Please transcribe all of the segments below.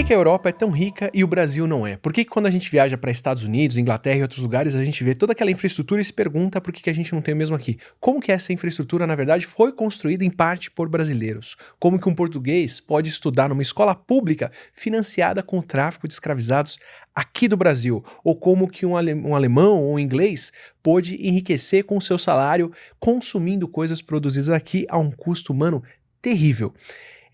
que a Europa é tão rica e o Brasil não é? Por que quando a gente viaja para Estados Unidos, Inglaterra e outros lugares, a gente vê toda aquela infraestrutura e se pergunta por que a gente não tem o mesmo aqui? Como que essa infraestrutura, na verdade, foi construída em parte por brasileiros? Como que um português pode estudar numa escola pública financiada com o tráfico de escravizados aqui do Brasil? Ou como que um alemão ou um inglês pôde enriquecer com o seu salário consumindo coisas produzidas aqui a um custo humano terrível?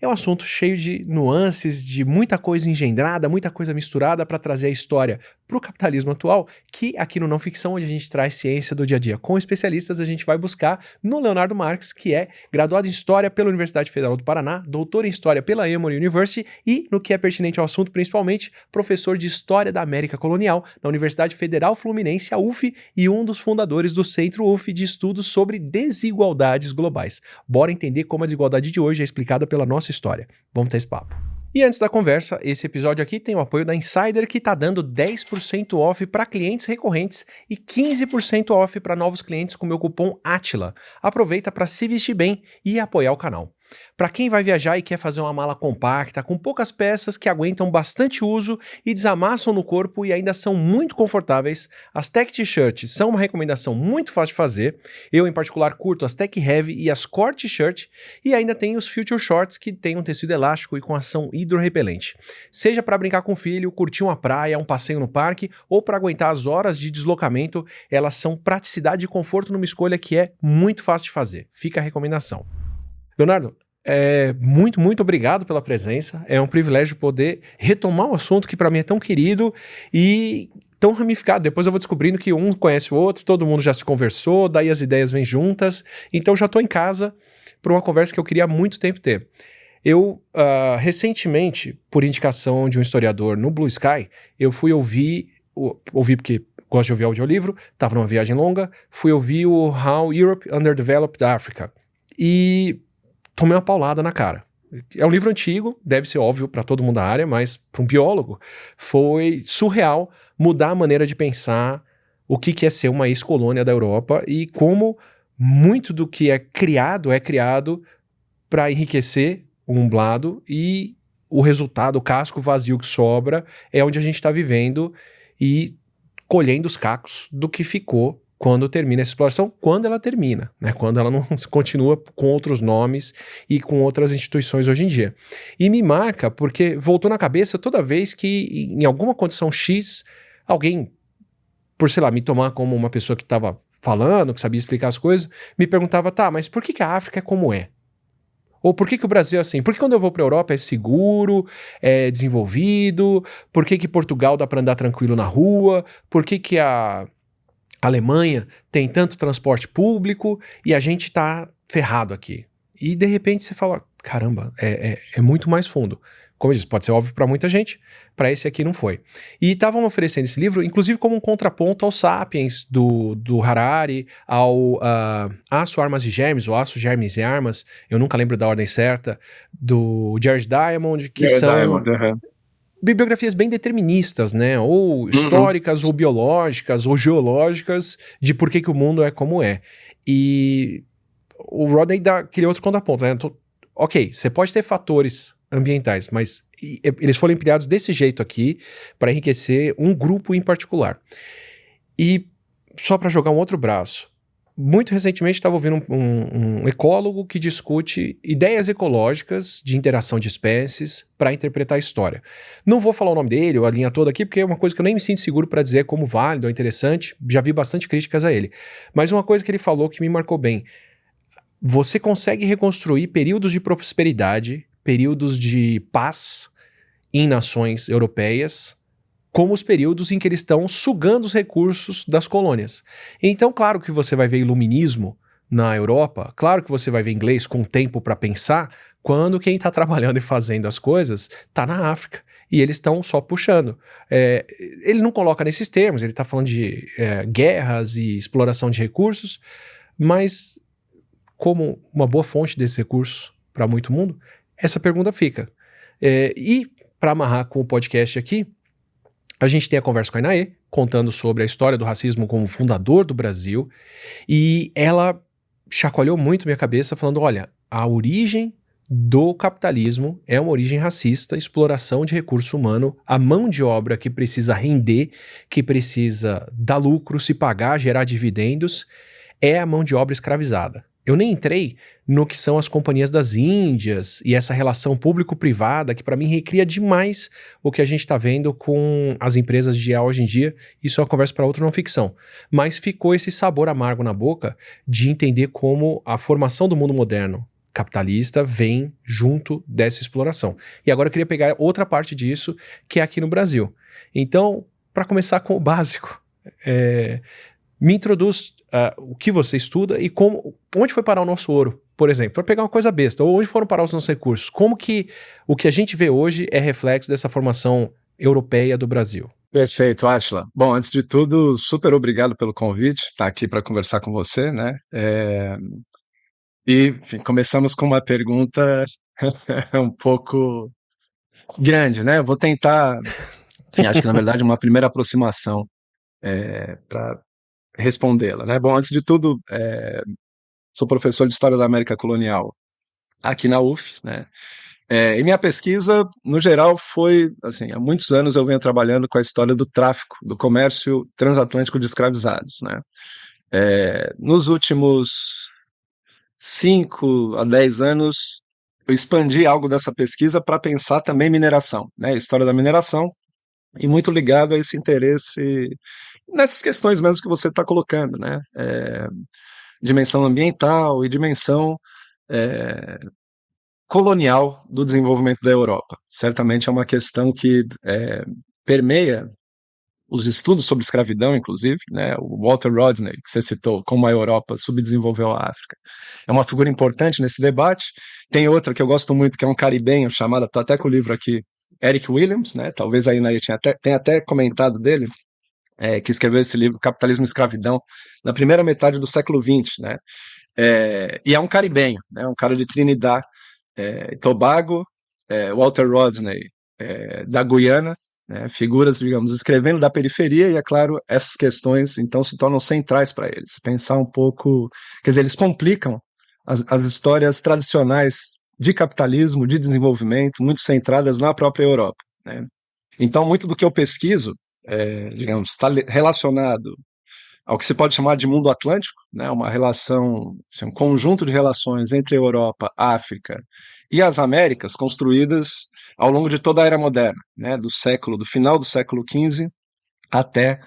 É um assunto cheio de nuances, de muita coisa engendrada, muita coisa misturada para trazer a história para o capitalismo atual, que aqui no Não Ficção, onde a gente traz ciência do dia a dia com especialistas, a gente vai buscar no Leonardo Marques, que é graduado em História pela Universidade Federal do Paraná, doutor em História pela Emory University e, no que é pertinente ao assunto principalmente, professor de História da América Colonial na Universidade Federal Fluminense, a UF, e um dos fundadores do Centro UF de Estudos sobre Desigualdades Globais. Bora entender como a desigualdade de hoje é explicada pela nossa história. Vamos ter esse papo. E antes da conversa, esse episódio aqui tem o apoio da Insider, que está dando 10% off para clientes recorrentes e 15% off para novos clientes com meu cupom ATILA. Aproveita para se vestir bem e apoiar o canal. Para quem vai viajar e quer fazer uma mala compacta, com poucas peças que aguentam bastante uso e desamassam no corpo e ainda são muito confortáveis, as Tech T-Shirts são uma recomendação muito fácil de fazer. Eu, em particular, curto as Tech Heavy e as Core T-Shirt, e ainda tem os Future Shorts, que tem um tecido elástico e com ação hidrorrepelente. Seja para brincar com o filho, curtir uma praia, um passeio no parque, ou para aguentar as horas de deslocamento, elas são praticidade e conforto numa escolha que é muito fácil de fazer. Fica a recomendação. Leonardo, muito obrigado pela presença. É um privilégio poder retomar um assunto que para mim é tão querido e tão ramificado. Depois eu vou descobrindo que um conhece o outro, todo mundo já se conversou, daí as ideias vêm juntas. Então já estou em casa para uma conversa que eu queria há muito tempo ter. Eu, recentemente, por indicação de um historiador no Blue Sky, eu fui ouvir porque gosto de ouvir audiolivro, estava numa viagem longa, fui ouvir o How Europe Underdeveloped Africa. E tomei uma paulada na cara. É um livro antigo, deve ser óbvio para todo mundo da área, mas para um biólogo foi surreal mudar a maneira de pensar o que é ser uma ex-colônia da Europa e como muito do que é criado para enriquecer o umblado e o resultado, o casco vazio que sobra, é onde a gente está vivendo e colhendo os cacos do que ficou quando termina essa exploração, quando ela termina, né? Quando ela não continua com outros nomes e com outras instituições hoje em dia. E me marca porque voltou na cabeça toda vez que em alguma condição X, alguém, por sei lá, me tomar como uma pessoa que estava falando, que sabia explicar as coisas, me perguntava, tá, mas por que a África é como é? Ou por que o Brasil é assim? Por que quando eu vou para a Europa é seguro, é desenvolvido? Por que Portugal dá para andar tranquilo na rua? Por que a Alemanha tem tanto transporte público e a gente tá ferrado aqui? E de repente você fala, caramba, é muito mais fundo. Como eu disse, pode ser óbvio para muita gente, para esse aqui não foi. E estavam oferecendo esse livro, inclusive como um contraponto ao Sapiens, do Harari, ao Aço, Armas e Germes, ou Aço, Germes e Armas, eu nunca lembro da ordem certa, do Jared Diamond, que são bibliografias bem deterministas, né? Ou históricas, ou biológicas, ou geológicas, de por que o mundo é como é. E o Rodney dá aquele outro contraponto, né? Ok, você pode ter fatores ambientais, mas eles foram empilhados desse jeito aqui para enriquecer um grupo em particular. E só para jogar um outro braço, muito recentemente estava ouvindo um ecólogo que discute ideias ecológicas de interação de espécies para interpretar a história. Não vou falar o nome dele ou a linha toda aqui, porque é uma coisa que eu nem me sinto seguro para dizer como válido ou interessante, já vi bastante críticas a ele. Mas uma coisa que ele falou que me marcou bem: você consegue reconstruir períodos de prosperidade, períodos de paz em nações europeias, como os períodos em que eles estão sugando os recursos das colônias. Então, claro que você vai ver iluminismo na Europa, claro que você vai ver inglês com tempo para pensar, quando quem está trabalhando e fazendo as coisas está na África. E eles estão só puxando. Ele não coloca nesses termos, ele está falando de guerras e exploração de recursos, mas como uma boa fonte desses recursos para muito mundo, essa pergunta fica. E para amarrar com o podcast aqui, a gente tem a conversa com a Inaê, contando sobre a história do racismo como fundador do Brasil, e ela chacoalhou muito minha cabeça, falando, olha, a origem do capitalismo é uma origem racista, exploração de recurso humano, a mão de obra que precisa render, que precisa dar lucro, se pagar, gerar dividendos, é a mão de obra escravizada. Eu nem entrei no que são as companhias das Índias e essa relação público-privada que para mim recria demais o que a gente está vendo com as empresas de IA hoje em dia. Isso é uma conversa para outra não ficção. Mas ficou esse sabor amargo na boca de entender como a formação do mundo moderno capitalista vem junto dessa exploração. E agora eu queria pegar outra parte disso, que é aqui no Brasil. Então, para começar com o básico, me introduz o que você estuda e onde foi parar o nosso ouro, por exemplo, para pegar uma coisa besta, ou onde foram parar os nossos recursos, como que o que a gente vê hoje é reflexo dessa formação europeia do Brasil. Perfeito, Átila. Bom, antes de tudo, super obrigado pelo convite, estar aqui para conversar com você, né? E, enfim, começamos com uma pergunta um pouco grande, né? Eu vou tentar, enfim, acho que na verdade uma primeira aproximação para respondê-la, né? Bom, antes de tudo, sou professor de História da América Colonial aqui na UF, né? E minha pesquisa, no geral, foi, assim, há muitos anos eu venho trabalhando com a história do tráfico, do comércio transatlântico de escravizados, né? Nos últimos 5 a 10 anos, eu expandi algo dessa pesquisa para pensar também mineração, né? História da mineração, e muito ligado a esse interesse nessas questões mesmo que você está colocando, né? Dimensão ambiental e dimensão colonial do desenvolvimento da Europa. Certamente é uma questão que permeia os estudos sobre escravidão, inclusive, né? O Walter Rodney, que você citou, como a Europa subdesenvolveu a África. É uma figura importante nesse debate. Tem outra que eu gosto muito, que é um caribenho chamado, estou até com o livro aqui, Eric Williams, né? Talvez aí tenha até comentado dele, que escreveu esse livro, Capitalismo e Escravidão, na primeira metade do século XX, né? E é um caribenho, né? Um cara de Trinidad e Tobago, Walter Rodney, da Guiana, né? Figuras, digamos, escrevendo da periferia, e é claro, essas questões então se tornam centrais para eles. Pensar um pouco, quer dizer, eles complicam as histórias tradicionais de capitalismo, de desenvolvimento, muito centradas na própria Europa, né? Então, muito do que eu pesquiso, digamos, está relacionado ao que se pode chamar de mundo atlântico, né? Uma relação, assim, um conjunto de relações entre a Europa, a África e as Américas, construídas ao longo de toda a era moderna, né? Do final do século XV até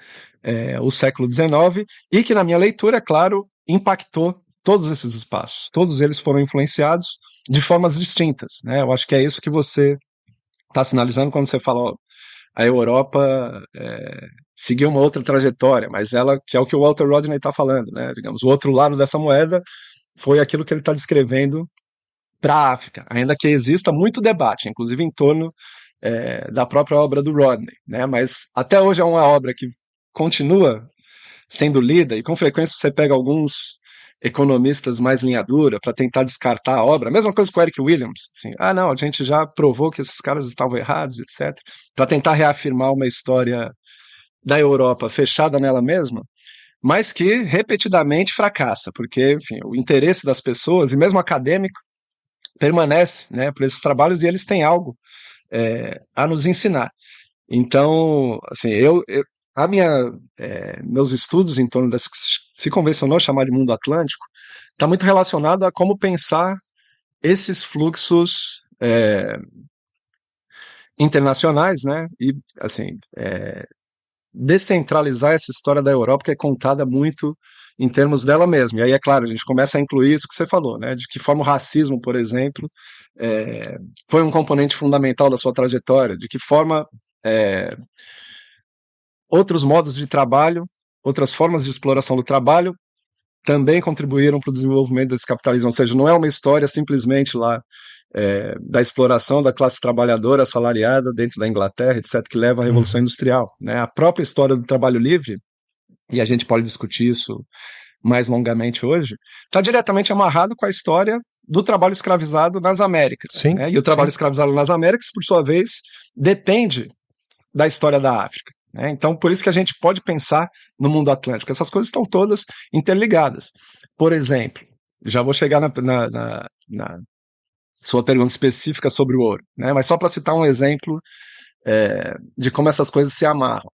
o século XIX, e que, na minha leitura, é claro, impactou todos esses espaços. Todos eles foram influenciados de formas distintas, né? Eu acho que é isso que você está sinalizando quando você fala, ó, a Europa seguiu uma outra trajetória, mas ela, que é o que o Walter Rodney está falando, né? Digamos, o outro lado dessa moeda foi aquilo que ele está descrevendo para a África, ainda que exista muito debate, inclusive em torno da própria obra do Rodney, né? Mas até hoje é uma obra que continua sendo lida, e com frequência você pega alguns economistas mais linha dura para tentar descartar a obra. A mesma coisa com o Eric Williams, assim, não, a gente já provou que esses caras estavam errados, etc. Para tentar reafirmar uma história da Europa fechada nela mesma, mas que repetidamente fracassa, porque, enfim, o interesse das pessoas, e mesmo acadêmico, permanece, né, por esses trabalhos, e eles têm algo a nos ensinar. Então, assim, meus estudos em torno desse que se convencionou chamar de mundo atlântico está muito relacionado a como pensar esses fluxos internacionais, né? E, assim, descentralizar essa história da Europa, que é contada muito em termos dela mesma. E aí, é claro, a gente começa a incluir isso que você falou, né? De que forma o racismo, por exemplo, foi um componente fundamental da sua trajetória, de que forma outros modos de trabalho, outras formas de exploração do trabalho também contribuíram para o desenvolvimento desse capitalismo. Ou seja, não é uma história simplesmente lá da exploração da classe trabalhadora assalariada dentro da Inglaterra, etc., que leva à Revolução Industrial, né? A própria história do trabalho livre, e a gente pode discutir isso mais longamente hoje, está diretamente amarrado com a história do trabalho escravizado nas Américas. Sim, né? E o trabalho escravizado nas Américas, por sua vez, depende da história da África. Né? Então, por isso que a gente pode pensar no mundo atlântico. Essas coisas estão todas interligadas. Por exemplo, já vou chegar sua pergunta específica sobre o ouro, né? Mas só para citar um exemplo de como essas coisas se amarram.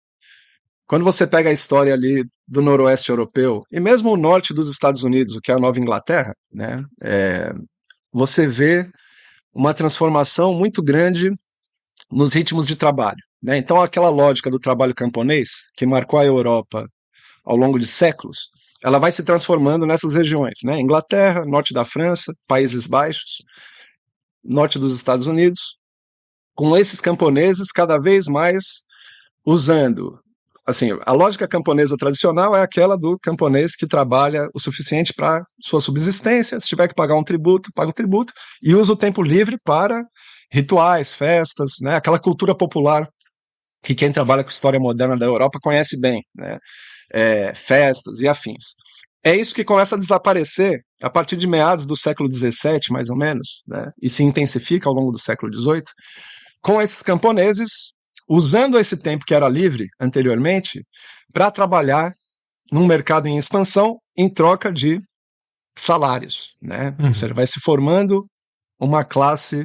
Quando você pega a história ali do noroeste europeu, e mesmo o norte dos Estados Unidos, o que é a Nova Inglaterra, né, você vê uma transformação muito grande nos ritmos de trabalho, né? Então aquela lógica do trabalho camponês, que marcou a Europa ao longo de séculos, ela vai se transformando nessas regiões, né? Inglaterra, norte da França, Países Baixos, norte dos Estados Unidos, com esses camponeses cada vez mais usando, assim, a lógica camponesa tradicional é aquela do camponês que trabalha o suficiente para sua subsistência, se tiver que pagar um tributo, paga o tributo, e usa o tempo livre para rituais, festas, né? Aquela cultura popular que quem trabalha com história moderna da Europa conhece bem, né? Festas e afins. É isso que começa a desaparecer a partir de meados do século XVII, mais ou menos, né? E se intensifica ao longo do século XVIII, com esses camponeses usando esse tempo que era livre anteriormente para trabalhar num mercado em expansão em troca de salários, né? Ou seja, vai se formando uma classe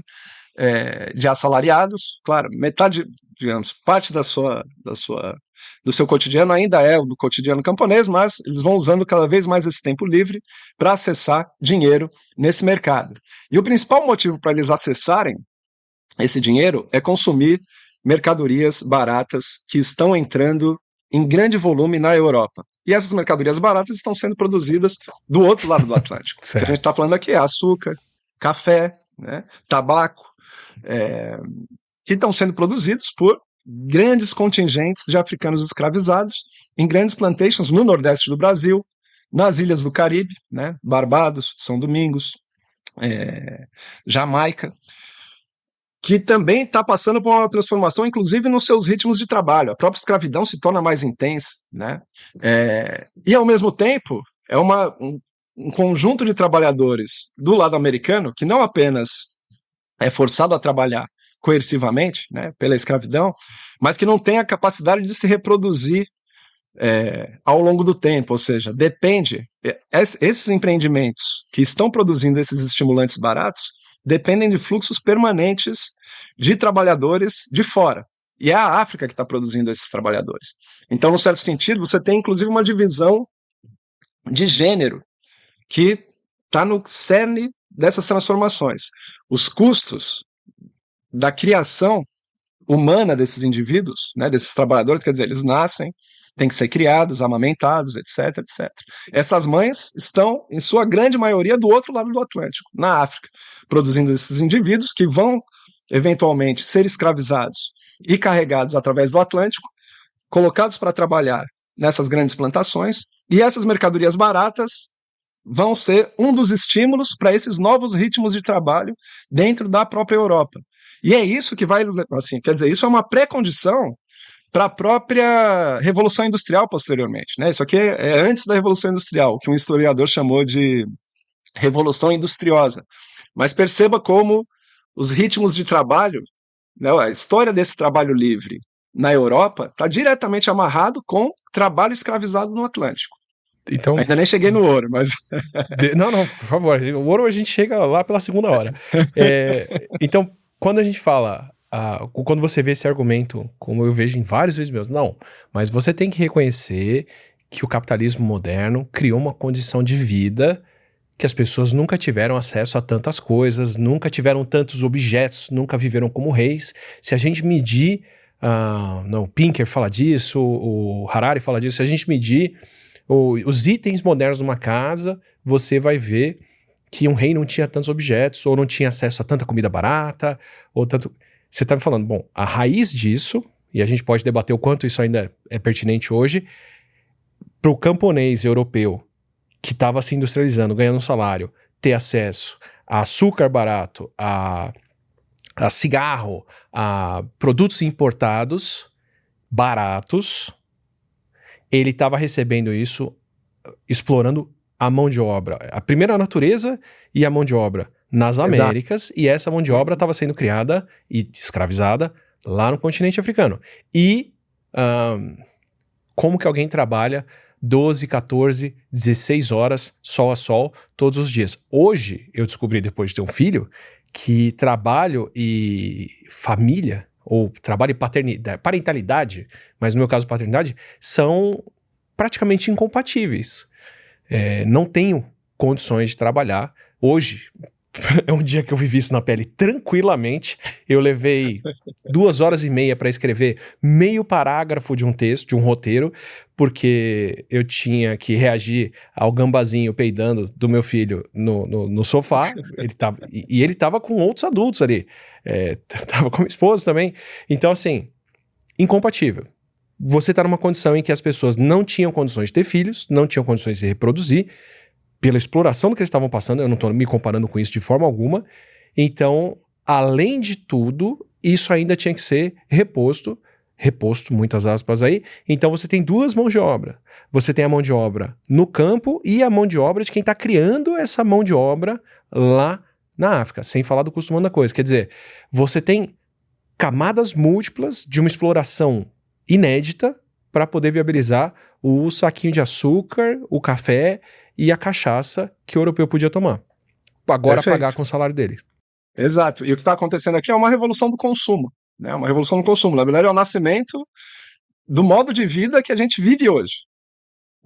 de assalariados, claro, metade, digamos, parte do seu cotidiano ainda é o do cotidiano camponês, mas eles vão usando cada vez mais esse tempo livre para acessar dinheiro nesse mercado. E o principal motivo para eles acessarem esse dinheiro é consumir mercadorias baratas que estão entrando em grande volume na Europa. E essas mercadorias baratas estão sendo produzidas do outro lado do Atlântico. O que a gente está falando aqui é açúcar, café, né, tabaco, que estão sendo produzidos por grandes contingentes de africanos escravizados em grandes plantations no nordeste do Brasil, nas ilhas do Caribe, né, Barbados, São Domingos, Jamaica, que também está passando por uma transformação, inclusive nos seus ritmos de trabalho. A própria escravidão se torna mais intensa, né? E, ao mesmo tempo, é um conjunto de trabalhadores do lado americano que não apenas é forçado a trabalhar coercivamente, né, pela escravidão, mas que não tem a capacidade de se reproduzir ao longo do tempo, ou seja, esses empreendimentos que estão produzindo esses estimulantes baratos dependem de fluxos permanentes de trabalhadores de fora. E é a África que está produzindo esses trabalhadores. Então, num certo sentido, você tem inclusive uma divisão de gênero que está no cerne dessas transformações. Os custos da criação humana desses indivíduos, né, desses trabalhadores, quer dizer, eles nascem, têm que ser criados, amamentados, etc, etc. Essas mães estão, em sua grande maioria, do outro lado do Atlântico, na África, produzindo esses indivíduos que vão, eventualmente, ser escravizados e carregados através do Atlântico, colocados para trabalhar nessas grandes plantações, e essas mercadorias baratas vão ser um dos estímulos para esses novos ritmos de trabalho dentro da própria Europa. E é isso que vai, assim, quer dizer, isso é uma pré-condição para a própria Revolução Industrial posteriormente, né? Isso aqui é antes da Revolução Industrial, que um historiador chamou de Revolução Industriosa. Mas perceba como os ritmos de trabalho, né, a história desse trabalho livre na Europa está diretamente amarrado com trabalho escravizado no Atlântico. Então, ainda nem cheguei no ouro, mas... Não, por favor. O ouro a gente chega lá pela segunda hora. Então, quando a gente fala... quando você vê esse argumento, como eu vejo em vários vídeos meus, não, mas você tem que reconhecer que o capitalismo moderno criou uma condição de vida que as pessoas nunca tiveram acesso a tantas coisas, nunca tiveram tantos objetos, nunca viveram como reis. Se a gente medir, o Pinker fala disso, o Harari fala disso, se a gente medir os itens modernos de uma casa, você vai ver que um rei não tinha tantos objetos, ou não tinha acesso a tanta comida barata, ou tanto... Você está me falando, bom, a raiz disso, e a gente pode debater o quanto isso ainda é pertinente hoje, para o camponês europeu que estava se industrializando, ganhando um salário, ter acesso a açúcar barato, a cigarro, a produtos importados baratos, ele estava recebendo isso explorando a mão de obra, a primeira natureza e a mão de obra nas Américas. Exato. E essa mão de obra estava sendo criada e escravizada lá no continente africano. E como que alguém trabalha 12, 14, 16 horas, sol a sol, todos os dias? Hoje, eu descobri depois de ter um filho, que trabalho e família, ou trabalho e parentalidade, mas no meu caso paternidade, são praticamente incompatíveis. Não tenho condições de trabalhar. Hoje, é um dia que eu vivi isso na pele tranquilamente. Eu levei 2 horas e meia para escrever meio parágrafo de um texto, de um roteiro, porque eu tinha que reagir ao gambazinho peidando do meu filho no sofá. Ele tava com outros adultos ali. Tava com a minha esposa também. Então, assim, incompatível. Você tá numa condição em que as pessoas não tinham condições de ter filhos, não tinham condições de se reproduzir, pela exploração do que eles estavam passando. Eu não tô me comparando com isso de forma alguma. Então, além de tudo, isso ainda tinha que ser reposto, muitas aspas aí. Então você tem duas mãos de obra. Você tem a mão de obra no campo e a mão de obra de quem está criando essa mão de obra lá na África, sem falar do custo humano da coisa. Quer dizer, você tem camadas múltiplas de uma exploração inédita para poder viabilizar o saquinho de açúcar, o café e a cachaça que o europeu podia tomar. Agora Perfeito. pagar com o salário dele. Exato. E o que está acontecendo aqui é uma revolução do consumo, né? Uma revolução do consumo. Na verdade, é o nascimento do modo de vida que a gente vive hoje.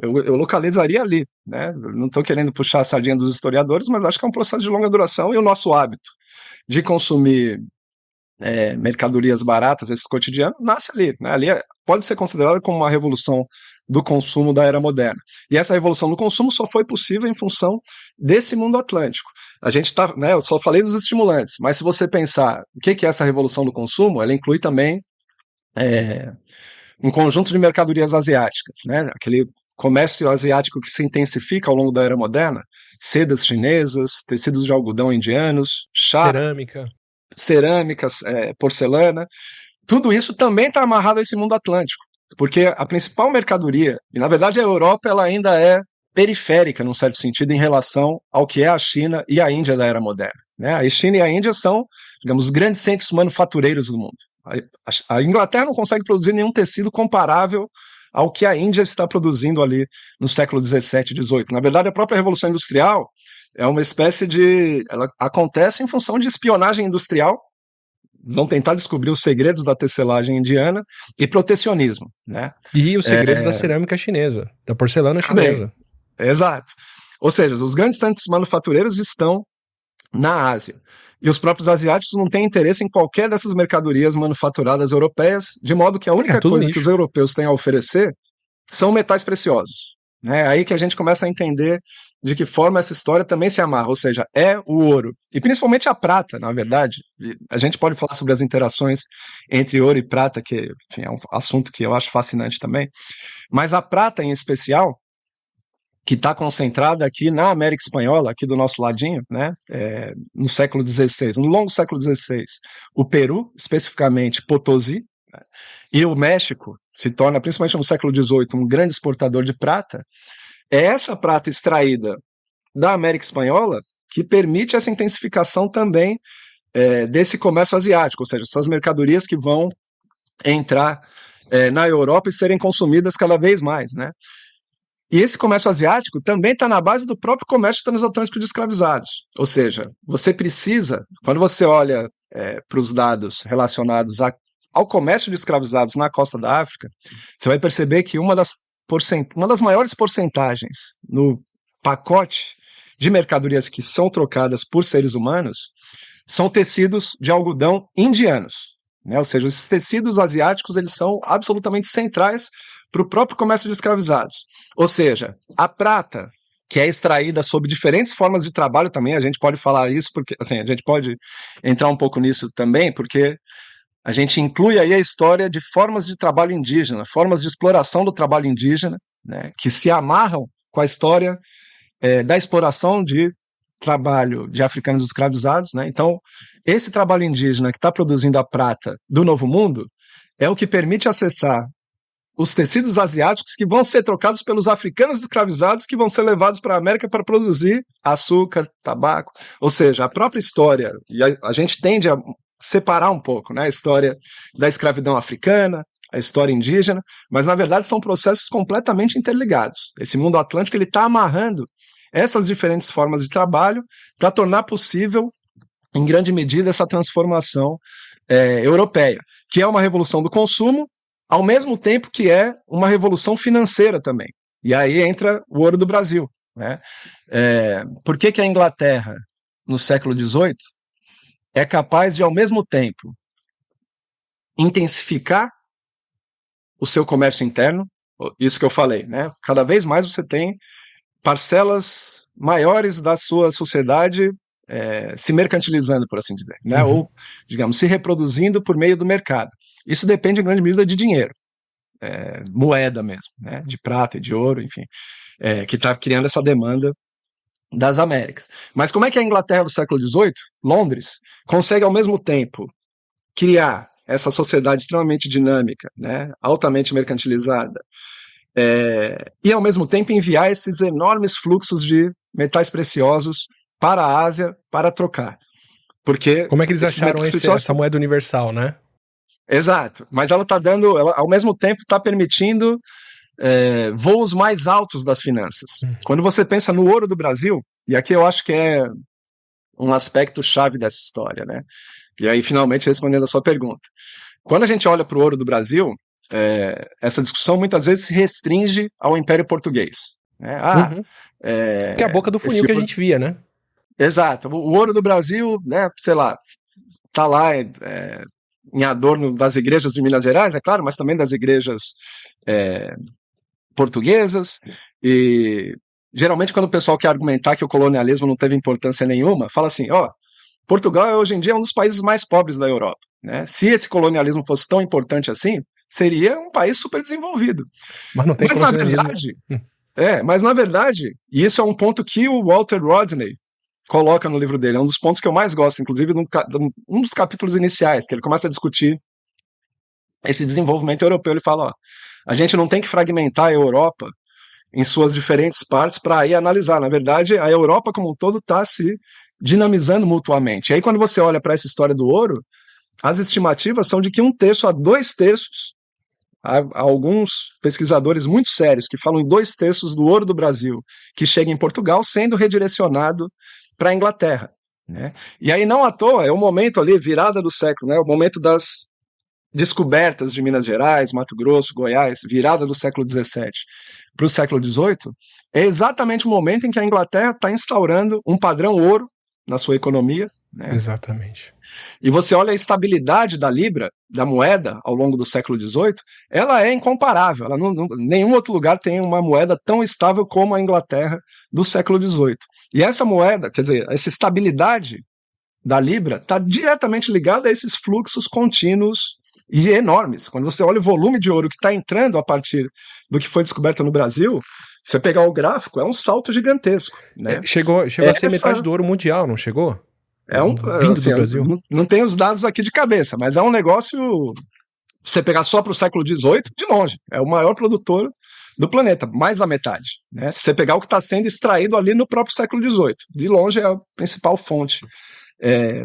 Eu localizaria ali, né? Não estou querendo puxar a sardinha dos historiadores, mas acho que é um processo de longa duração, e o nosso hábito de consumir mercadorias baratas, esse cotidiano, nasce ali, né? Ali pode ser considerado como uma revolução do consumo da era moderna. E essa revolução do consumo só foi possível em função desse mundo atlântico. A gente tá, né, eu só falei dos estimulantes, mas se você pensar o que é essa revolução do consumo, ela inclui também um conjunto de mercadorias asiáticas, né? Aquele comércio asiático que se intensifica ao longo da era moderna, sedas chinesas, tecidos de algodão indianos, chá, cerâmicas, porcelana, tudo isso também está amarrado a esse mundo atlântico, porque a principal mercadoria, e na verdade a Europa ela ainda é periférica, num certo sentido, em relação ao que é a China e a Índia da era moderna, né? A China e a Índia são, digamos, os grandes centros manufatureiros do mundo. A Inglaterra não consegue produzir nenhum tecido comparável ao que a Índia está produzindo ali no século XVII, XVIII. Na verdade, a própria Revolução Industrial é uma espécie de... ela acontece em função de espionagem industrial, vão tentar descobrir os segredos da tecelagem indiana, e protecionismo, né? E os segredos da cerâmica chinesa, da porcelana chinesa. Exato. Ou seja, os grandes centros manufatureiros estão na Ásia. E os próprios asiáticos não têm interesse em qualquer dessas mercadorias manufaturadas europeias, de modo que a única coisa que os europeus têm a oferecer são metais preciosos. É aí que a gente começa a entender de que forma essa história também se amarra, ou seja, é o ouro, e principalmente a prata, na verdade. A gente pode falar sobre as interações entre ouro e prata, que enfim, é um assunto que eu acho fascinante também, mas a prata em especial, que está concentrada aqui na América Espanhola, aqui do nosso ladinho, né, no século XVI, no longo século XVI, o Peru, especificamente Potosí, né, e o México se torna, principalmente no século XVIII, um grande exportador de prata. É essa prata extraída da América Espanhola que permite essa intensificação também desse comércio asiático, ou seja, essas mercadorias que vão entrar na Europa e serem consumidas cada vez mais, né? E esse comércio asiático também está na base do próprio comércio transatlântico de escravizados. Ou seja, você precisa, quando você olha para os dados relacionados ao comércio de escravizados na costa da África, você vai perceber que uma das maiores porcentagens no pacote de mercadorias que são trocadas por seres humanos são tecidos de algodão indianos, né? Ou seja, esses tecidos asiáticos eles são absolutamente centrais para o próprio comércio de escravizados. Ou seja, a prata, que é extraída sob diferentes formas de trabalho também, a gente pode falar isso, porque assim, a gente pode entrar um pouco nisso também, porque a gente inclui aí a história de formas de trabalho indígena, formas de exploração do trabalho indígena, né, que se amarram com a história da exploração de trabalho de africanos escravizados, né? Então, esse trabalho indígena que está produzindo a prata do Novo Mundo é o que permite acessar os tecidos asiáticos que vão ser trocados pelos africanos escravizados que vão ser levados para a América para produzir açúcar, tabaco. Ou seja, a própria história, e a gente tende a separar um pouco, né, a história da escravidão africana, a história indígena, mas na verdade são processos completamente interligados. Esse mundo atlântico ele está amarrando essas diferentes formas de trabalho para tornar possível em grande medida, essa transformação europeia, que é uma revolução do consumo, ao mesmo tempo que é uma revolução financeira também. E aí entra o ouro do Brasil, né? Por que a Inglaterra, no século XVIII, é capaz de, ao mesmo tempo, intensificar o seu comércio interno, isso que eu falei, né? Cada vez mais você tem parcelas maiores da sua sociedade se mercantilizando, por assim dizer, né? Ou, digamos, se reproduzindo por meio do mercado. Isso depende em grande medida de dinheiro, moeda mesmo, né? De prata e de ouro, enfim, que está criando essa demanda das Américas. Mas como é que a Inglaterra do século XVIII, Londres, consegue ao mesmo tempo criar essa sociedade extremamente dinâmica, né? Altamente mercantilizada, e ao mesmo tempo enviar esses enormes fluxos de metais preciosos para a Ásia para trocar? Porque como é que eles acharam essa moeda universal, né? Exato, mas ela está dando, ela ao mesmo tempo está permitindo voos mais altos das finanças. Quando você pensa no ouro do Brasil, e aqui eu acho que é um aspecto chave dessa história, né? E aí, finalmente, respondendo a sua pergunta. Quando a gente olha para o ouro do Brasil, essa discussão muitas vezes se restringe ao Império Português. Né? Que é a boca do funil que a gente via, né? Exato. O ouro do Brasil, né, sei lá, tá lá em adorno das igrejas de Minas Gerais, é claro, mas também das igrejas portuguesas. E geralmente quando o pessoal quer argumentar que o colonialismo não teve importância nenhuma, fala assim, Portugal hoje em dia é um dos países mais pobres da Europa. Né? Se esse colonialismo fosse tão importante assim, seria um país super desenvolvido. Mas não tem colonialismo. Mas na verdade, e isso é um ponto que o Walter Rodney coloca no livro dele, é um dos pontos que eu mais gosto, inclusive um dos capítulos iniciais, que ele começa a discutir esse desenvolvimento europeu. Ele fala, a gente não tem que fragmentar a Europa em suas diferentes partes para aí analisar. Na verdade, a Europa como um todo está se dinamizando mutuamente. E aí quando você olha para essa história do ouro, as estimativas são de que 1/3 a 2/3, há alguns pesquisadores muito sérios que falam em 2/3 do ouro do Brasil que chega em Portugal sendo redirecionado para a Inglaterra. Né? E aí não à toa, é o momento ali, virada do século, né? O momento das descobertas de Minas Gerais, Mato Grosso, Goiás, virada do século XVII para o século XVIII, é exatamente o momento em que a Inglaterra está instaurando um padrão ouro na sua economia. Né? Exatamente. E você olha a estabilidade da libra, da moeda, ao longo do século XVIII, ela é incomparável. Nenhum outro lugar tem uma moeda tão estável como a Inglaterra do século XVIII. E essa moeda, quer dizer, essa estabilidade da libra está diretamente ligada a esses fluxos contínuos e enormes. Quando você olha o volume de ouro que está entrando a partir do que foi descoberto no Brasil, se você pegar o gráfico, é um salto gigantesco. Né? Chegou a ser metade do ouro mundial, não chegou? Vindo assim, do Brasil. Não tenho os dados aqui de cabeça, mas é um negócio, se você pegar só para o século XVIII, de longe, é o maior produtor do planeta, mais da metade. Né? Se você pegar o que está sendo extraído ali no próprio século XVIII, de longe é a principal fonte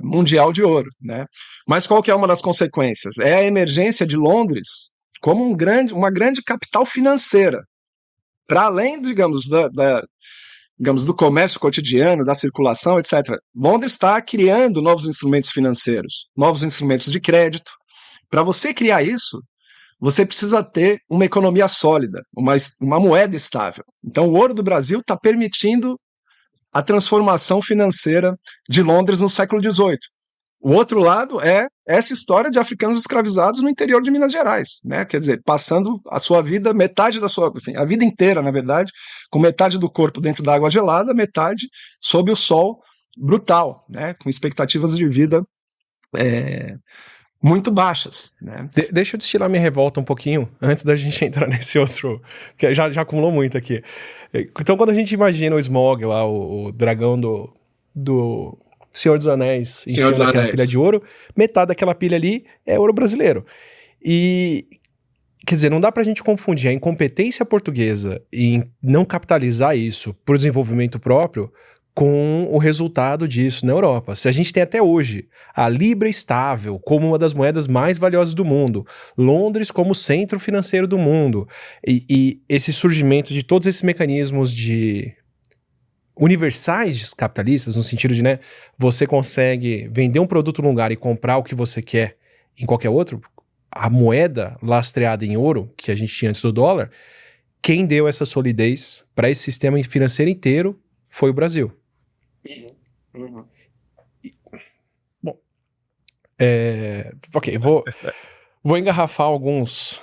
mundial de ouro. Né? Mas qual que é uma das consequências? É a emergência de Londres como uma grande capital financeira, para além, digamos, do comércio cotidiano, da circulação, etc. Londres está criando novos instrumentos financeiros, novos instrumentos de crédito. Para você criar isso, você precisa ter uma economia sólida, uma moeda estável. Então, o ouro do Brasil está permitindo a transformação financeira de Londres no século XVIII. O outro lado é essa história de africanos escravizados no interior de Minas Gerais, né? Quer dizer, passando a sua vida, a vida inteira, na verdade, com metade do corpo dentro da água gelada, metade sob o sol brutal, né? Com expectativas de vida muito baixas. Né? Deixa eu destilar minha revolta um pouquinho, antes da gente entrar nesse outro, que já acumulou muito aqui. Então, quando a gente imagina o Smaug lá, o dragão do Senhor dos Anéis, em cima daquela pilha de ouro, metade daquela pilha ali é ouro brasileiro. E, quer dizer, não dá pra gente confundir a incompetência portuguesa em não capitalizar isso por desenvolvimento próprio com o resultado disso na Europa. Se a gente tem até hoje a libra estável como uma das moedas mais valiosas do mundo, Londres como centro financeiro do mundo, e esse surgimento de todos esses mecanismos de universais capitalistas, no sentido de, né, você consegue vender um produto num lugar e comprar o que você quer em qualquer outro, a moeda lastreada em ouro, que a gente tinha antes do dólar, quem deu essa solidez para esse sistema financeiro inteiro foi o Brasil. Uhum. Bom, ok, vou engarrafar algumas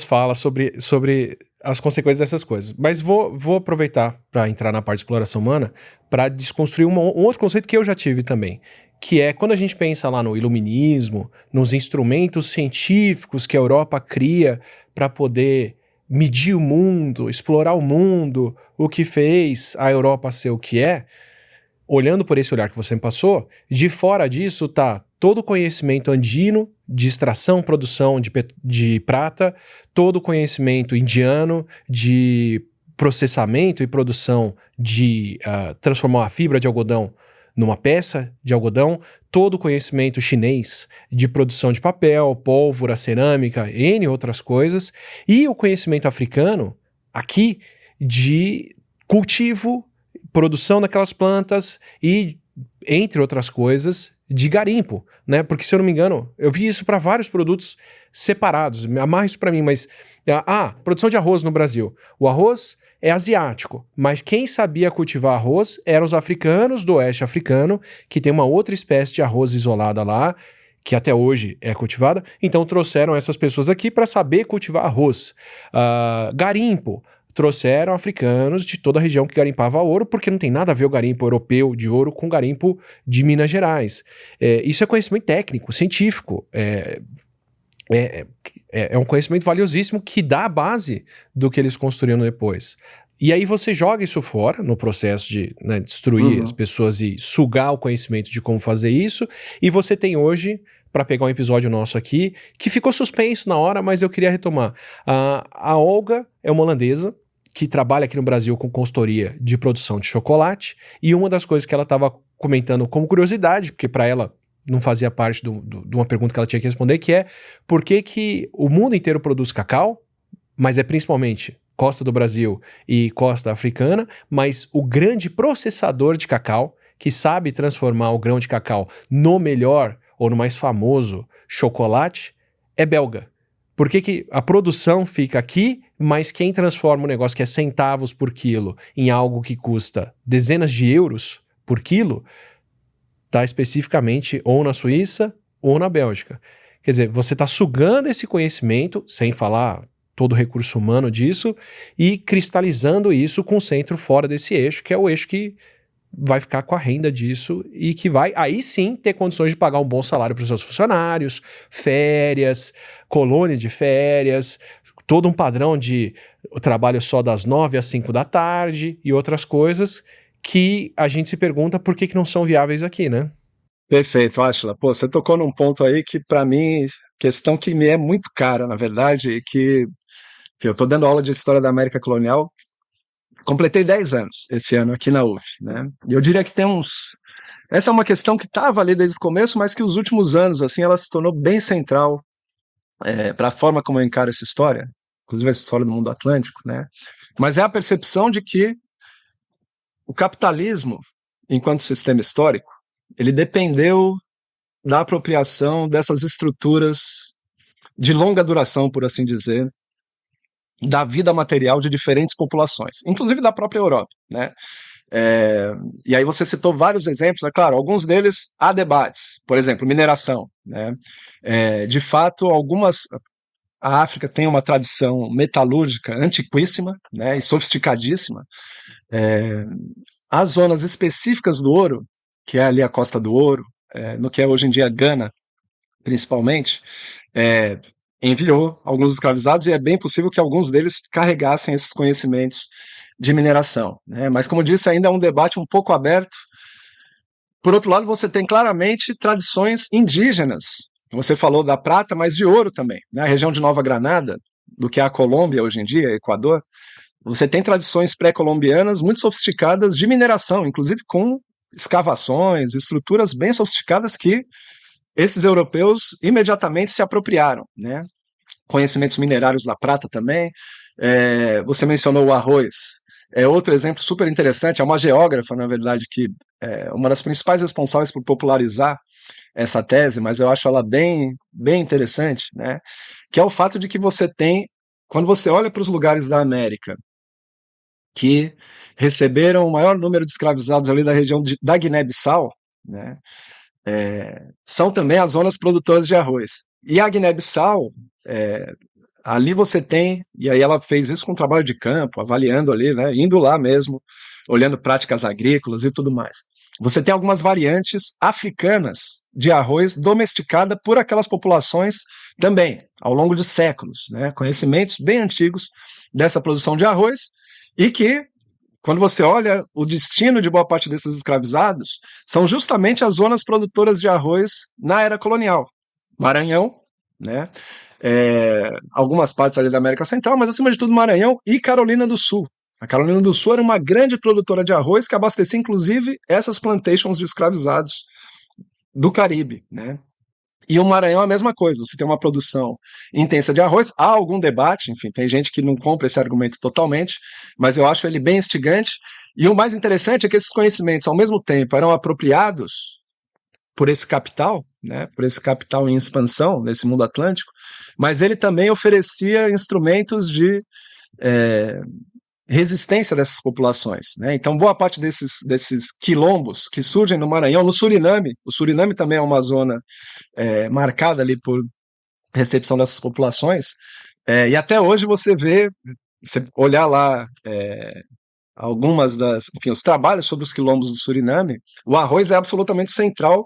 falas sobre as consequências dessas coisas. Mas vou aproveitar para entrar na parte de exploração humana para desconstruir um outro conceito que eu já tive também, que é quando a gente pensa lá no iluminismo, nos instrumentos científicos que a Europa cria para poder medir o mundo, explorar o mundo, o que fez a Europa ser o que é, olhando por esse olhar que você me passou, de fora disso tá todo o conhecimento andino de extração, produção de prata, todo o conhecimento indiano de processamento e produção de transformar a fibra de algodão numa peça de algodão, todo o conhecimento chinês de produção de papel, pólvora, cerâmica, N outras coisas, e o conhecimento africano aqui de cultivo, produção daquelas plantas e, entre outras coisas, de garimpo, né? Porque, se eu não me engano, eu vi isso para vários produtos separados. Amarra isso para mim, mas... produção de arroz no Brasil. O arroz é asiático, mas quem sabia cultivar arroz eram os africanos do oeste africano, que tem uma outra espécie de arroz isolada lá, que até hoje é cultivada. Então trouxeram essas pessoas aqui para saber cultivar arroz. Garimpo. Trouxeram africanos de toda a região que garimpava ouro, porque não tem nada a ver o garimpo europeu de ouro com o garimpo de Minas Gerais. Isso é conhecimento técnico, científico. É um conhecimento valiosíssimo que dá a base do que eles construíram depois. E aí você joga isso fora no processo de, né, destruir as pessoas e sugar o conhecimento de como fazer isso. E você tem hoje, para pegar um episódio nosso aqui, que ficou suspenso na hora, mas eu queria retomar. A Olga é uma holandesa que trabalha aqui no Brasil com consultoria de produção de chocolate, e uma das coisas que ela estava comentando como curiosidade, porque para ela não fazia parte de uma pergunta que ela tinha que responder, que é por que o mundo inteiro produz cacau, mas é principalmente costa do Brasil e costa africana, mas o grande processador de cacau, que sabe transformar o grão de cacau no melhor ou no mais famoso chocolate, é belga. Por que a produção fica aqui, mas quem transforma um negócio que é centavos por quilo em algo que custa dezenas de euros por quilo, está especificamente ou na Suíça ou na Bélgica. Quer dizer, você está sugando esse conhecimento, sem falar todo o recurso humano disso, e cristalizando isso com o centro fora desse eixo, que é o eixo que vai ficar com a renda disso e que vai, aí sim, ter condições de pagar um bom salário para os seus funcionários, férias, colônia de férias, todo um padrão de trabalho só das 9 às 5 da tarde e outras coisas que a gente se pergunta por que não são viáveis aqui, né? Perfeito, Átila. Pô, você tocou num ponto aí que, para mim, questão que me é muito cara, na verdade, e que eu estou dando aula de História da América Colonial. Completei 10 anos esse ano aqui na UF, né? E eu diria que tem essa é uma questão que estava ali desde o começo, mas que os últimos anos, assim, ela se tornou bem central para a forma como eu encaro essa história, inclusive essa história do mundo atlântico, né? Mas é a percepção de que o capitalismo, enquanto sistema histórico, ele dependeu da apropriação dessas estruturas de longa duração, por assim dizer, da vida material de diferentes populações, inclusive da própria Europa, né? E aí você citou vários exemplos, é claro, alguns deles há debates, por exemplo, mineração, né? De fato, a África tem uma tradição metalúrgica antiquíssima, né, e sofisticadíssima. As zonas específicas do ouro, que é ali a Costa do Ouro, no que é hoje em dia Gana, principalmente, enviou alguns escravizados, e é bem possível que alguns deles carregassem esses conhecimentos de mineração, né? Mas, como disse, ainda é um debate um pouco aberto. Por outro lado, você tem claramente tradições indígenas. Você falou da prata, mas de ouro também, né? A região de Nova Granada, do que é a Colômbia hoje em dia, Equador, você tem tradições pré-colombianas muito sofisticadas de mineração, inclusive com escavações, estruturas bem sofisticadas que esses europeus imediatamente se apropriaram, né? Conhecimentos minerários da prata também. Você mencionou o arroz. é outro exemplo super interessante, é uma geógrafa, na verdade, que é uma das principais responsáveis por popularizar essa tese, mas eu acho ela bem interessante, né? Que é o fato de que você tem, quando você olha para os lugares da América que receberam o maior número de escravizados ali da região da Guiné-Bissau, né? São também as zonas produtoras de arroz. E a Guiné-Bissau, é, ali você tem, e aí ela fez isso com trabalho de campo, avaliando ali, né, indo lá mesmo, olhando práticas agrícolas e tudo mais. Você tem algumas variantes africanas de arroz domesticada por aquelas populações também, ao longo de séculos, né, conhecimentos bem antigos dessa produção de arroz e que, quando você olha o destino de boa parte desses escravizados, são justamente as zonas produtoras de arroz na era colonial. Maranhão, né? Algumas partes ali da América Central, mas acima de tudo Maranhão e Carolina do Sul. A Carolina do Sul era uma grande produtora de arroz que abastecia inclusive essas plantations de escravizados do Caribe, né? E o Maranhão é a mesma coisa, você tem uma produção intensa de arroz, há algum debate, enfim, tem gente que não compra esse argumento totalmente, mas eu acho ele bem instigante, e o mais interessante é que esses conhecimentos, ao mesmo tempo, eram apropriados por esse capital, né, por esse capital em expansão nesse mundo atlântico, mas ele também oferecia instrumentos de resistência dessas populações, né? Então, boa parte desses quilombos que surgem no Maranhão, no Suriname, o Suriname também é uma zona marcada ali por recepção dessas populações, e até hoje você vê, você olhar lá algumas enfim, os trabalhos sobre os quilombos do Suriname, o arroz é absolutamente central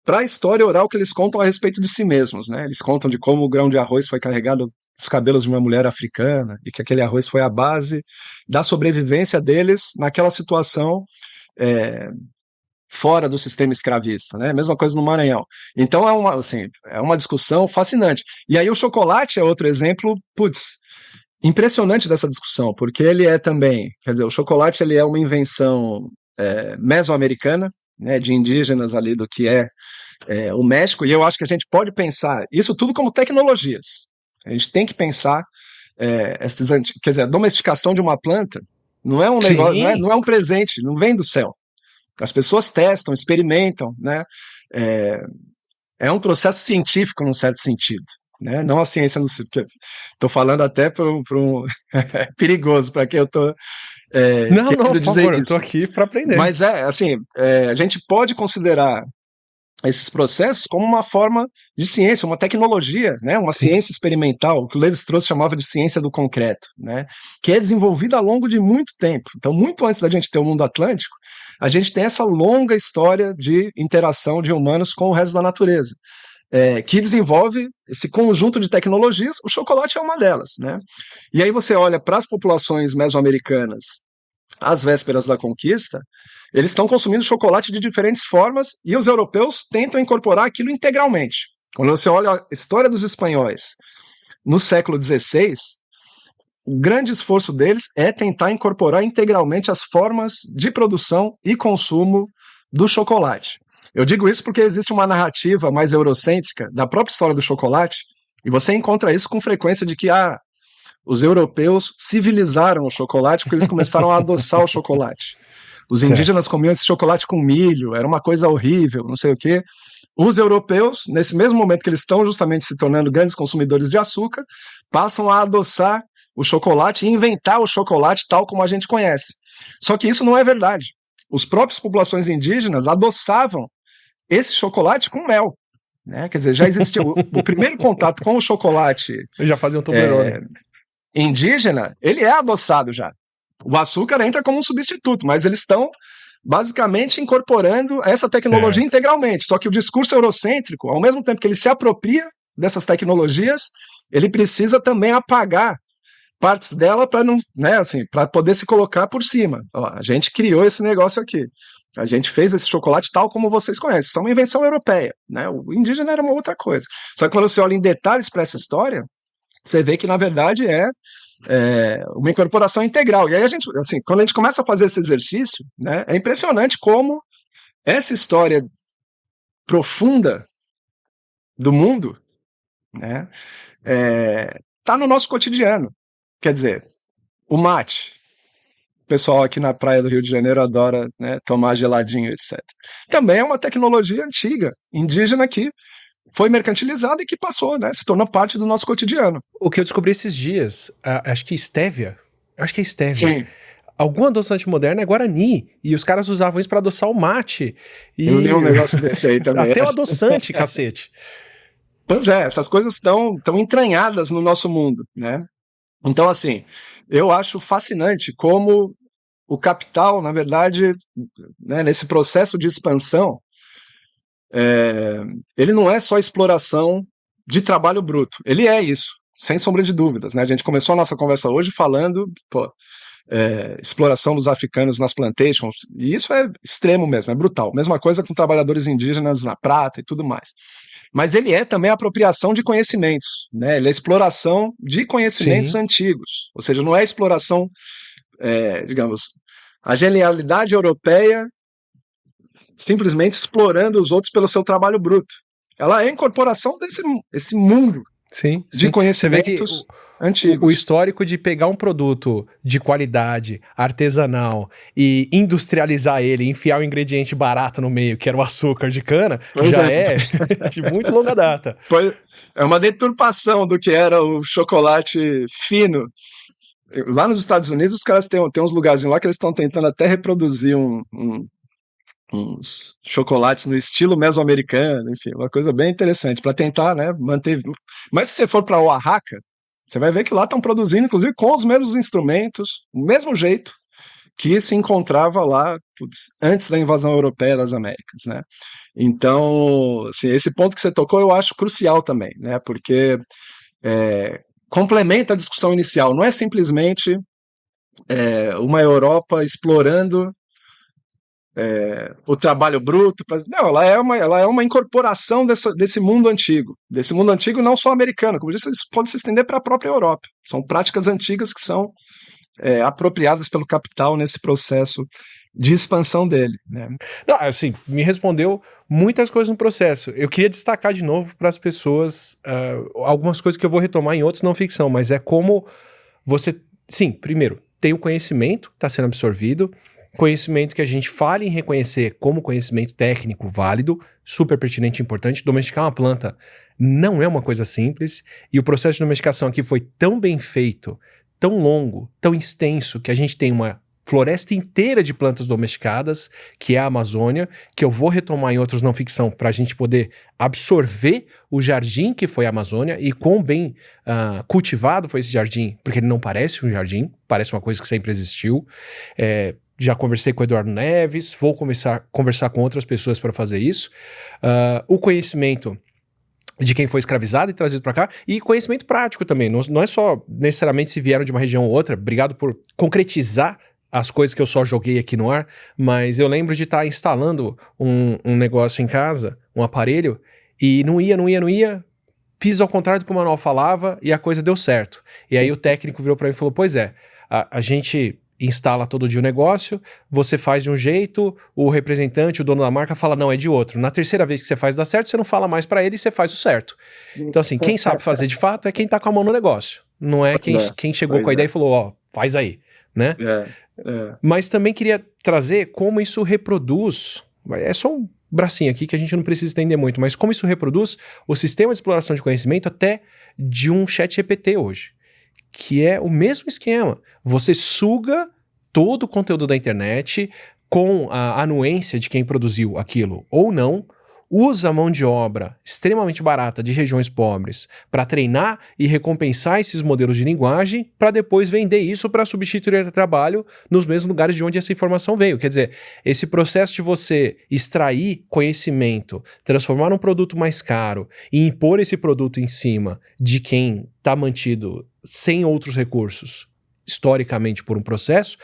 para a história oral que eles contam a respeito de si mesmos, né? Eles contam de como o grão de arroz foi carregado dos cabelos de uma mulher africana e que aquele arroz foi a base da sobrevivência deles naquela situação fora do sistema escravista, né? Mesma coisa no Maranhão. Então é uma discussão fascinante. E aí o chocolate é outro exemplo, impressionante dessa discussão, porque ele é também, quer dizer, o chocolate ele é uma invenção mesoamericana, né, de indígenas ali do que o México, e eu acho que a gente pode pensar isso tudo como tecnologias. A gente tem que pensar quer dizer, a domesticação de uma planta não é um negócio, não é um presente, não vem do céu. As pessoas testam, experimentam, né? É um processo científico, num certo sentido, né? Não a ciência no estou falando até para um perigoso para quem eu estou não, querendo por dizer favor, eu isso. tô aqui para aprender. Mas assim, a gente pode considerar esses processos como uma forma de ciência, uma tecnologia, né? Uma ciência experimental, que o Levi-Strauss chamava de ciência do concreto, né? Que é desenvolvida ao longo de muito tempo. Então, muito antes da gente ter o mundo atlântico, a gente tem essa longa história de interação de humanos com o resto da natureza, que desenvolve esse conjunto de tecnologias. O chocolate é uma delas, né? E aí você olha para as populações mesoamericanas às vésperas da conquista, eles estão consumindo chocolate de diferentes formas e os europeus tentam incorporar aquilo integralmente. Quando você olha a história dos espanhóis no século XVI, o grande esforço deles é tentar incorporar integralmente as formas de produção e consumo do chocolate. Eu digo isso porque existe uma narrativa mais eurocêntrica da própria história do chocolate, e você encontra isso com frequência de que os europeus civilizaram o chocolate porque eles começaram a adoçar o chocolate. Os indígenas comiam esse chocolate com milho, era uma coisa horrível, não sei o quê. Os europeus, nesse mesmo momento que eles estão justamente se tornando grandes consumidores de açúcar, passam a adoçar o chocolate e inventar o chocolate tal como a gente conhece. Só que isso não é verdade. Os próprios populações indígenas adoçavam esse chocolate com mel, né? Quer dizer, já existia o primeiro contato com o chocolate. Eu já fazia um Toblerone. Indígena, ele é adoçado já. O açúcar entra como um substituto, mas eles estão basicamente incorporando essa tecnologia integralmente. Só que o discurso eurocêntrico, ao mesmo tempo que ele se apropria dessas tecnologias, ele precisa também apagar partes dela para não, né, assim, para poder se colocar por cima. Ó, a gente criou esse negócio aqui. A gente fez esse chocolate tal como vocês conhecem. Isso é uma invenção europeia, né? O indígena era uma outra coisa. Só que quando você olha em detalhes para essa história, você vê que na verdade é uma incorporação integral. E aí a gente, assim, quando a gente começa a fazer esse exercício, né, é impressionante como essa história profunda do mundo, né, tá no nosso cotidiano. Quer dizer, o mate, o pessoal aqui na praia do Rio de Janeiro adora, né, tomar geladinho, etc. Também é uma tecnologia antiga, indígena, que foi mercantilizada e que passou, né, se tornou parte do nosso cotidiano. O que eu descobri esses dias, acho que estévia, acho que é estévia. Sim. Algum adoçante moderno é Guarani, e os caras usavam isso pra adoçar o mate. Eu li E um negócio desse aí também. até o adoçante, cacete. Pois é, essas coisas estão entranhadas no nosso mundo, né? Então, assim, eu acho fascinante como o capital, na verdade, né, nesse processo de expansão, ele não é só exploração de trabalho bruto. Ele é isso, sem sombra de dúvidas, né? A gente começou a nossa conversa hoje falando, exploração dos africanos nas plantations, e isso é extremo mesmo, é brutal. Mesma coisa com trabalhadores indígenas na prata e tudo mais. Mas ele é também a apropriação de conhecimentos, né? Ele é exploração de conhecimentos Sim. antigos, ou seja, não é exploração, digamos, a genialidade europeia simplesmente explorando os outros pelo seu trabalho bruto. Ela é a incorporação desse mundo Sim, de sim. Você vê que conhecimentos o antigos. histórico de pegar um produto de qualidade, artesanal, e industrializar ele, enfiar o ingrediente barato no meio, que era o açúcar de cana, Pois já é. é de muito longa data. É uma deturpação do que era o chocolate fino. Lá nos Estados Unidos, os caras têm uns lugarzinhos lá que eles estão tentando até reproduzir uns chocolates no estilo mesoamericano, enfim, uma coisa bem interessante para tentar, né, manter. Mas se você for para Oaxaca, você vai ver que lá estão produzindo, inclusive, com os mesmos instrumentos, o mesmo jeito que se encontrava lá, antes da invasão europeia das Américas, né? Então, assim, esse ponto que você tocou eu acho crucial também, né? Porque complementa a discussão inicial, não é simplesmente uma Europa explorando o trabalho bruto. Não, ela é uma incorporação desse mundo antigo. Desse mundo antigo não só americano, como eu disse, isso pode se estender para a própria Europa. São práticas antigas que são apropriadas pelo capital nesse processo de expansão dele, né? Não, assim, me respondeu muitas coisas no processo. Eu queria destacar de novo para as pessoas algumas coisas que eu vou retomar em outros não ficção, mas é como você, sim, primeiro, tem o conhecimento que está sendo absorvido, conhecimento que a gente fala em reconhecer como conhecimento técnico válido, super pertinente e importante. Domesticar uma planta não é uma coisa simples, e o processo de domesticação aqui foi tão bem feito, tão longo, tão extenso, que a gente tem uma floresta inteira de plantas domesticadas, que é a Amazônia, que eu vou retomar em outros não ficção para a gente poder absorver o jardim que foi a Amazônia e quão bem cultivado foi esse jardim, porque ele não parece um jardim, parece uma coisa que sempre existiu. Já conversei com o Eduardo Neves, vou conversar com outras pessoas para fazer isso. O conhecimento de quem foi escravizado e trazido para cá, e conhecimento prático também, não é só necessariamente se vieram de uma região ou outra. Obrigado por concretizar as coisas que eu só joguei aqui no ar, mas eu lembro de estar instalando um negócio em casa, um aparelho, e não ia, fiz ao contrário do que o manual falava, e a coisa deu certo. E aí o técnico virou para mim e falou, pois é, a gente instala todo dia o negócio, você faz de um jeito, o representante, o dono da marca fala, não, é de outro. Na terceira vez que você faz dar certo, você não fala mais para ele e você faz o certo. Então assim, quem sabe fazer de fato é quem tá com a mão no negócio, não é quem chegou com a ideia e falou, ó, faz aí, né? Mas também queria trazer como isso reproduz, é só um bracinho aqui que a gente não precisa entender muito, mas como isso reproduz o sistema de exploração de conhecimento até de um chat GPT hoje, que é o mesmo esquema. Você suga todo o conteúdo da internet com a anuência de quem produziu aquilo ou não, usa a mão de obra extremamente barata de regiões pobres para treinar e recompensar esses modelos de linguagem para depois vender isso para substituir o trabalho nos mesmos lugares de onde essa informação veio. Quer dizer, esse processo de você extrair conhecimento, transformar num produto mais caro e impor esse produto em cima de quem está mantido sem outros recursos, historicamente por um processo,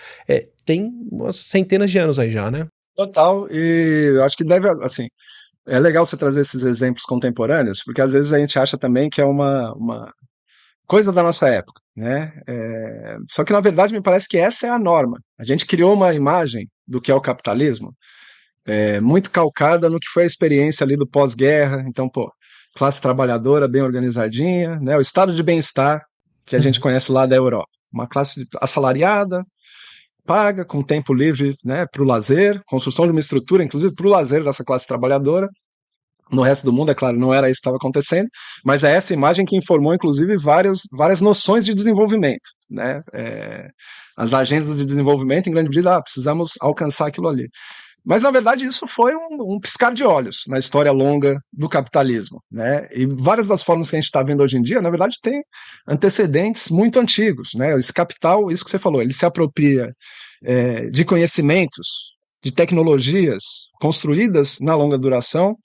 tem umas centenas de anos aí já, né? Total, e eu acho que deve, assim, é legal você trazer esses exemplos contemporâneos, porque às vezes a gente acha também que é uma coisa da nossa época, né? Só que na verdade me parece que essa é a norma. A gente criou uma imagem do que é o capitalismo, muito calcada no que foi a experiência ali do pós-guerra. Então, classe trabalhadora bem organizadinha, né? O estado de bem-estar que a gente conhece lá da Europa. Uma classe assalariada, paga, com tempo livre, né, para o lazer, construção de uma estrutura, inclusive para o lazer dessa classe trabalhadora. No resto do mundo, é claro, não era isso que estava acontecendo, mas é essa imagem que informou, inclusive, várias noções de desenvolvimento, né? As agendas de desenvolvimento, em grande medida, precisamos alcançar aquilo ali. Mas, na verdade, isso foi um piscar de olhos na história longa do capitalismo, né? E várias das formas que a gente está vendo hoje em dia, na verdade, tem antecedentes muito antigos, né? Esse capital, isso que você falou, ele se apropria de conhecimentos, de tecnologias construídas na longa duração,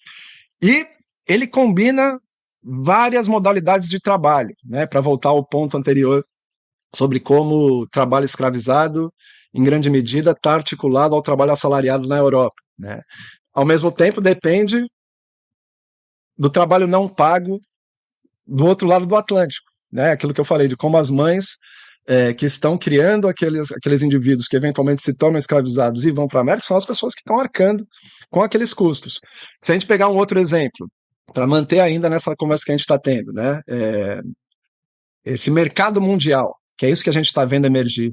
e ele combina várias modalidades de trabalho, né? Para voltar ao ponto anterior sobre como o trabalho escravizado, em grande medida, está articulado ao trabalho assalariado na Europa, né? Ao mesmo tempo, depende do trabalho não pago do outro lado do Atlântico, né? Aquilo que eu falei, de como as mães que estão criando aqueles indivíduos que eventualmente se tornam escravizados e vão para a América, são as pessoas que estão arcando com aqueles custos. Se a gente pegar um outro exemplo, para manter ainda nessa conversa que a gente está tendo, né? Esse mercado mundial, que é isso que a gente está vendo emergir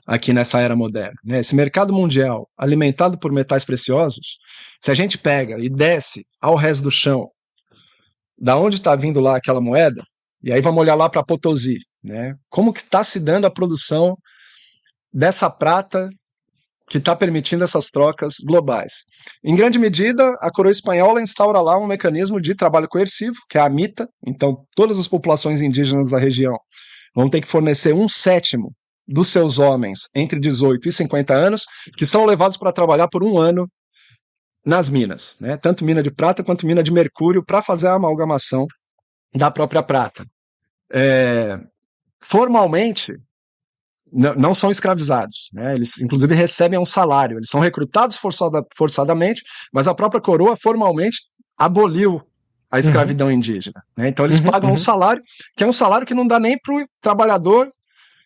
aqui nessa era moderna, né? Esse mercado mundial alimentado por metais preciosos, se a gente pega e desce ao resto do chão, da onde está vindo lá aquela moeda, e aí vamos olhar lá para Potosí, né? Como que está se dando a produção dessa prata que está permitindo essas trocas globais? Em grande medida, a coroa espanhola instaura lá um mecanismo de trabalho coercivo, que é a mita. Então, todas as populações indígenas da região vão ter que fornecer 1/7 dos seus homens entre 18 e 50 anos, que são levados para trabalhar por 1 ano nas minas, né? Tanto mina de prata quanto mina de mercúrio, para fazer a amalgamação da própria prata. Formalmente, não são escravizados, né? Eles, inclusive, recebem um salário. Eles são recrutados forçadamente, mas a própria coroa formalmente aboliu a escravidão indígena, né? Então, eles pagam um salário, que é um salário que não dá nem para o trabalhador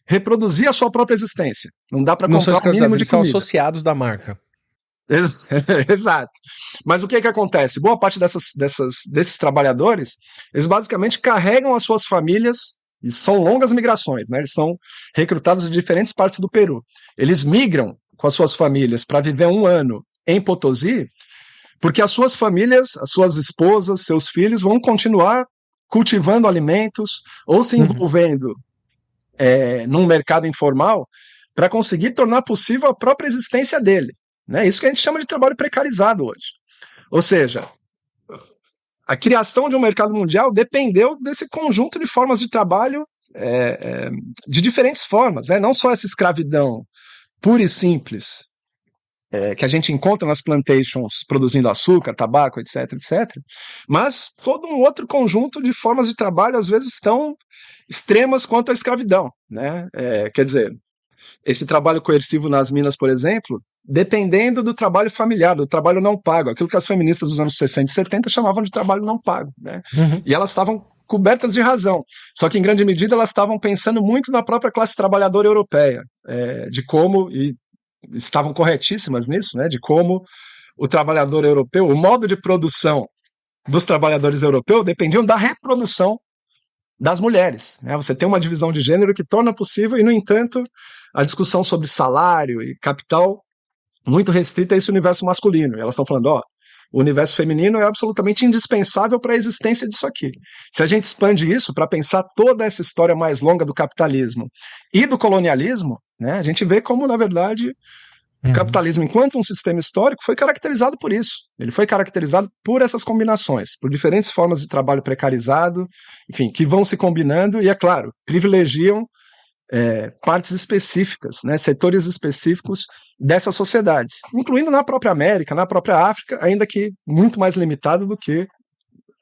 reproduzir a sua própria existência. Não dá para comprar o mínimo de eles são comida. associados da marca. Exato. Mas o que acontece? Boa parte desses trabalhadores, eles basicamente carregam as suas famílias, e são longas migrações, né? Eles são recrutados de diferentes partes do Peru. Eles migram com as suas famílias para viver 1 ano em Potosí, porque as suas famílias, as suas esposas, seus filhos vão continuar cultivando alimentos ou se envolvendo num mercado informal para conseguir tornar possível a própria existência dele, né? Isso que a gente chama de trabalho precarizado hoje. Ou seja, a criação de um mercado mundial dependeu desse conjunto de formas de trabalho de diferentes formas, né? Não só essa escravidão pura e simples que a gente encontra nas plantations produzindo açúcar, tabaco, etc, etc, mas todo um outro conjunto de formas de trabalho, às vezes tão extremas quanto a escravidão, né? Quer dizer, esse trabalho coercivo nas minas, por exemplo, dependendo do trabalho familiar, do trabalho não pago, aquilo que as feministas dos anos 60 e 70 chamavam de trabalho não pago, né? E elas estavam cobertas de razão, só que em grande medida elas estavam pensando muito na própria classe trabalhadora europeia, de como, e estavam corretíssimas nisso, né, de como o trabalhador europeu, o modo de produção dos trabalhadores europeus dependiam da reprodução das mulheres, né? Você tem uma divisão de gênero que torna possível, e no entanto a discussão sobre salário e capital muito restrita a esse universo masculino. E elas estão falando, o universo feminino é absolutamente indispensável para a existência disso aqui. Se a gente expande isso para pensar toda essa história mais longa do capitalismo e do colonialismo, né, a gente vê como, na verdade, o capitalismo, enquanto um sistema histórico, foi caracterizado por isso. Ele foi caracterizado por essas combinações, por diferentes formas de trabalho precarizado, enfim, que vão se combinando e, é claro, privilegiam partes específicas, né, setores específicos dessas sociedades, incluindo na própria América, na própria África, ainda que muito mais limitado do que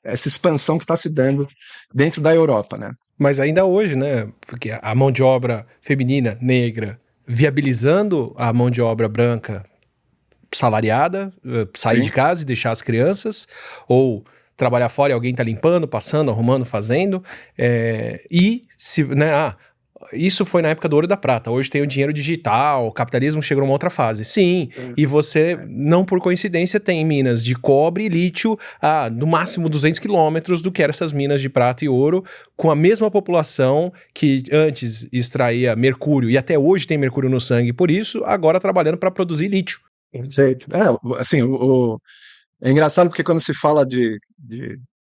essa expansão que está se dando dentro da Europa, né? Mas ainda hoje, né, porque a mão de obra feminina, negra, viabilizando a mão de obra branca salariada, sair de casa e deixar as crianças, ou trabalhar fora e alguém tá limpando, passando, arrumando, fazendo, e se, né, isso foi na época do ouro e da prata. Hoje tem o dinheiro digital, o capitalismo chegou numa outra fase. Sim, e você, não por coincidência, tem minas de cobre e lítio a no máximo 200 quilômetros do que eram essas minas de prata e ouro, com a mesma população que antes extraía mercúrio e até hoje tem mercúrio no sangue, por isso, agora trabalhando para produzir lítio. Perfeito. Assim, é engraçado porque quando se fala de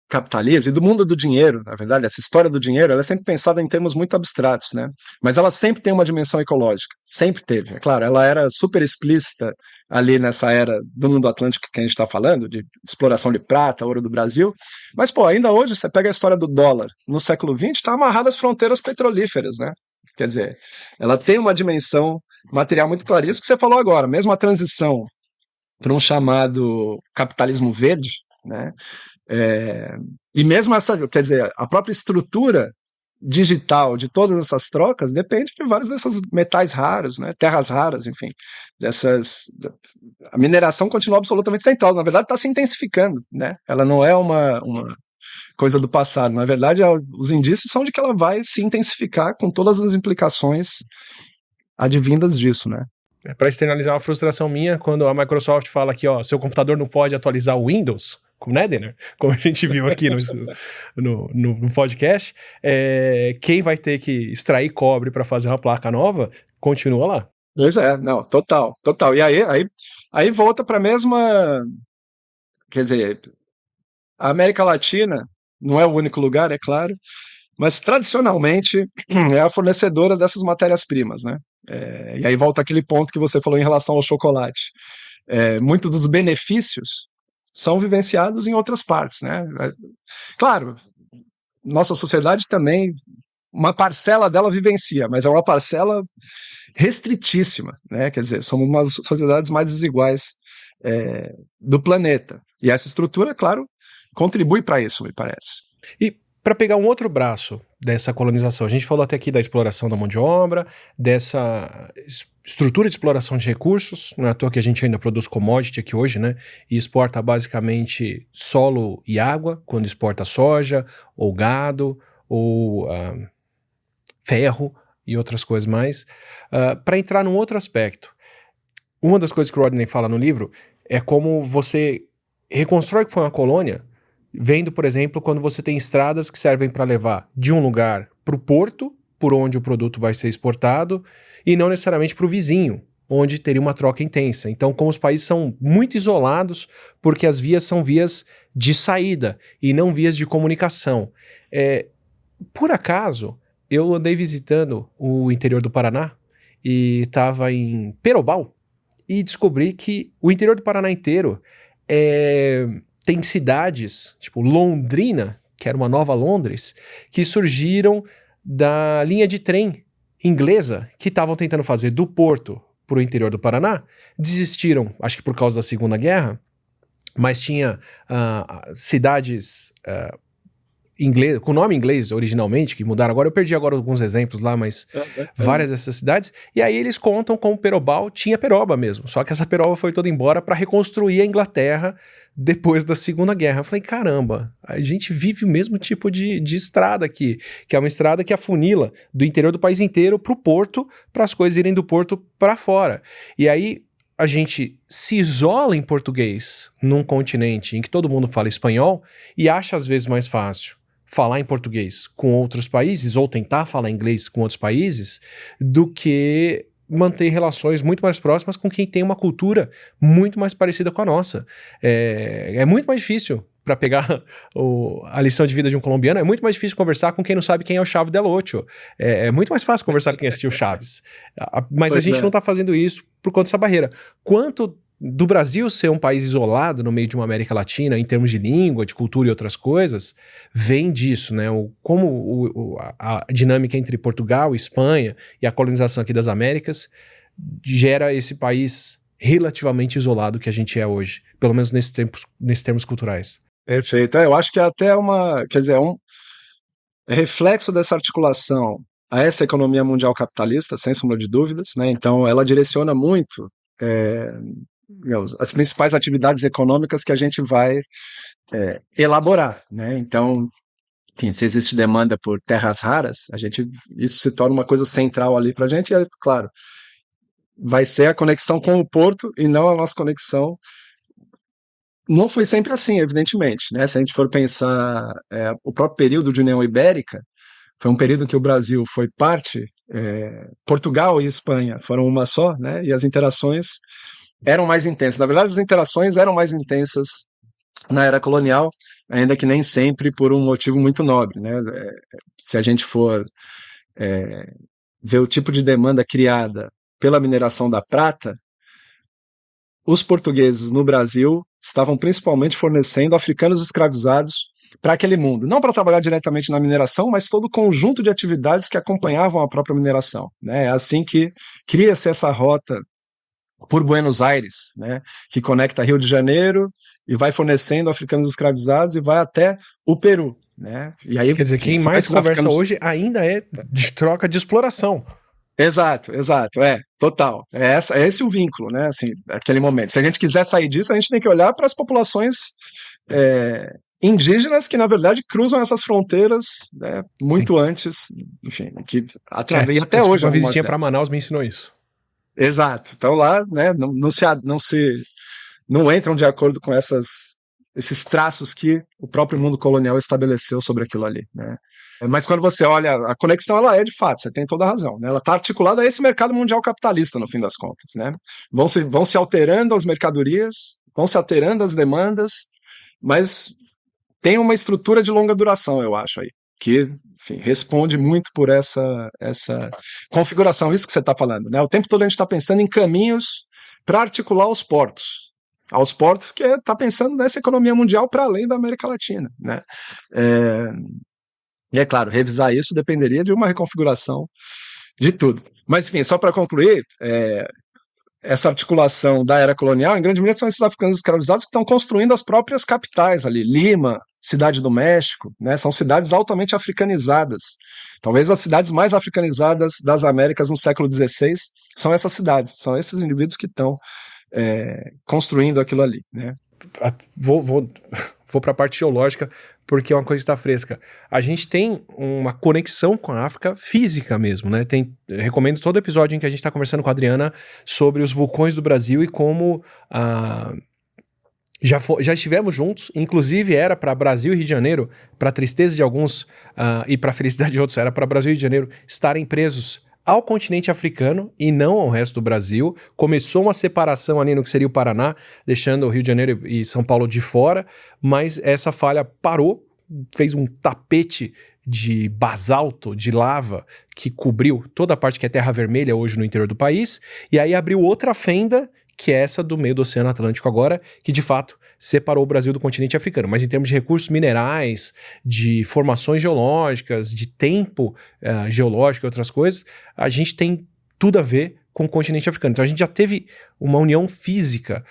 capitalismo e do mundo do dinheiro, na verdade, essa história do dinheiro, ela é sempre pensada em termos muito abstratos, né? Mas ela sempre tem uma dimensão ecológica, sempre teve. É claro, ela era super explícita ali nessa era do mundo atlântico que a gente está falando, de exploração de prata, ouro do Brasil. Mas, pô, ainda hoje você pega a história do dólar. No século XX está amarrada às fronteiras petrolíferas, né? Quer dizer, ela tem uma dimensão material muito clara. Isso que você falou agora, mesmo a transição para um chamado capitalismo verde, né? E mesmo essa, quer dizer, a própria estrutura digital de todas essas trocas depende de vários desses metais raros, né? Terras raras, enfim, a mineração continua absolutamente central. Na verdade, está se intensificando, né? Ela não é uma coisa do passado. Na verdade, os indícios são de que ela vai se intensificar com todas as implicações advindas disso, né? Para externalizar uma frustração minha, quando a Microsoft fala que, ó, seu computador não pode atualizar o Windows, né, Denner? Como a gente viu aqui no podcast, quem vai ter que extrair cobre para fazer uma placa nova, continua lá. Pois é, não, total. E aí volta para a mesma, quer dizer, a América Latina não é o único lugar, é claro, mas tradicionalmente é a fornecedora dessas matérias-primas, né? E aí volta aquele ponto que você falou em relação ao chocolate. Muitos dos benefícios são vivenciados em outras partes, né? Claro, nossa sociedade também, uma parcela dela vivencia, mas é uma parcela restritíssima, né? Quer dizer, somos uma das sociedades mais desiguais do planeta. E essa estrutura, claro, contribui para isso, me parece. E para pegar um outro braço dessa colonização, a gente falou até aqui da exploração da mão de obra, dessa estrutura de exploração de recursos, não é à toa que a gente ainda produz commodity aqui hoje, né? E exporta basicamente solo e água, quando exporta soja, ou gado, ou ferro e outras coisas mais. Para entrar num outro aspecto, uma das coisas que o Rodney fala no livro é como você reconstrói o que foi uma colônia, vendo, por exemplo, quando você tem estradas que servem para levar de um lugar para o porto, por onde o produto vai ser exportado, e não necessariamente para o vizinho, onde teria uma troca intensa. Então, como os países são muito isolados, porque as vias são vias de saída e não vias de comunicação. Por acaso, eu andei visitando o interior do Paraná e estava em Perobal e descobri que o interior do Paraná inteiro tem cidades, tipo Londrina, que era uma nova Londres, que surgiram da linha de trem inglesa que estavam tentando fazer do Porto para o interior do Paraná, desistiram, acho que por causa da Segunda Guerra, mas tinha cidades inglês, com nome inglês originalmente, que mudaram agora, eu perdi agora alguns exemplos lá, mas várias dessas cidades, e aí eles contam como Perobal tinha peroba mesmo, só que essa peroba foi toda embora para reconstruir a Inglaterra depois da Segunda Guerra. Eu falei, caramba, a gente vive o mesmo tipo de estrada aqui, que é uma estrada que afunila do interior do país inteiro pro porto, para as coisas irem do porto para fora. E aí a gente se isola em português num continente em que todo mundo fala espanhol e acha às vezes mais fácil falar em português com outros países ou tentar falar inglês com outros países do que manter relações muito mais próximas com quem tem uma cultura muito mais parecida com a nossa. É muito mais difícil, para pegar a lição de vida de um colombiano, é muito mais difícil conversar com quem não sabe quem é o Chavo del Ocho. É muito mais fácil conversar com quem assistiu Chaves. Mas a gente não está fazendo isso por conta dessa barreira. Quanto do Brasil ser um país isolado no meio de uma América Latina, em termos de língua, de cultura e outras coisas, vem disso, né? Como a dinâmica entre Portugal, Espanha e a colonização aqui das Américas gera esse país relativamente isolado que a gente é hoje, pelo menos nesses termos culturais. Perfeito. Eu acho que é até um reflexo dessa articulação a essa economia mundial capitalista, sem sombra de dúvidas, né? Então, ela direciona muito as principais atividades econômicas que a gente vai elaborar, né? Então, enfim, se existe demanda por terras raras, isso se torna uma coisa central ali para a gente, e é claro, vai ser a conexão com o porto e não a nossa conexão. Não foi sempre assim, evidentemente, né? Se a gente for pensar o próprio período de União Ibérica, foi um período em que o Brasil foi parte, Portugal e Espanha foram uma só, né? E as interações eram mais intensas. Na verdade, as interações eram mais intensas na era colonial, ainda que nem sempre por um motivo muito nobre, né? Se a gente for ver o tipo de demanda criada pela mineração da prata, os portugueses no Brasil estavam principalmente fornecendo africanos escravizados para aquele mundo, não para trabalhar diretamente na mineração, mas todo o conjunto de atividades que acompanhavam a própria mineração, né? É assim que cria-se essa rota por Buenos Aires, né, que conecta Rio de Janeiro e vai fornecendo africanos escravizados e vai até o Peru, né? E aí, Quer dizer, enfim, quem sai mais esses conversa africanos... hoje ainda é de troca de exploração. Exato, total. É esse o vínculo, né? Assim, aquele momento. Se a gente quiser sair disso, a gente tem que olhar para as populações indígenas que, na verdade, cruzam essas fronteiras, né, muito antes, enfim, que e até hoje uma algumas visitinha para delas. Manaus me ensinou isso. Exato. Então lá, né, não entram de acordo com esses traços que o próprio mundo colonial estabeleceu sobre aquilo ali, né? Mas quando você olha, a conexão ela é de fato, você tem toda a razão, né? Ela está articulada a esse mercado mundial capitalista, no fim das contas, né? Vão se alterando as mercadorias, vão se alterando as demandas, mas tem uma estrutura de longa duração, eu acho aí, que, enfim, responde muito por essa configuração, isso que você está falando, né? O tempo todo a gente está pensando em caminhos para articular os portos, aos portos que está pensando nessa economia mundial para além da América Latina, né? E é claro, revisar isso dependeria de uma reconfiguração de tudo. Mas, enfim, só para concluir, essa articulação da era colonial, em grande medida, são esses africanos escravizados que estão construindo as próprias capitais ali. Lima, Cidade do México, né, são cidades altamente africanizadas. Talvez as cidades mais africanizadas das Américas no século XVI são essas cidades, são esses indivíduos que estão construindo aquilo ali, né? Vou para a parte geológica, porque é uma coisa que está fresca. A gente tem uma conexão com a África física mesmo, né? Recomendo todo episódio em que a gente está conversando com a Adriana sobre os vulcões do Brasil e como já estivemos juntos, inclusive era para Brasil e Rio de Janeiro, para tristeza de alguns e para felicidade de outros, era para Brasil e Rio de Janeiro estarem presos ao continente africano e não ao resto do Brasil. Começou uma separação ali no que seria o Paraná, deixando o Rio de Janeiro e São Paulo de fora, mas essa falha parou, fez um tapete de basalto, de lava, que cobriu toda a parte que é terra vermelha hoje no interior do país, e aí abriu outra fenda, que é essa do meio do Oceano Atlântico agora, que de fato separou o Brasil do continente africano. Mas em termos de recursos minerais, de formações geológicas, de tempo geológico e outras coisas, a gente tem tudo a ver com o continente africano. Então a gente já teve uma união física.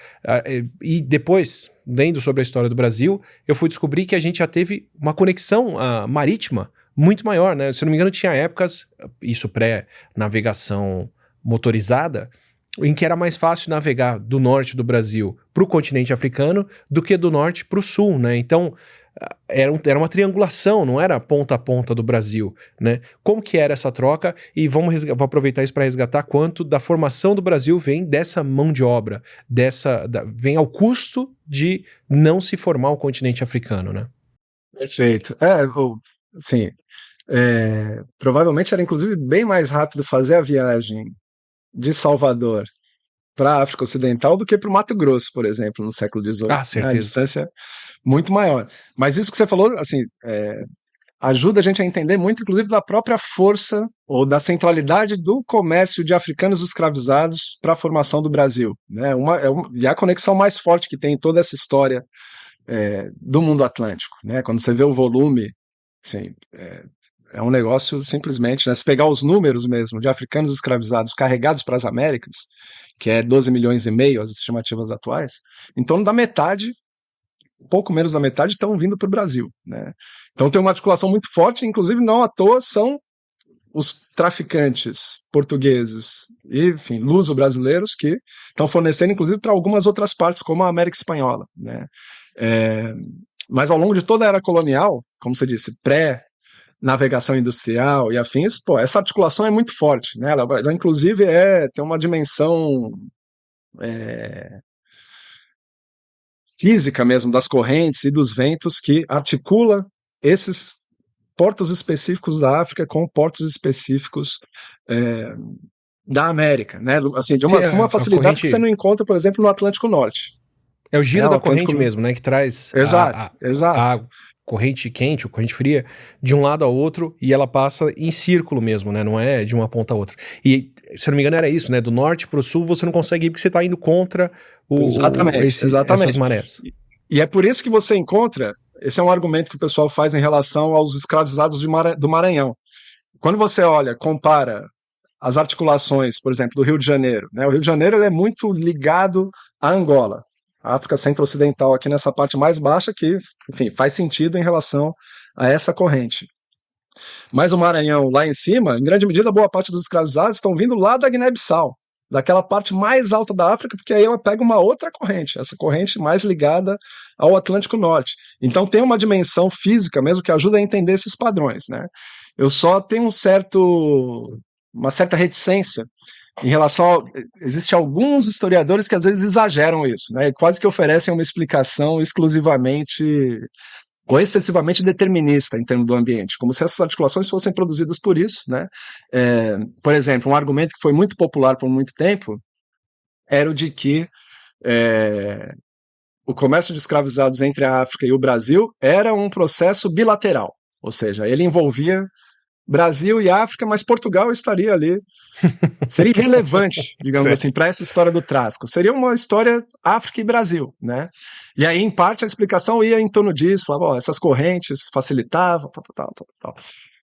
E depois, lendo sobre a história do Brasil, eu fui descobrir que a gente já teve uma conexão marítima muito maior, né? Se não me engano, tinha épocas, isso pré-navegação motorizada, em que era mais fácil navegar do norte do Brasil para o continente africano do que do norte para o sul, né? Então, era uma triangulação, não era ponta a ponta do Brasil, né? Como que era essa troca? E vou aproveitar isso para resgatar quanto da formação do Brasil vem dessa mão de obra, vem ao custo de não se formar o continente africano, né? Perfeito. Sim, provavelmente era inclusive bem mais rápido fazer a viagem de Salvador para a África Ocidental do que para o Mato Grosso, por exemplo, no século XVIII. Certeza. A distância muito maior. Mas isso que você falou, assim, ajuda a gente a entender muito, inclusive, da própria força ou da centralidade do comércio de africanos escravizados para a formação do Brasil, né? E a conexão mais forte que tem em toda essa história do mundo atlântico, né? Quando você vê o volume, assim, é um negócio simplesmente, né? Se pegar os números mesmo de africanos escravizados carregados para as Américas, que é 12,5 milhões as estimativas atuais, em torno da metade, pouco menos da metade, estão vindo para o Brasil, né? Então tem uma articulação muito forte, inclusive não à toa são os traficantes portugueses e, enfim, luso-brasileiros que estão fornecendo, inclusive, para algumas outras partes, como a América Espanhola, né? Mas ao longo de toda a era colonial, como você disse, navegação industrial e afins, pô, essa articulação é muito forte, né? Ela inclusive tem uma dimensão física mesmo das correntes e dos ventos que articula esses portos específicos da África com portos específicos da América, né? Assim, com uma facilidade que você não encontra, por exemplo, no Atlântico Norte. É o giro da corrente mesmo, né? Que traz exato. A corrente quente ou corrente fria de um lado ao outro e ela passa em círculo mesmo, né? Não é de uma ponta a outra. E, se eu não me engano, era isso, né? Do norte para o sul você não consegue ir porque você está indo contra exatamente. essas marés. E é por isso que você encontra, esse é um argumento que o pessoal faz em relação aos escravizados do Maranhão. Quando você compara as articulações, por exemplo, do Rio de Janeiro, né? O Rio de Janeiro ele é muito ligado à Angola, a África Centro-Ocidental, aqui nessa parte mais baixa, que, enfim, faz sentido em relação a essa corrente. Mas o Maranhão, lá em cima, em grande medida, boa parte dos escravizados estão vindo lá da Guiné-Bissau, daquela parte mais alta da África, porque aí ela pega uma outra corrente, essa corrente mais ligada ao Atlântico Norte. Então tem uma dimensão física mesmo que ajuda a entender esses padrões, né? Eu só tenho uma certa reticência em relação existem alguns historiadores que às vezes exageram isso, né? E quase que oferecem uma explicação exclusivamente ou excessivamente determinista em termos do ambiente, como se essas articulações fossem produzidas por isso, né? Por exemplo, um argumento que foi muito popular por muito tempo era o de que o comércio de escravizados entre a África e o Brasil era um processo bilateral, ou seja, ele envolvia Brasil e África, mas Portugal estaria ali. Seria irrelevante, digamos assim, para essa história do tráfico. Seria uma história África e Brasil, né? E aí, em parte, a explicação ia em torno disso, falava, essas correntes facilitavam, tal.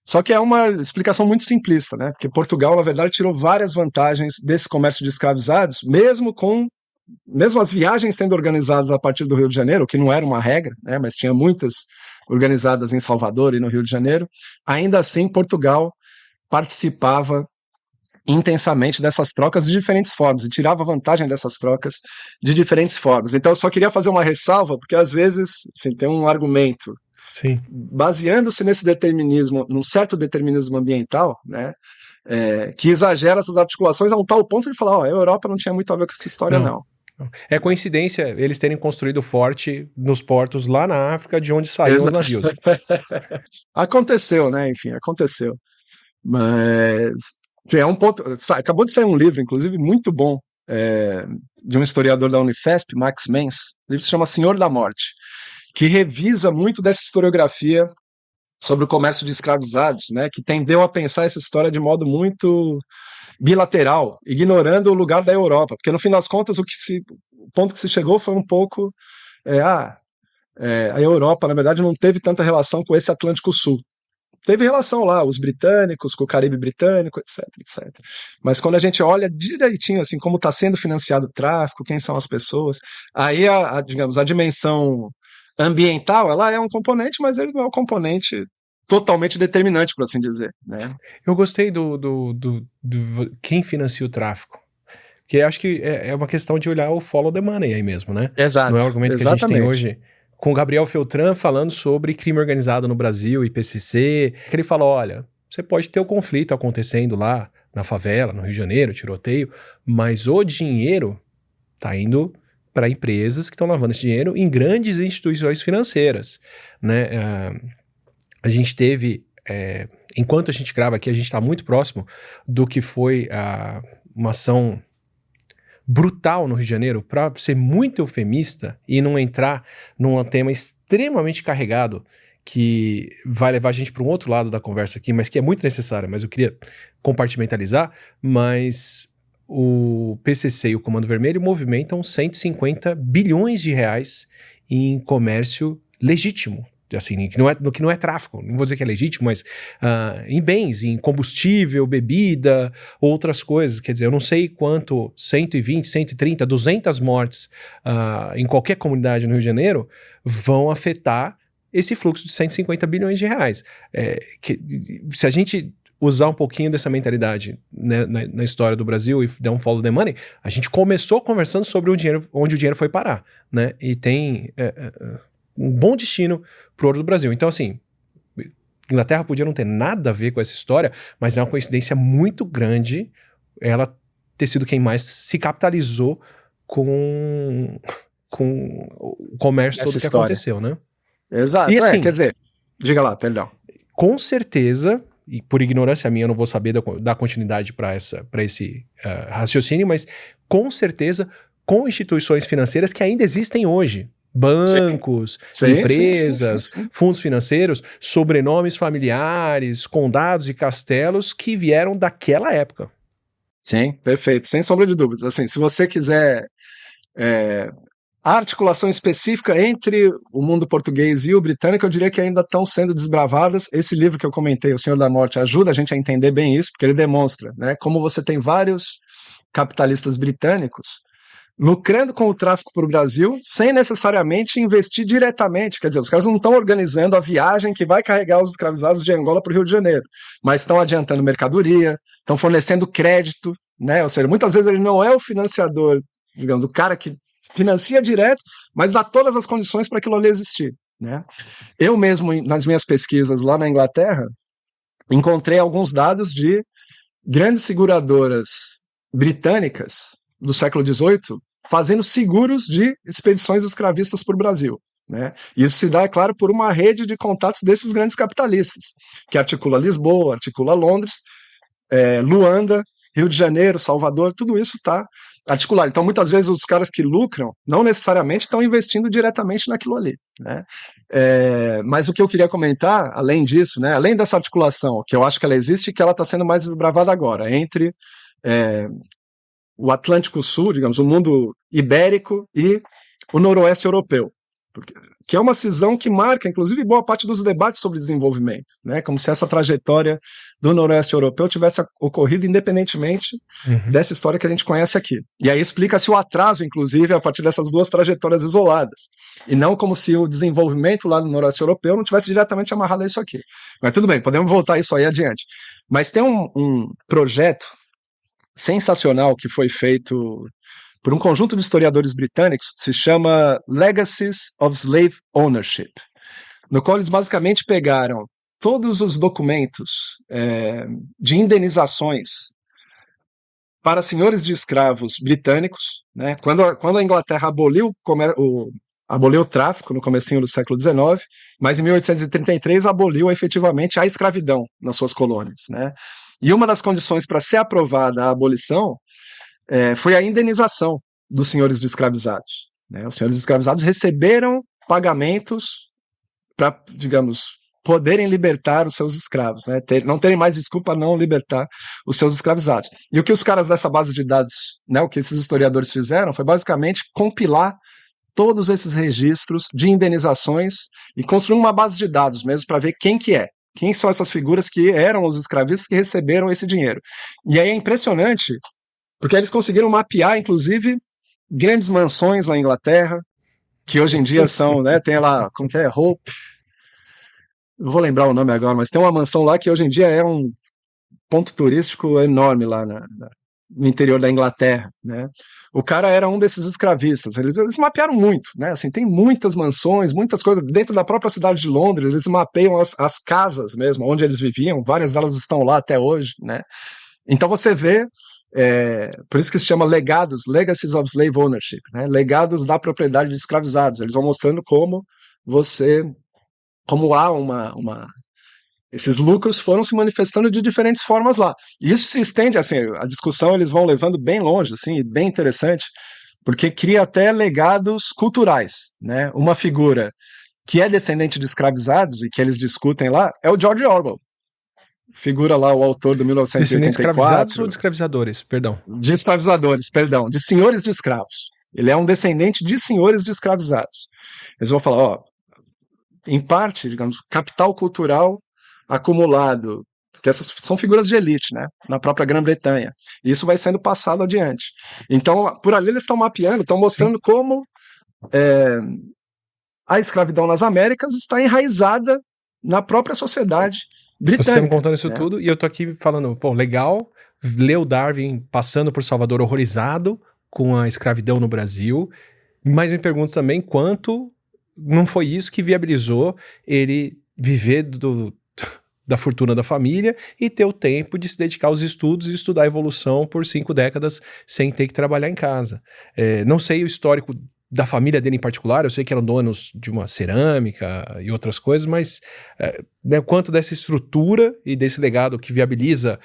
Só que é uma explicação muito simplista, né? Porque Portugal, na verdade, tirou várias vantagens desse comércio de escravizados, mesmo as viagens sendo organizadas a partir do Rio de Janeiro, que não era uma regra, né? Mas tinha muitas organizadas em Salvador e no Rio de Janeiro, ainda assim Portugal participava intensamente dessas trocas de diferentes formas e tirava vantagem dessas trocas de diferentes formas. Então eu só queria fazer uma ressalva, porque às vezes assim, tem um argumento baseando-se nesse determinismo, num certo determinismo ambiental, né, que exagera essas articulações a um tal ponto de falar, a Europa não tinha muito a ver com essa história, não. É coincidência eles terem construído forte nos portos lá na África, de onde saíram os navios. Aconteceu, né? Enfim, aconteceu. Mas é um ponto. Acabou de sair um livro, inclusive, muito bom, de um historiador da Unifesp, Max Menz. O livro se chama Senhor da Morte, que revisa muito dessa historiografia sobre o comércio de escravizados, né? Que tendeu a pensar essa história de modo muito bilateral, ignorando o lugar da Europa, porque no fim das contas o ponto que se chegou foi um pouco a Europa, na verdade, não teve tanta relação com esse Atlântico Sul. Teve relação lá, os britânicos, com o Caribe britânico, etc. Mas quando a gente olha direitinho assim, como está sendo financiado o tráfico, quem são as pessoas, aí digamos, a dimensão ambiental, ela é um componente, mas ele não é um componente totalmente determinante, por assim dizer, né? Eu gostei do quem financia o tráfico. Porque acho que é uma questão de olhar o follow the money aí mesmo, né? Exato. Não é o argumento que a gente tem hoje. Com o Gabriel Feltran falando sobre crime organizado no Brasil e PCC, que ele falou, olha, você pode ter o conflito acontecendo lá na favela, no Rio de Janeiro, tiroteio, mas o dinheiro está indo para empresas que estão lavando esse dinheiro em grandes instituições financeiras, né? A gente teve, enquanto a gente grava aqui, a gente está muito próximo do que foi uma ação brutal no Rio de Janeiro, para ser muito eufemista e não entrar num tema extremamente carregado que vai levar a gente para um outro lado da conversa aqui, mas que é muito necessário, mas eu queria compartimentalizar, mas o PCC e o Comando Vermelho movimentam 150 bilhões de reais em comércio legítimo, assim, que não é tráfico, não vou dizer que é legítimo, mas em bens, em combustível, bebida, outras coisas. Quer dizer, eu não sei quanto 120, 130, 200 mortes em qualquer comunidade no Rio de Janeiro vão afetar esse fluxo de 150 bilhões de reais. Se a gente usar um pouquinho dessa mentalidade, né, na história do Brasil e dar um follow the money, a gente começou conversando sobre onde o dinheiro foi parar, né? E tem um bom destino pro ouro do Brasil. Então, assim, Inglaterra podia não ter nada a ver com essa história, mas é uma coincidência muito grande ela ter sido quem mais se capitalizou com o comércio Essa todo que história. aconteceu, né? Exato. E assim, Quer dizer, diga lá, perdão. com certeza, e por ignorância minha eu não vou saber dar continuidade para esse raciocínio, mas com certeza com instituições financeiras que ainda existem hoje. Bancos, empresas, fundos financeiros, sobrenomes familiares, condados e castelos que vieram daquela época. Sim, perfeito, sem sombra de dúvidas. Assim, se você quiser a articulação específica entre o mundo português e o britânico, eu diria que ainda estão sendo desbravadas. Esse livro que eu comentei, O Senhor da Morte, ajuda a gente a entender bem isso, porque ele demonstra, né, como você tem vários capitalistas britânicos lucrando com o tráfico para o Brasil, sem necessariamente investir diretamente. Quer dizer, os caras não estão organizando a viagem que vai carregar os escravizados de Angola para o Rio de Janeiro, mas estão adiantando mercadoria, estão fornecendo crédito, né? Ou seja, muitas vezes ele não é o financiador, digamos, o cara que financia direto, mas dá todas as condições para aquilo ali existir, né? Eu mesmo, nas minhas pesquisas lá na Inglaterra, encontrei alguns dados de grandes seguradoras britânicas do século XVIII fazendo seguros de expedições escravistas para o Brasil, né? Isso se dá, é claro, por uma rede de contatos desses grandes capitalistas, que articula Lisboa, articula Londres, Luanda, Rio de Janeiro, Salvador, tudo isso está articulado. Então, muitas vezes, os caras que lucram não necessariamente estão investindo diretamente naquilo ali, né? Mas o que eu queria comentar, além disso, né, além dessa articulação, que eu acho que ela existe e que ela está sendo mais desbravada agora, entre o Atlântico Sul, digamos, o mundo ibérico e o noroeste europeu, que é uma cisão que marca, inclusive, boa parte dos debates sobre desenvolvimento, né? Como se essa trajetória do noroeste europeu tivesse ocorrido independentemente dessa história que a gente conhece aqui. E aí explica-se o atraso, inclusive, a partir dessas duas trajetórias isoladas, e não como se o desenvolvimento lá no noroeste europeu não tivesse diretamente amarrado a isso aqui. Mas tudo bem, podemos voltar isso aí adiante. Mas tem um projeto sensacional que foi feito por um conjunto de historiadores britânicos, se chama Legacies of Slave Ownership, no qual eles basicamente pegaram todos os documentos de indenizações para senhores de escravos britânicos, né? Quando a Inglaterra aboliu o tráfico no comecinho do século XIX, mas em 1833 aboliu efetivamente a escravidão nas suas colônias, né? E uma das condições para ser aprovada a abolição foi a indenização dos senhores de escravizados, né? Os senhores de escravizados receberam pagamentos para, digamos, poderem libertar os seus escravos, né? Não terem mais desculpa não libertar os seus escravizados. E o que os caras dessa base de dados, né, o que esses historiadores fizeram foi basicamente compilar todos esses registros de indenizações e construir uma base de dados mesmo para ver quem que é. Quem são essas figuras que eram os escravistas que receberam esse dinheiro? E aí é impressionante, porque eles conseguiram mapear, inclusive, grandes mansões lá na Inglaterra, que hoje em dia são, né, tem lá, como que é, Hope, não vou lembrar o nome agora, mas tem uma mansão lá que hoje em dia é um ponto turístico enorme lá no interior da Inglaterra, né? O cara era um desses escravistas, eles mapearam muito, né? Assim, tem muitas mansões, muitas coisas, dentro da própria cidade de Londres, eles mapeiam as casas mesmo, onde eles viviam, várias delas estão lá até hoje, né? Então você vê, por isso que se chama legados, Legacies of Slave Ownership, né? Legados da propriedade de escravizados, eles vão mostrando como há esses lucros foram se manifestando de diferentes formas lá. E isso se estende, assim, a discussão eles vão levando bem longe, assim, bem interessante, porque cria até legados culturais, né? Uma figura que é descendente de escravizados e que eles discutem lá é o George Orwell. Figura lá o autor do 1984. Descendentes de escravizados ou de escravizadores? Perdão. De escravizadores, perdão, de senhores de escravos. Ele é um descendente de senhores de escravizados. Eles vão falar, em parte, digamos, capital cultural acumulado, porque essas são figuras de elite, né, na própria Grã-Bretanha. E isso vai sendo passado adiante. Então, por ali eles estão mapeando, estão mostrando como a escravidão nas Américas está enraizada na própria sociedade britânica. Você está me contando isso tudo e eu tô aqui falando, pô, legal, leu Darwin passando por Salvador horrorizado com a escravidão no Brasil, mas me pergunto também quanto não foi isso que viabilizou ele viver da fortuna da família e ter o tempo de se dedicar aos estudos e estudar a evolução por 5 décadas sem ter que trabalhar em casa. Não sei o histórico da família dele em particular, eu sei que eram donos de uma cerâmica e outras coisas, mas né, quanto dessa estrutura e desse legado que viabiliza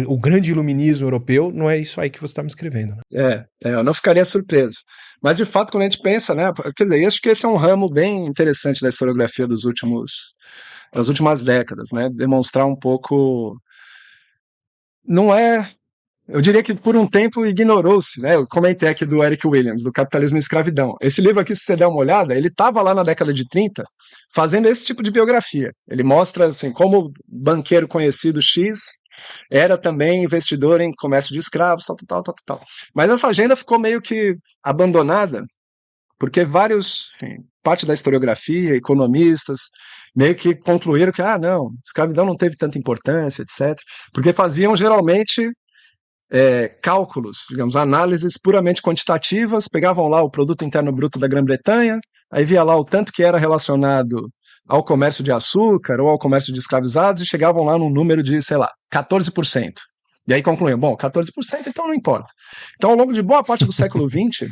o grande iluminismo europeu, não é isso aí que você está me escrevendo. Né? Eu não ficaria surpreso. Mas, de fato, quando a gente pensa, né, quer dizer, acho que esse é um ramo bem interessante da historiografia das últimas décadas, né, demonstrar um pouco, não é, eu diria que por um tempo ignorou-se, né, eu comentei aqui do Eric Williams, do Capitalismo e Escravidão. Esse livro aqui, se você der uma olhada, ele estava lá na década de 30 fazendo esse tipo de biografia. Ele mostra, assim, como banqueiro conhecido X era também investidor em comércio de escravos, tal. Mas essa agenda ficou meio que abandonada, porque parte da historiografia, economistas, meio que concluíram que, não, escravidão não teve tanta importância, etc. Porque faziam geralmente cálculos, digamos, análises puramente quantitativas, pegavam lá o produto interno bruto da Grã-Bretanha, aí via lá o tanto que era relacionado ao comércio de açúcar ou ao comércio de escravizados e chegavam lá num número de, sei lá, 14%. E aí concluíam, bom, 14% então não importa. Então, ao longo de boa parte do século XX,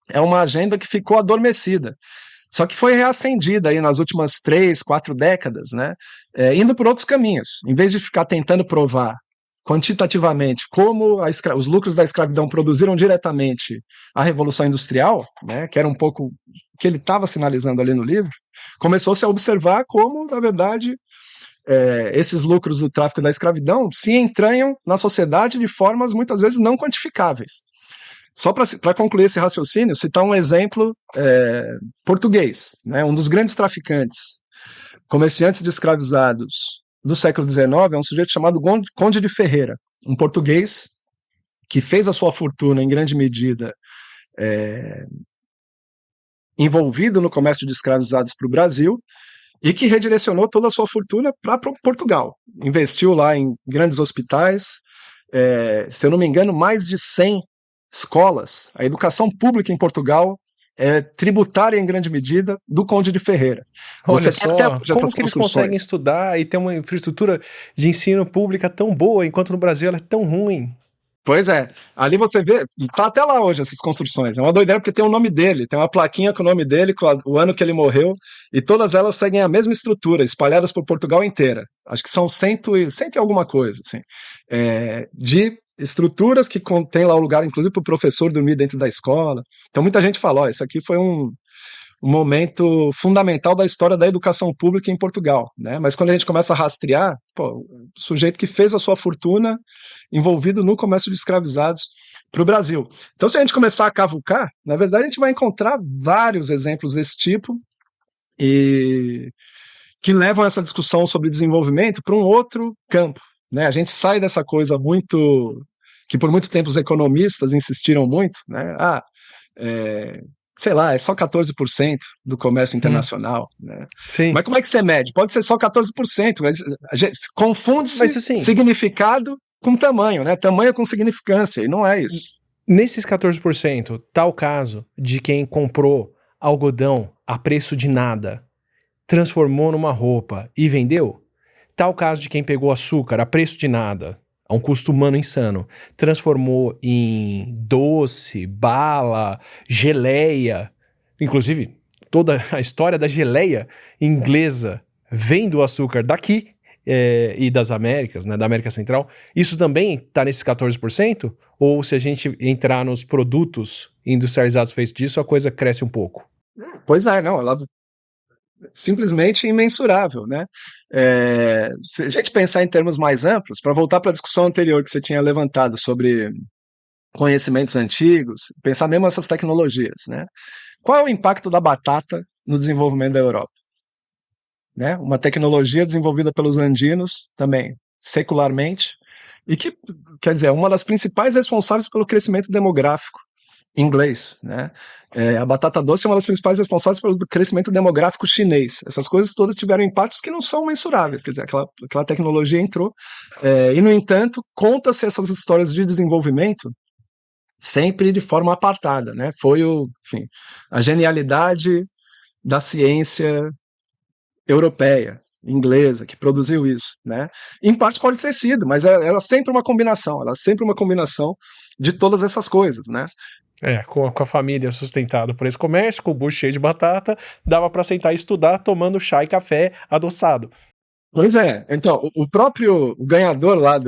é uma agenda que ficou adormecida. Só que foi reacendida aí nas últimas 3, 4 décadas, né? Indo por outros caminhos. Em vez de ficar tentando provar quantitativamente como os lucros da escravidão produziram diretamente a Revolução Industrial, né, que era um pouco o que ele estava sinalizando ali no livro, começou-se a observar como, na verdade, esses lucros do tráfico da escravidão se entranham na sociedade de formas muitas vezes não quantificáveis. Só para concluir esse raciocínio, citar um exemplo português, né, um dos grandes traficantes, comerciantes de escravizados do século XIX, é um sujeito chamado Conde de Ferreira, um português que fez a sua fortuna em grande medida envolvido no comércio de escravizados para o Brasil e que redirecionou toda a sua fortuna para Portugal. Investiu lá em grandes hospitais, se eu não me engano, mais de 100 escolas. A educação pública em Portugal é tributária em grande medida do Conde de Ferreira. Olha só, como que eles conseguem estudar e ter uma infraestrutura de ensino pública tão boa, enquanto no Brasil ela é tão ruim? Pois é, ali você vê, e tá até lá hoje essas construções, é uma doideira porque tem o nome dele, tem uma plaquinha com o nome dele, com o ano que ele morreu, e todas elas seguem a mesma estrutura, espalhadas por Portugal inteira, acho que são 100 e alguma coisa, assim, de estruturas que contém lá o lugar, inclusive para o professor dormir dentro da escola. Então muita gente fala, isso aqui foi um momento fundamental da história da educação pública em Portugal, né? Mas quando a gente começa a rastrear, o sujeito que fez a sua fortuna envolvido no comércio de escravizados para o Brasil. Então, se a gente começar a cavucar, na verdade a gente vai encontrar vários exemplos desse tipo e que levam essa discussão sobre desenvolvimento para um outro campo, né? A gente sai dessa coisa que por muito tempo os economistas insistiram muito, né? Sei lá, é só 14% do comércio internacional, né? Sim. Mas como é que você mede? Pode ser só 14%, mas confunde-se assim, significado com tamanho, né? Tamanho com significância, e não é isso. Nesses 14%, tá o caso de quem comprou algodão a preço de nada, transformou numa roupa e vendeu? Tá o caso de quem pegou açúcar a preço de nada, a um custo humano insano, transformou em doce, bala, geleia. Inclusive, toda a história da geleia inglesa vem do açúcar daqui e das Américas, né, da América Central. Isso também está nesses 14%? Ou se a gente entrar nos produtos industrializados feitos disso, a coisa cresce um pouco? Pois é, não, ela simplesmente imensurável, né? Se a gente pensar em termos mais amplos, para voltar para a discussão anterior que você tinha levantado sobre conhecimentos antigos, pensar mesmo essas tecnologias, né? Qual é o impacto da batata no desenvolvimento da Europa? Né? Uma tecnologia desenvolvida pelos andinos também, secularmente, e que, quer dizer, é uma das principais responsáveis pelo crescimento demográfico inglês, né? A batata doce é uma das principais responsáveis pelo crescimento demográfico chinês. Essas coisas todas tiveram impactos que não são mensuráveis, quer dizer, aquela tecnologia entrou, e no entanto, conta-se essas histórias de desenvolvimento sempre de forma apartada, né? Foi a genialidade da ciência europeia, inglesa, que produziu isso, né? Em parte pode ter sido, mas era sempre uma combinação, de todas essas coisas, né? Com a família sustentado por esse comércio, com o bucho cheio de batata, dava para sentar e estudar tomando chá e café adoçado. Pois é, então, o próprio ganhador lá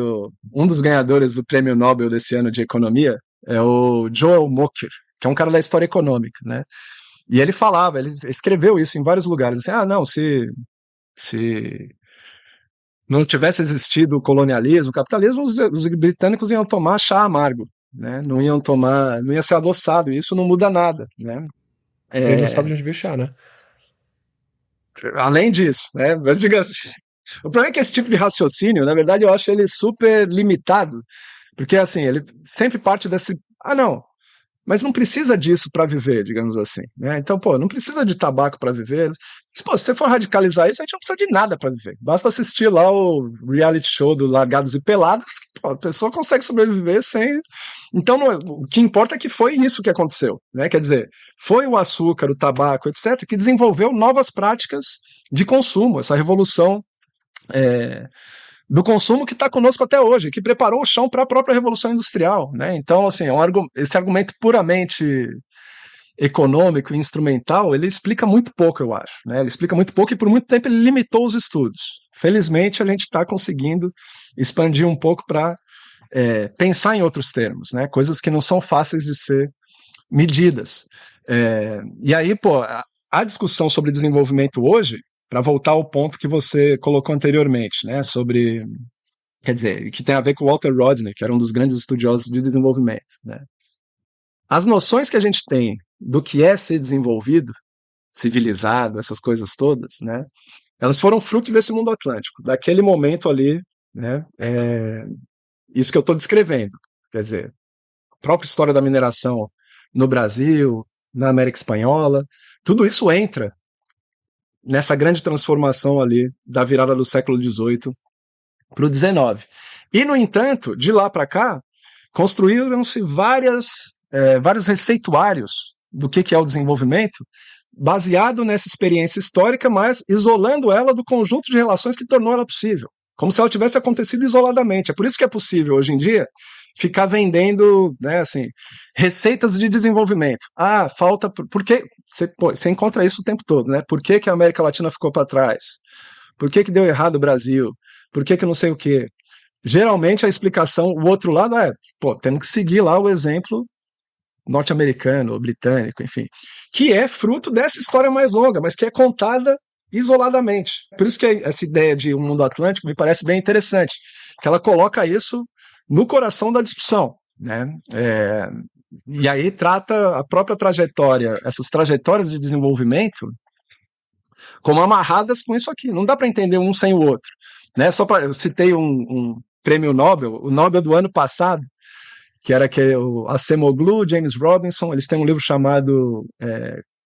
um dos ganhadores do Prêmio Nobel desse ano de Economia é o Joel Mokyr, que é um cara da história econômica, né? E ele escreveu isso em vários lugares, assim, não, se não tivesse existido o colonialismo, o capitalismo, os britânicos iam tomar chá amargo, né? Não ia ser adoçado, e isso não muda nada, né? Ele não sabe de onde veio chá, né? Além disso, né? Mas diga assim, o problema é que esse tipo de raciocínio, na verdade, eu acho ele super limitado, porque assim, ele sempre parte desse, não, mas não precisa disso para viver, digamos assim, né? Então, não precisa de tabaco para viver. Se você for radicalizar isso, a gente não precisa de nada para viver. Basta assistir lá o reality show do Largados e Pelados, que a pessoa consegue sobreviver sem. Então, o que importa é que foi isso que aconteceu, né? Quer dizer, foi o açúcar, o tabaco, etc., que desenvolveu novas práticas de consumo, essa revolução do consumo que está conosco até hoje, que preparou o chão para a própria Revolução Industrial, né? Então, assim, esse argumento puramente econômico e instrumental, ele explica muito pouco, eu acho, né? Ele explica muito pouco e por muito tempo ele limitou os estudos. Felizmente, a gente está conseguindo expandir um pouco para pensar em outros termos, né? Coisas que não são fáceis de ser medidas. E aí, a discussão sobre desenvolvimento hoje, para voltar ao ponto que você colocou anteriormente, né, sobre, quer dizer, que tem a ver com Walter Rodney, que era um dos grandes estudiosos de desenvolvimento, né? As noções que a gente tem do que é ser desenvolvido, civilizado, essas coisas todas, né, elas foram fruto desse mundo atlântico, daquele momento ali, né, isso que eu estou descrevendo, quer dizer, a própria história da mineração no Brasil, na América Espanhola, tudo isso entra nessa grande transformação ali da virada do século XVIII para o XIX. E, no entanto, de lá para cá, construíram-se vários receituários do que é o desenvolvimento, baseado nessa experiência histórica, mas isolando ela do conjunto de relações que tornou ela possível, como se ela tivesse acontecido isoladamente. É por isso que é possível, hoje em dia, ficar vendendo, né, assim, receitas de desenvolvimento. Falta... Porque você encontra isso o tempo todo, né? Por que a América Latina ficou para trás? Por que deu errado o Brasil? Por que não sei o quê? Geralmente a explicação, o outro lado temos que seguir lá o exemplo norte-americano, ou britânico, enfim, que é fruto dessa história mais longa, mas que é contada isoladamente. Por isso que essa ideia de um mundo atlântico me parece bem interessante, que ela coloca isso no coração da discussão, né? E aí trata a própria trajetória, essas trajetórias de desenvolvimento, como amarradas com isso aqui. Não dá para entender um sem o outro, né? Eu citei um prêmio Nobel, o Nobel do ano passado, que era o Acemoglu, James Robinson. Eles têm um livro chamado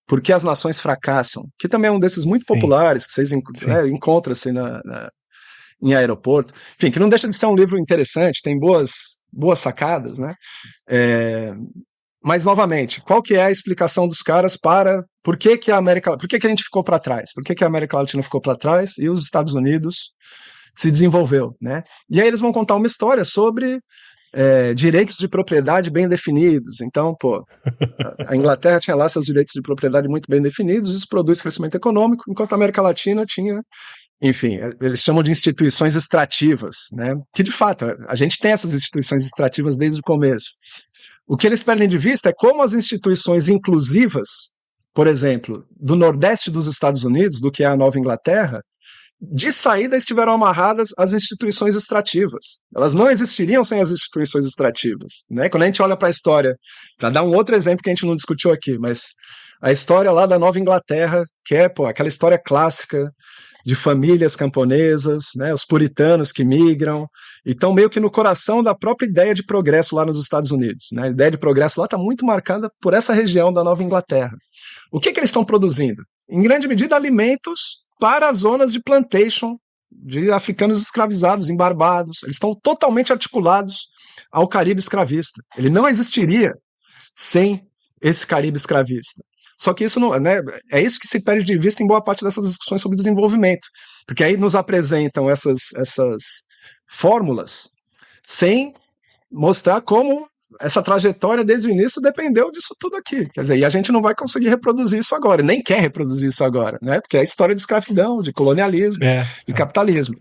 Por que as Nações Fracassam, que também é um desses muito populares, que vocês encontram assim em aeroporto. Enfim, que não deixa de ser um livro interessante, tem boas sacadas, né? Mas, novamente, qual que é a explicação dos caras para por que a gente ficou para trás? Por que a América Latina ficou para trás e os Estados Unidos se desenvolveu, né? E aí eles vão contar uma história sobre direitos de propriedade bem definidos. Então, a Inglaterra tinha lá seus direitos de propriedade muito bem definidos, isso produz crescimento econômico, enquanto a América Latina tinha, enfim, eles chamam de instituições extrativas, né? Que, de fato, a gente tem essas instituições extrativas desde o começo. O que eles perdem de vista é como as instituições inclusivas, por exemplo, do Nordeste dos Estados Unidos, do que é a Nova Inglaterra, de saída estiveram amarradas às instituições extrativas. Elas não existiriam sem as instituições extrativas, né? Quando a gente olha para a história, para dar um outro exemplo que a gente não discutiu aqui, mas a história lá da Nova Inglaterra, que é aquela história clássica de famílias camponesas, né, os puritanos que migram, e estão meio que no coração da própria ideia de progresso lá nos Estados Unidos, né? A ideia de progresso lá está muito marcada por essa região da Nova Inglaterra. O que eles estão produzindo? Em grande medida, alimentos para as zonas de plantation de africanos escravizados em Barbados. Eles estão totalmente articulados ao Caribe escravista. Ele não existiria sem esse Caribe escravista. Só que isso não, né, é isso que se perde de vista em boa parte dessas discussões sobre desenvolvimento, porque aí nos apresentam essas fórmulas sem mostrar como essa trajetória desde o início dependeu disso tudo aqui. Quer dizer, e a gente não vai conseguir reproduzir isso agora, nem quer reproduzir isso agora, né? Porque é a história de escravidão, de colonialismo, de capitalismo.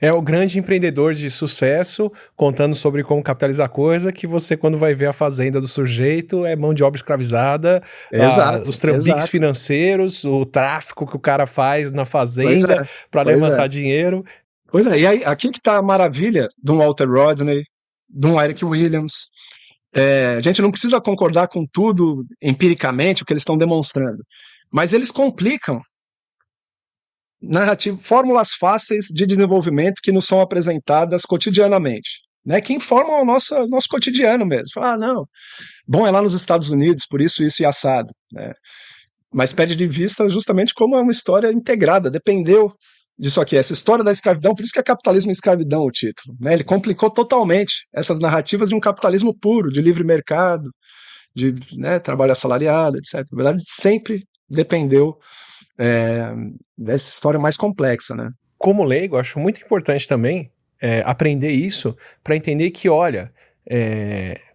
É o grande empreendedor de sucesso contando sobre como capitalizar a coisa, que você, quando vai ver a fazenda do sujeito, é mão de obra escravizada, os trambiques financeiros, o tráfico que o cara faz na fazenda para levantar dinheiro. Pois é, e aí, aqui que tá a maravilha de um Walter Rodney, de um Eric Williams. A gente não precisa concordar com tudo empiricamente, o que eles estão demonstrando, mas eles complicam fórmulas fáceis de desenvolvimento que nos são apresentadas cotidianamente, né, que informam o nosso cotidiano mesmo. Falar, não, bom é lá nos Estados Unidos, por isso e assado, né? Mas perde de vista justamente como é uma história integrada, dependeu disso aqui, essa história da escravidão, por isso que é Capitalismo e Escravidão o título, né? Ele complicou totalmente essas narrativas de um capitalismo puro, de livre mercado, de, né, trabalho assalariado, etc. Na verdade, sempre dependeu dessa história mais complexa, né? Como leigo, acho muito importante também aprender isso para entender que, olha,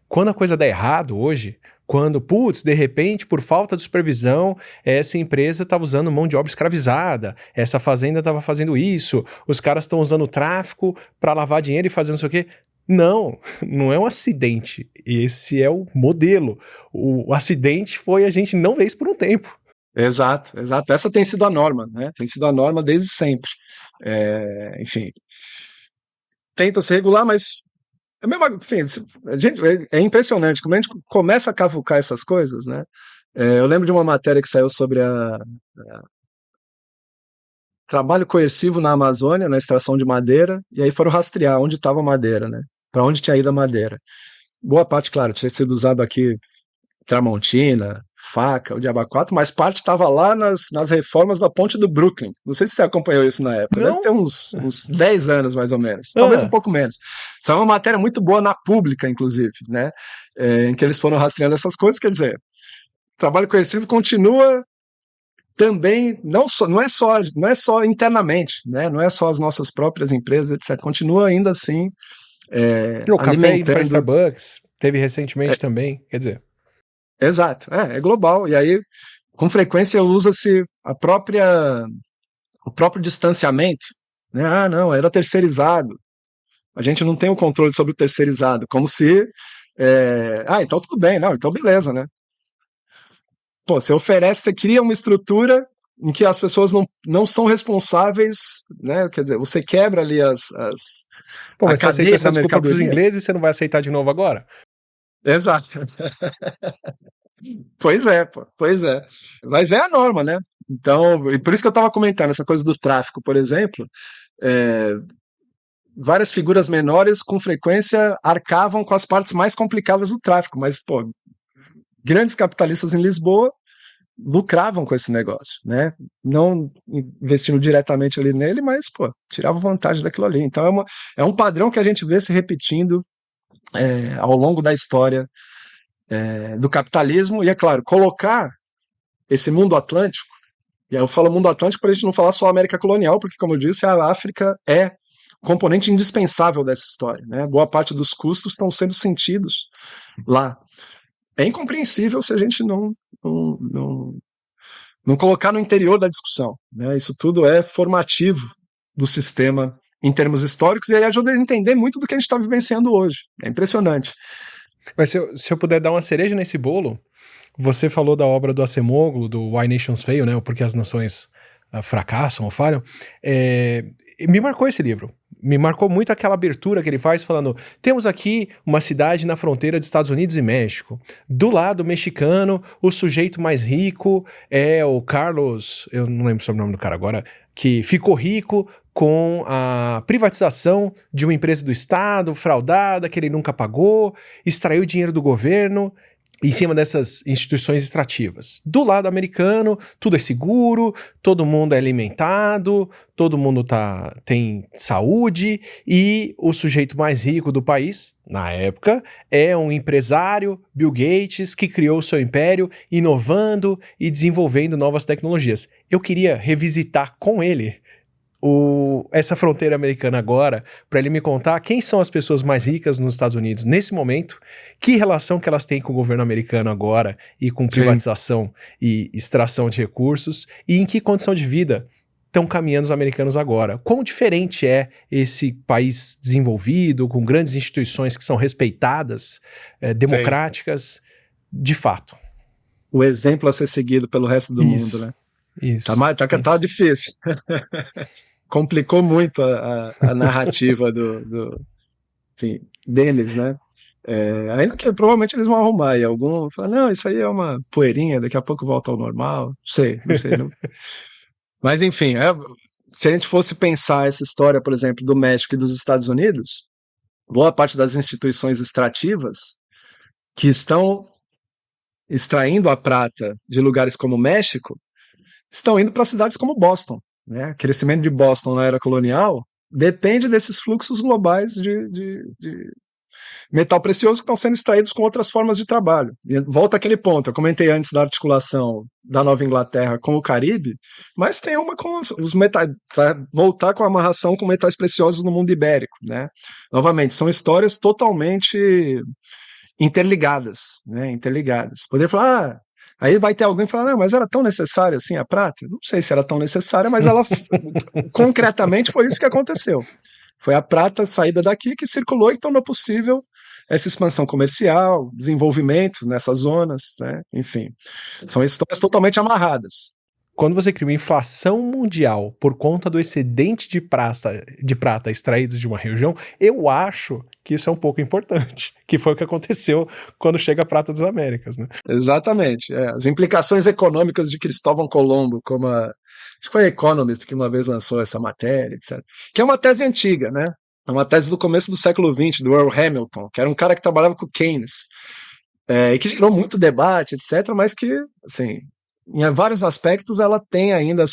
quando a coisa dá errado hoje, quando, de repente, por falta de supervisão, essa empresa estava usando mão de obra escravizada, essa fazenda estava fazendo isso, os caras estão usando o tráfico para lavar dinheiro e fazer não sei o quê. Não, não é um acidente. Esse é o modelo. O acidente foi a gente não ver isso por um tempo. Exato. Essa tem sido a norma, né? Tem sido a norma desde sempre. Enfim, tenta se regular, mas enfim, é impressionante como a gente começa a cavucar essas coisas, né? Eu lembro de uma matéria que saiu sobre trabalho coercivo na Amazônia, na extração de madeira, e aí foram rastrear onde estava a madeira, né? Para onde tinha ido a madeira. Boa parte, claro, tinha sido usado aqui Tramontina, faca, o Diaba 4, mas parte estava lá nas reformas da ponte do Brooklyn. Não sei se você acompanhou isso na época. Não. Deve ter uns 10 anos, mais ou menos. Talvez um pouco menos. Isso é uma matéria muito boa na Pública, inclusive, né? Em que eles foram rastreando essas coisas. Quer dizer, o trabalho coercivo continua também, não é só internamente, né? Não é só as nossas próprias empresas, etc. Continua ainda assim o café para Starbucks teve recentemente também, quer dizer. Exato, é global. E aí, com frequência, usa-se o próprio distanciamento, né? Ah, não, era terceirizado. A gente não tem o controle sobre o terceirizado, como se então tudo bem, não, então beleza, né? Pô, você cria uma estrutura em que as pessoas não são responsáveis, né? Quer dizer, você quebra ali Pô, mas você aceita essa desculpa para os ingleses e você não vai aceitar de novo agora? Exato. Pois é. Mas é a norma, né? Então, e por isso que eu estava comentando essa coisa do tráfico, por exemplo, várias figuras menores com frequência arcavam com as partes mais complicadas do tráfico, mas, pô, grandes capitalistas em Lisboa lucravam com esse negócio, né? Não investindo diretamente ali nele, mas, pô, tiravam vantagem daquilo ali. Então é um padrão que a gente vê se repetindo ao longo da história do capitalismo, e é claro, colocar esse mundo atlântico, e aí eu falo mundo atlântico para a gente não falar só América colonial, porque, como eu disse, a África é componente indispensável dessa história, né? Boa parte dos custos estão sendo sentidos lá. É incompreensível se a gente não colocar no interior da discussão, né? Isso tudo é formativo do sistema em termos históricos, e aí ajuda a entender muito do que a gente está vivenciando hoje. É impressionante. Mas se eu puder dar uma cereja nesse bolo, você falou da obra do Acemoglu, do Why Nations Fail, né? Ou Porque as Nações Fracassam ou Falham. Me marcou esse livro. Me marcou muito aquela abertura que ele faz falando, temos aqui uma cidade na fronteira dos Estados Unidos e México. Do lado mexicano, o sujeito mais rico é o Carlos, eu não lembro sobre o nome do cara agora, que ficou rico com a privatização de uma empresa do Estado, fraudada, que ele nunca pagou, extraiu dinheiro do governo. em cima dessas instituições extrativas. Do lado americano, tudo é seguro, todo mundo é alimentado, todo mundo tem saúde, e o sujeito mais rico do país, na época, é um empresário, Bill Gates, que criou o seu império, inovando e desenvolvendo novas tecnologias. Eu queria revisitar com ele essa fronteira americana agora, para ele me contar quem são as pessoas mais ricas nos Estados Unidos nesse momento, que relação que elas têm com o governo americano agora e com privatização e extração de recursos, e em que condição de vida estão caminhando os americanos agora. Quão diferente é esse país desenvolvido, com grandes instituições que são respeitadas, democráticas, de fato. O exemplo a ser seguido pelo resto do mundo, né? Isso. Tá difícil. Complicou muito a narrativa enfim, deles, né? Ainda que provavelmente eles vão arrumar e algum fala, não, isso aí é uma poeirinha, daqui a pouco volta ao normal, não sei. Não. Mas enfim, se a gente fosse pensar essa história, por exemplo, do México e dos Estados Unidos, boa parte das instituições extrativas que estão extraindo a prata de lugares como o México estão indo para cidades como Boston. Né? O crescimento de Boston na era colonial depende desses fluxos globais de metal precioso que estão sendo extraídos com outras formas de trabalho. E volta àquele ponto, eu comentei antes da articulação da Nova Inglaterra com o Caribe, mas tem uma com os metais, para voltar com a amarração com metais preciosos no mundo ibérico. Né? Novamente, são histórias totalmente interligadas. Né? Interligadas. Poderia falar, aí vai ter alguém que fala, não, mas era tão necessária assim a prata? Não sei se era tão necessária, mas ela concretamente foi isso que aconteceu. Foi a prata saída daqui que circulou e tornou possível essa expansão comercial, desenvolvimento nessas zonas, né? Enfim, são histórias totalmente amarradas. Quando você cria uma inflação mundial por conta do excedente de prata extraído de uma região, eu acho que isso é um pouco importante, que foi o que aconteceu quando chega a prata das Américas, né? Exatamente. As implicações econômicas de Cristóvão Colombo, como acho que foi a Economist que uma vez lançou essa matéria, etc. Que é uma tese antiga, né? É uma tese do começo do século XX, do Earl Hamilton, que era um cara que trabalhava com Keynes, e que gerou muito debate, etc., mas que, assim, em vários aspectos ela tem ainda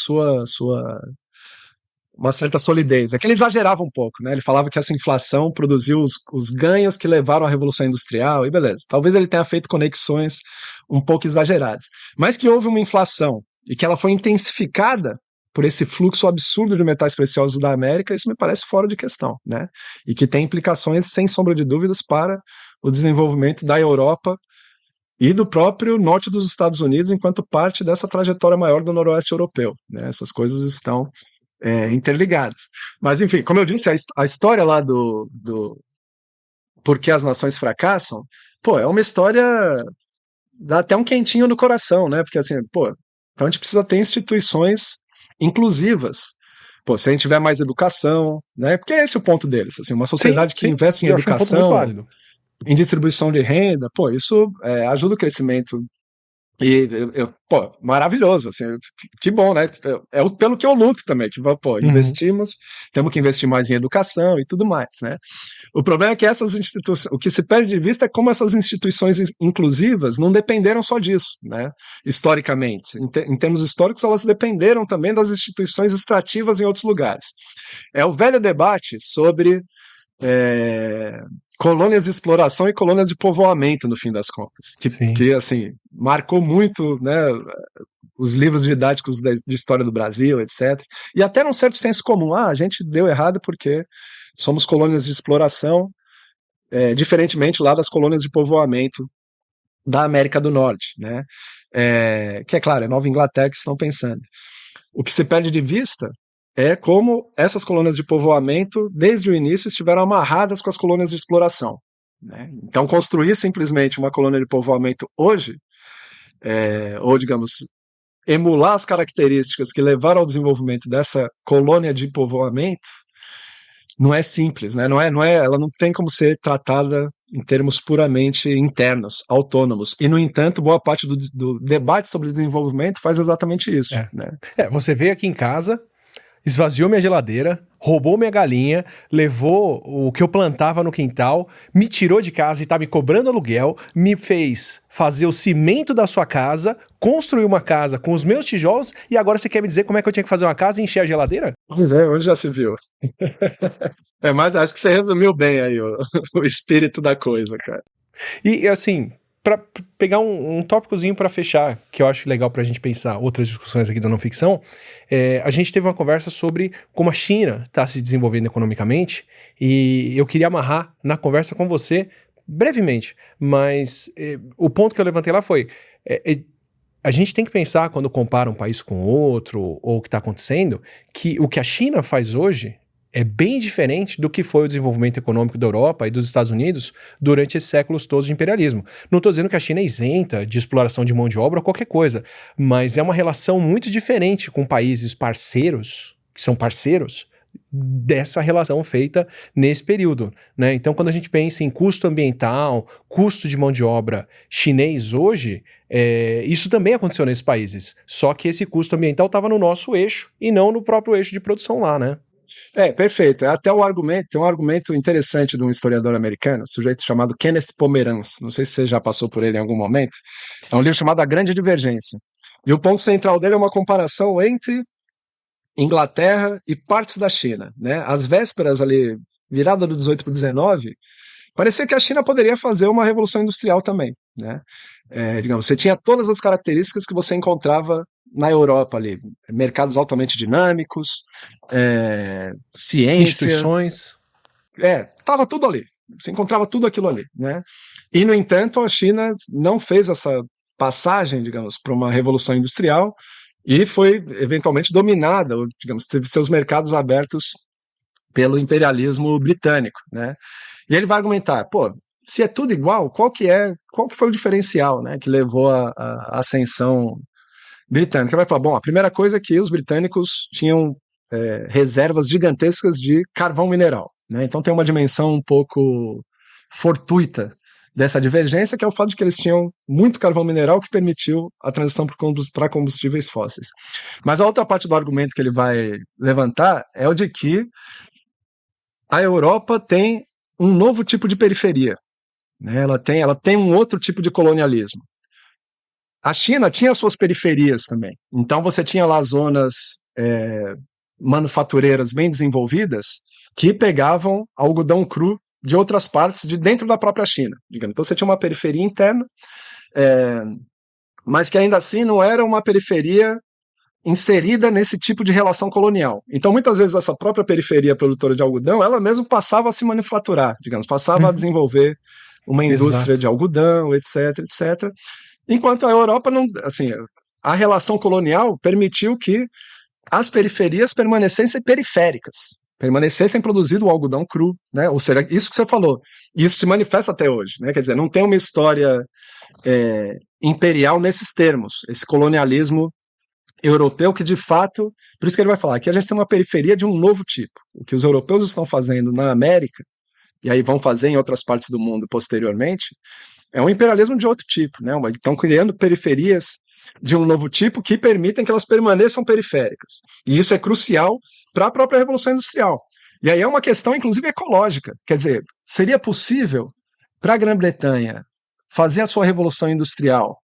uma certa solidez. É que ele exagerava um pouco, né? Ele falava que essa inflação produziu os ganhos que levaram à Revolução Industrial, e beleza. Talvez ele tenha feito conexões um pouco exageradas. Mas que houve uma inflação e que ela foi intensificada por esse fluxo absurdo de metais preciosos da América, isso me parece fora de questão, né? E que tem implicações, sem sombra de dúvidas, para o desenvolvimento da Europa e do próprio norte dos Estados Unidos, enquanto parte dessa trajetória maior do noroeste europeu. Né? Essas coisas estão interligadas. Mas, enfim, como eu disse, a história lá do Por que as Nações Fracassam, é uma história, dá até um quentinho no coração, né? Porque, assim, então a gente precisa ter instituições inclusivas. Se a gente tiver mais educação, né? Porque esse é o ponto deles. Assim, uma sociedade que investe em educação, em distribuição de renda, isso ajuda o crescimento. E, maravilhoso, assim, que bom, né? Pelo que eu luto também, que investimos, temos que investir mais em educação e tudo mais, né? O problema é que essas instituições, o que se perde de vista é como essas instituições inclusivas não dependeram só disso, né? Historicamente. Em termos históricos, elas dependeram também das instituições extrativas em outros lugares. É o velho debate sobre colônias de exploração e colônias de povoamento, no fim das contas, que assim, marcou muito, né, os livros didáticos de história do Brasil, etc. E até num certo senso comum, a gente deu errado porque somos colônias de exploração, diferentemente lá das colônias de povoamento da América do Norte, né? Que é claro, é Nova Inglaterra que estão pensando. O que se perde de vista é como essas colônias de povoamento, desde o início, estiveram amarradas com as colônias de exploração. Né? Então, construir simplesmente uma colônia de povoamento hoje, ou, digamos, emular as características que levaram ao desenvolvimento dessa colônia de povoamento, não é simples, né? Ela não tem como ser tratada em termos puramente internos, autônomos. E, no entanto, boa parte do debate sobre desenvolvimento faz exatamente isso. Né? Você veio aqui em casa esvaziou minha geladeira, roubou minha galinha, levou o que eu plantava no quintal, me tirou de casa e tá me cobrando aluguel, me fez fazer o cimento da sua casa, construir uma casa com os meus tijolos e agora você quer me dizer como é que eu tinha que fazer uma casa e encher a geladeira? Pois é, onde já se viu? Mas acho que você resumiu bem aí o espírito da coisa, cara. E assim, para pegar um tópicozinho para fechar, que eu acho legal pra gente pensar outras discussões aqui da não ficção, a gente teve uma conversa sobre como a China está se desenvolvendo economicamente e eu queria amarrar na conversa com você brevemente, mas o ponto que eu levantei lá foi a gente tem que pensar quando compara um país com outro ou o que está acontecendo, que o que a China faz hoje é bem diferente do que foi o desenvolvimento econômico da Europa e dos Estados Unidos durante esses séculos todos de imperialismo. Não estou dizendo que a China é isenta de exploração de mão de obra ou qualquer coisa, mas é uma relação muito diferente com países parceiros, que são parceiros, dessa relação feita nesse período, né? Então, quando a gente pensa em custo ambiental, custo de mão de obra chinês hoje, isso também aconteceu nesses países, só que esse custo ambiental estava no nosso eixo e não no próprio eixo de produção lá, né? Perfeito. É até o argumento, tem um argumento interessante de um historiador americano, um sujeito chamado Kenneth Pomeranz. Não sei se você já passou por ele em algum momento. É um livro chamado A Grande Divergência. E o ponto central dele é uma comparação entre Inglaterra e partes da China, né? Às vésperas ali, virada do 18 para o 19, parecia que a China poderia fazer uma revolução industrial também, né? Digamos, você tinha todas as características que você encontrava na Europa ali, mercados altamente dinâmicos, ciência, Instituições. estava tudo ali, você encontrava tudo aquilo ali, né? E no entanto, a China não fez essa passagem, digamos, para uma revolução industrial e foi eventualmente dominada, ou, digamos, teve seus mercados abertos pelo imperialismo britânico, né? E ele vai argumentar, pô, se é tudo igual, qual que foi o diferencial, né, que levou à ascensão britânica? Ele vai falar, bom, a primeira coisa é que os britânicos tinham reservas gigantescas de carvão mineral, né? Então tem uma dimensão um pouco fortuita dessa divergência, que é o fato de que eles tinham muito carvão mineral que permitiu a transição para combustíveis fósseis. Mas a outra parte do argumento que ele vai levantar é o de que a Europa tem um novo tipo de periferia, né? Ela tem um outro tipo de colonialismo. A China tinha suas periferias também. Então você tinha lá zonas manufatureiras bem desenvolvidas que pegavam algodão cru de outras partes de dentro da própria China, digamos. Então você tinha uma periferia interna, mas que ainda assim não era uma periferia inserida nesse tipo de relação colonial. Então, muitas vezes, essa própria periferia produtora de algodão, ela mesmo passava a se manufaturar, digamos, passava a desenvolver uma indústria de algodão, etc, etc. Enquanto a Europa não, assim, a relação colonial permitiu que as periferias permanecessem periféricas, permanecessem produzindo o algodão cru, né? Ou seja, isso que você falou, isso se manifesta até hoje, né? Quer dizer, não tem uma história imperial nesses termos, esse colonialismo europeu que de fato, por isso que ele vai falar, aqui a gente tem uma periferia de um novo tipo. O que os europeus estão fazendo na América, e aí vão fazer em outras partes do mundo posteriormente, é um imperialismo de outro tipo, né? Estão criando periferias de um novo tipo que permitem que elas permaneçam periféricas. E isso é crucial para a própria Revolução Industrial. E aí é uma questão, inclusive, ecológica. Quer dizer, seria possível para a Grã-Bretanha fazer a sua Revolução Industrial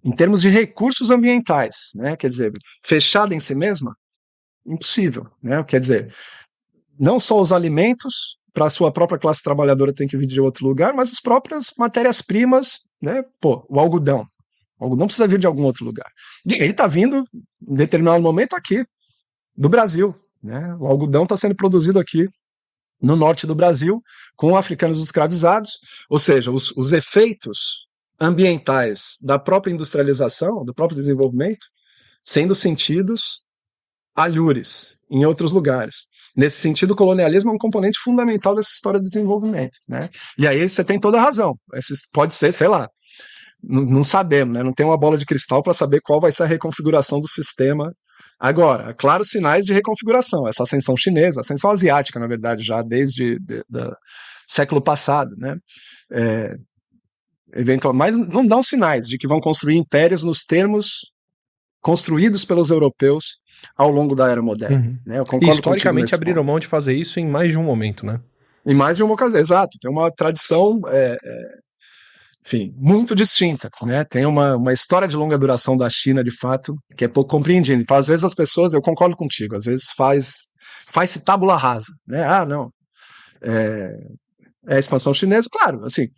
em termos de recursos ambientais, né? Quer dizer, fechada em si mesma? Impossível, né? Quer dizer, não só os alimentos para a sua própria classe trabalhadora tem que vir de outro lugar, mas as próprias matérias-primas, né? Pô, o algodão. O algodão precisa vir de algum outro lugar. E ele está vindo, em determinado momento, aqui, do Brasil, né? O algodão está sendo produzido aqui no norte do Brasil, com africanos escravizados, ou seja, os efeitos ambientais da própria industrialização, do próprio desenvolvimento, sendo sentidos alhures em outros lugares. Nesse sentido, o colonialismo é um componente fundamental dessa história do desenvolvimento, né? E aí você tem toda a razão. Pode ser, sei lá, não sabemos, né? Não tem uma bola de cristal para saber qual vai ser a reconfiguração do sistema agora. Claros sinais de reconfiguração, essa ascensão chinesa, ascensão asiática, na verdade, já desde do século passado, né? Mas não dão sinais de que vão construir impérios nos termos construídos pelos europeus ao longo da era moderna. Uhum. Né? Eu E concordo contigo historicamente nesse abriram ponto. mão de fazer isso em mais de um momento, né? Em mais de uma ocasião, exato. Tem uma tradição, enfim, muito distinta. Né? Tem uma história de longa duração da China, de fato, que é pouco compreendida. Então, às vezes as pessoas, eu concordo contigo, às vezes faz-se tábula rasa. Né? Ah, não, é a expansão chinesa, claro, assim,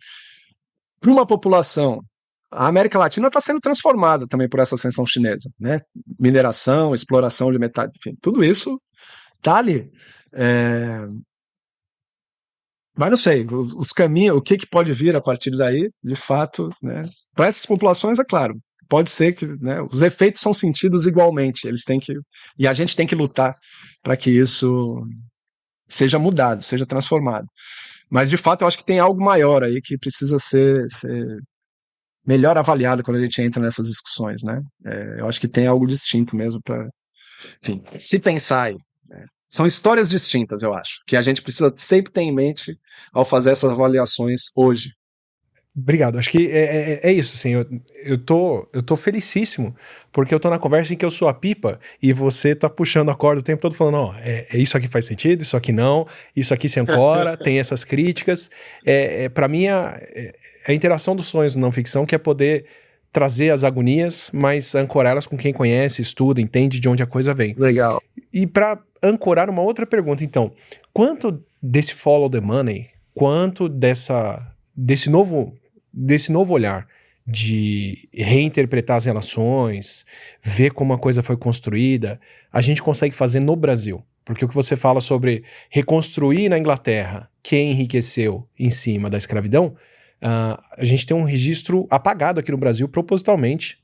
para uma população, a América Latina está sendo transformada também por essa ascensão chinesa, né? Mineração, exploração de metais, enfim, tudo isso está ali. Mas não sei, os caminhos, o que pode vir a partir daí, de fato, né? Para essas populações, é claro, pode ser que, né, os efeitos são sentidos igualmente, e a gente tem que lutar para que isso seja mudado, seja transformado. Mas, de fato, eu acho que tem algo maior aí que precisa ser melhor avaliado quando a gente entra nessas discussões, né? Eu acho que tem algo distinto mesmo para, enfim, se pensar aí. Né? São histórias distintas, eu acho, que a gente precisa sempre ter em mente ao fazer essas avaliações hoje. Obrigado. Acho que é isso, assim, eu tô felicíssimo, porque eu tô na conversa em que eu sou a pipa e você tá puxando a corda o tempo todo falando, ó, isso aqui faz sentido, isso aqui não, isso aqui se ancora, tem essas críticas. Para mim, a interação dos sonhos não ficção que é poder trazer as agonias, mas ancorá-las com quem conhece, estuda, entende de onde a coisa vem. Legal. E para ancorar uma outra pergunta, então, quanto desse follow the money, quanto desse novo olhar de reinterpretar as relações, ver como a coisa foi construída, a gente consegue fazer no Brasil? Porque o que você fala sobre reconstruir na Inglaterra quem enriqueceu em cima da escravidão, a gente tem um registro apagado aqui no Brasil propositalmente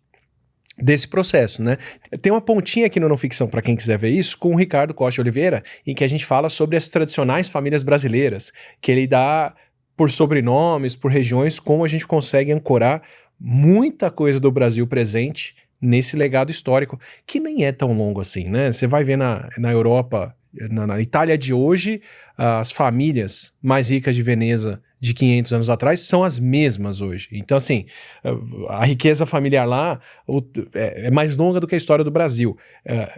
desse processo, né? Tem uma pontinha aqui no Não Ficção, para quem quiser ver isso, com o Ricardo Costa Oliveira, em que a gente fala sobre as tradicionais famílias brasileiras, que ele dá por sobrenomes, por regiões, como a gente consegue ancorar muita coisa do Brasil presente nesse legado histórico, que nem é tão longo assim, né? Você vai ver na Europa, na Itália de hoje, as famílias mais ricas de Veneza de 500 anos atrás são as mesmas hoje. Então, assim, a riqueza familiar lá é mais longa do que a história do Brasil.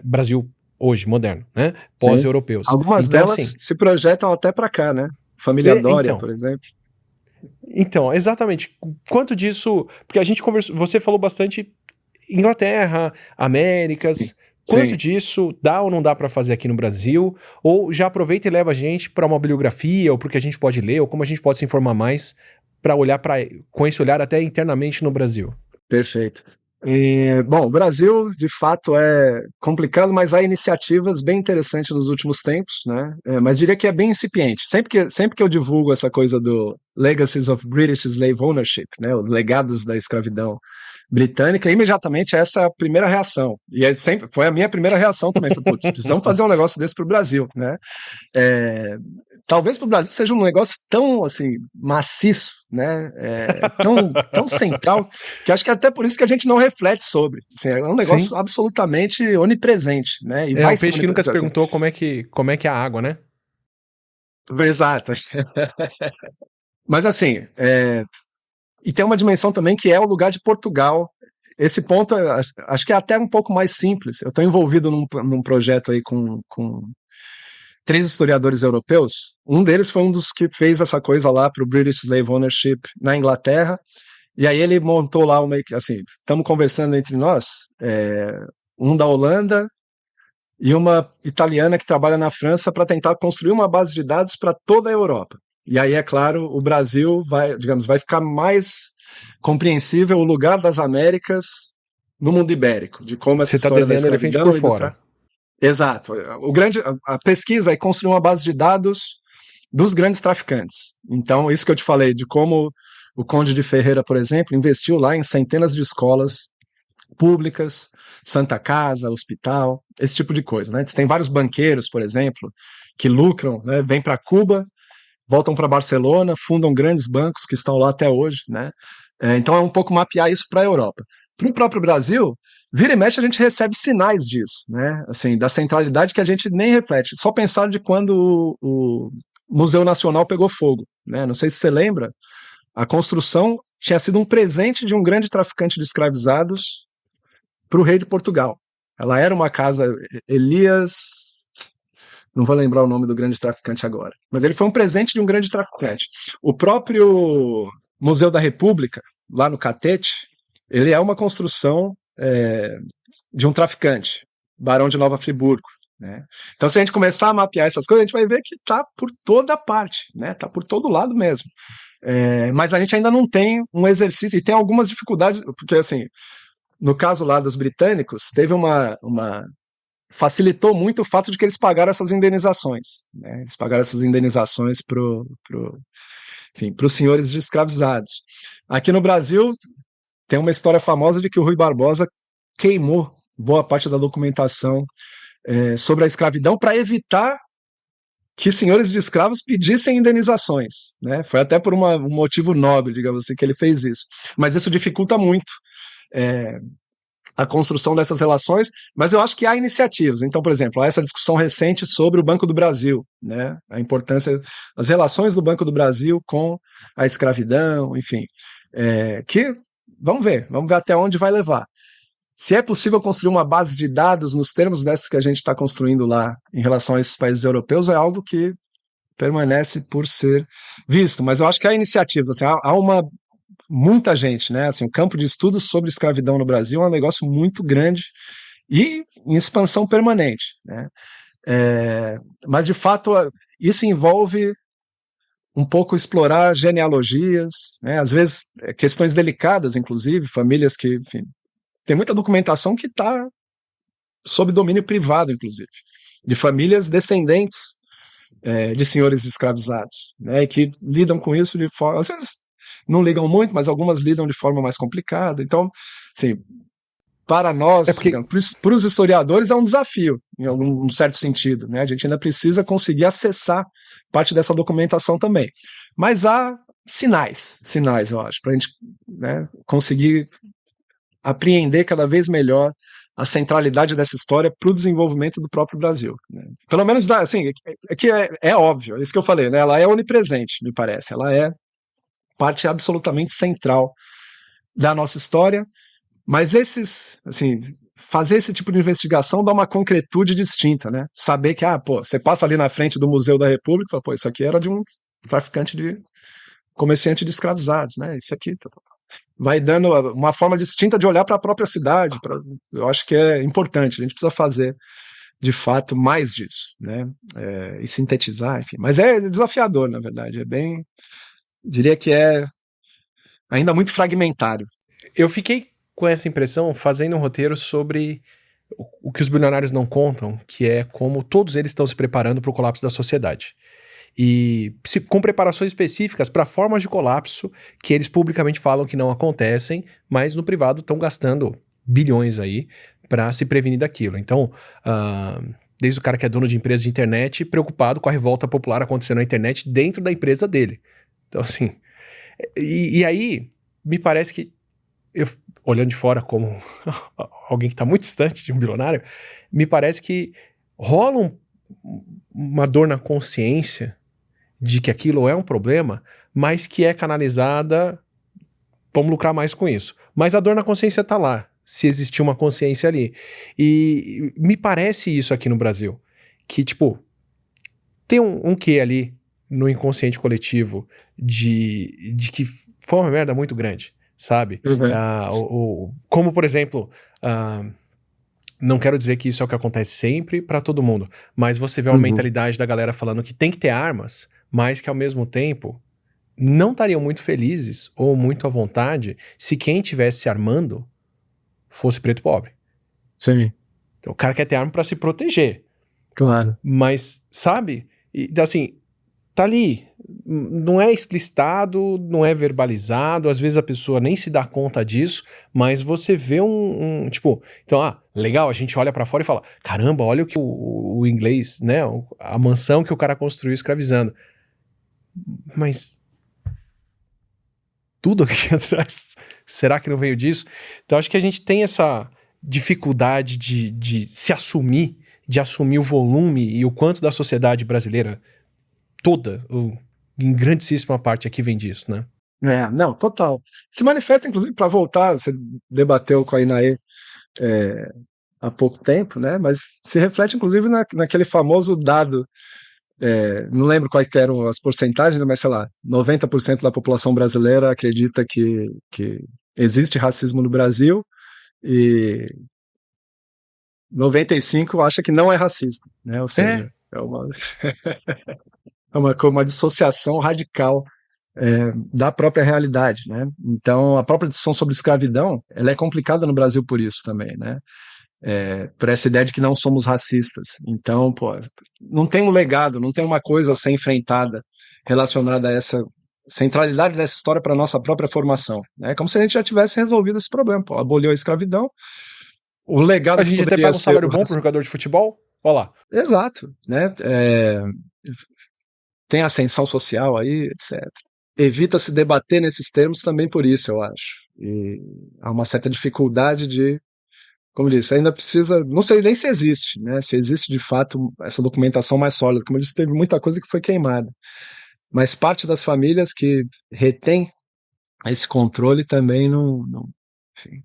Brasil hoje, moderno, né? Sim. Pós-europeus. Algumas Então, delas assim, se projetam até para cá, né? Família Dória, por exemplo. Então, exatamente. Quanto disso... Porque a gente conversou... Você falou bastante Inglaterra, Américas... Sim. Quanto Sim. disso dá ou não dá para fazer aqui no Brasil? Ou já aproveita e leva a gente para uma bibliografia, ou porque a gente pode ler, ou como a gente pode se informar mais para olhar com esse olhar até internamente no Brasil? Perfeito. Bom, o Brasil, de fato, é complicado, mas há iniciativas bem interessantes nos últimos tempos, né? Mas diria que é bem incipiente. Sempre que eu divulgo essa coisa do Legacies of British Slave Ownership, né? Os legados da escravidão britânica, imediatamente essa é a primeira reação. E sempre foi a minha primeira reação também. Falei, putz, precisamos fazer um negócio desse para o Brasil, né? Talvez para o Brasil seja um negócio tão assim maciço, né? Tão central, que acho que é até por isso que a gente não reflete sobre. Assim, é um negócio absolutamente onipresente, né? E É vai um ser peixe que nunca se onipresente. perguntou como é que é a água, né? Exato. Mas assim, e tem uma dimensão também que é o lugar de Portugal. Esse ponto, acho que é até um pouco mais simples. Eu estou envolvido num projeto aí com 3 historiadores europeus. Um deles foi um dos que fez essa coisa lá para o British Slave Ownership na Inglaterra. E aí ele montou lá assim, estamos conversando entre nós, um da Holanda e uma italiana que trabalha na França para tentar construir uma base de dados para toda a Europa. E aí, é claro, o Brasil vai ficar mais compreensível o lugar das Américas no mundo ibérico, de como essa Você está história da desenhando o elefante escravidão por fora. Exato. A pesquisa é construir uma base de dados dos grandes traficantes. Então, isso que eu te falei, de como o Conde de Ferreira, por exemplo, investiu lá em centenas de escolas públicas, Santa Casa, hospital, esse tipo de coisa. Né? Tem vários banqueiros, por exemplo, que lucram, né? Vêm para Cuba, voltam para Barcelona, fundam grandes bancos que estão lá até hoje. Né? Então é um pouco mapear isso para a Europa. Para o próprio Brasil, vira e mexe a gente recebe sinais disso, né? Assim, da centralidade que a gente nem reflete. Só pensar de quando o Museu Nacional pegou fogo. Né? Não sei se você lembra, a construção tinha sido um presente de um grande traficante de escravizados para o rei de Portugal. Ela era uma casa Elias, não vou lembrar o nome do grande traficante agora, mas ele foi um presente de um grande traficante. O próprio Museu da República, lá no Catete, ele é uma construção de um traficante, Barão de Nova Friburgo. Né? Então, se a gente começar a mapear essas coisas, a gente vai ver que está por toda parte, né? Está por todo lado mesmo. Mas a gente ainda não tem um exercício, e tem algumas dificuldades, porque assim, no caso lá dos britânicos, teve facilitou muito o fato de que eles pagaram essas indenizações, né? Eles pagaram essas indenizações para os senhores de escravizados. Aqui no Brasil, tem uma história famosa de que o Rui Barbosa queimou boa parte da documentação sobre a escravidão para evitar que senhores de escravos pedissem indenizações, né? Foi até por um motivo nobre, digamos assim, que ele fez isso. Mas isso dificulta muito a construção dessas relações, mas eu acho que há iniciativas. Então, por exemplo, há essa discussão recente sobre o Banco do Brasil, né? A importância das relações do Banco do Brasil com a escravidão, enfim, que vamos ver até onde vai levar. Se é possível construir uma base de dados nos termos dessas que a gente está construindo lá em relação a esses países europeus, é algo que permanece por ser visto. Mas eu acho que há iniciativas, assim, há muita gente, né? Assim, o campo de estudos sobre escravidão no Brasil é um negócio muito grande e em expansão permanente, né? Mas, de fato, isso envolve um pouco explorar genealogias, né? Às vezes questões delicadas, inclusive, famílias que, enfim, tem muita documentação que está sob domínio privado, inclusive, de famílias descendentes de senhores escravizados, né, e que lidam com isso de forma, às vezes não ligam muito, mas algumas lidam de forma mais complicada. Então, assim, para nós, para os historiadores, é um desafio, em algum certo sentido, né? A gente ainda precisa conseguir acessar parte dessa documentação também. Mas há sinais, eu acho, para a gente, né, conseguir apreender cada vez melhor a centralidade dessa história para o desenvolvimento do próprio Brasil. Né? Pelo menos, assim, é óbvio, é isso que eu falei, né? Ela é onipresente, me parece, ela é parte absolutamente central da nossa história, mas fazer esse tipo de investigação dá uma concretude distinta, né? Saber que, você passa ali na frente do Museu da República e fala, isso aqui era de um comerciante de escravizados, né? Isso aqui vai dando uma forma distinta de olhar para a própria cidade. Eu acho que é importante, a gente precisa fazer, de fato, mais disso, né? E sintetizar, enfim. Mas é desafiador, na verdade, diria que é ainda muito fragmentário. Eu fiquei com essa impressão fazendo um roteiro sobre o que os bilionários não contam, que é como todos eles estão se preparando para o colapso da sociedade. E com preparações específicas para formas de colapso que eles publicamente falam que não acontecem, mas no privado estão gastando bilhões aí para se prevenir daquilo. Então, desde o cara que é dono de empresa de internet, preocupado com a revolta popular acontecendo na internet dentro da empresa dele. Então, assim, e aí me parece que, eu, olhando de fora como alguém que está muito distante de um bilionário, me parece que rola uma dor na consciência de que aquilo é um problema, mas que é canalizada, vamos lucrar mais com isso. Mas a dor na consciência tá lá, se existir uma consciência ali. E me parece isso aqui no Brasil, que, tipo, tem um quê ali no inconsciente coletivo de que foi uma merda muito grande, sabe? Uhum. Como, por exemplo, não quero dizer que isso é o que acontece sempre para todo mundo, mas você vê uma mentalidade da galera falando que tem que ter armas, mas que ao mesmo tempo não estariam muito felizes ou muito à vontade se quem estivesse se armando fosse preto pobre. Sim. Então, o cara quer ter arma para se proteger. Claro. Mas, sabe? Então, assim, tá ali. Não é explicitado, não é verbalizado, às vezes a pessoa nem se dá conta disso, mas você vê tipo, então, legal, a gente olha pra fora e fala, caramba, olha o que o inglês, né, a mansão que o cara construiu escravizando. Mas tudo aqui atrás, será que não veio disso? Então acho que a gente tem essa dificuldade de se assumir, de assumir o volume e o quanto da sociedade brasileira toda, em grandíssima parte aqui vem disso, né? Não, total. Se manifesta, inclusive, para voltar, você debateu com a Inaê há pouco tempo, né? Mas se reflete inclusive naquele famoso dado, não lembro quais que eram as porcentagens, mas sei lá, 90% da população brasileira acredita que existe racismo no Brasil e 95% acha que não é racista, né? Ou seja, uma dissociação radical da própria realidade, né? Então, a própria discussão sobre escravidão, ela é complicada no Brasil por isso também, né? Por essa ideia de que não somos racistas. Então, pô, não tem um legado, não tem uma coisa a ser enfrentada relacionada a essa centralidade dessa história para a nossa própria formação. É como se a gente já tivesse resolvido esse problema. Pô, aboliu a escravidão, o legado A que gente até poderia paga um ser salário o bom pro jogador de futebol? Olha lá. Exato, né? Tem ascensão social aí, etc. Evita se debater nesses termos também por isso, eu acho. E há uma certa dificuldade de, como eu disse, ainda precisa, não sei nem se existe, né? Se existe de fato essa documentação mais sólida. Como eu disse, teve muita coisa que foi queimada. Mas parte das famílias que retém esse controle também enfim,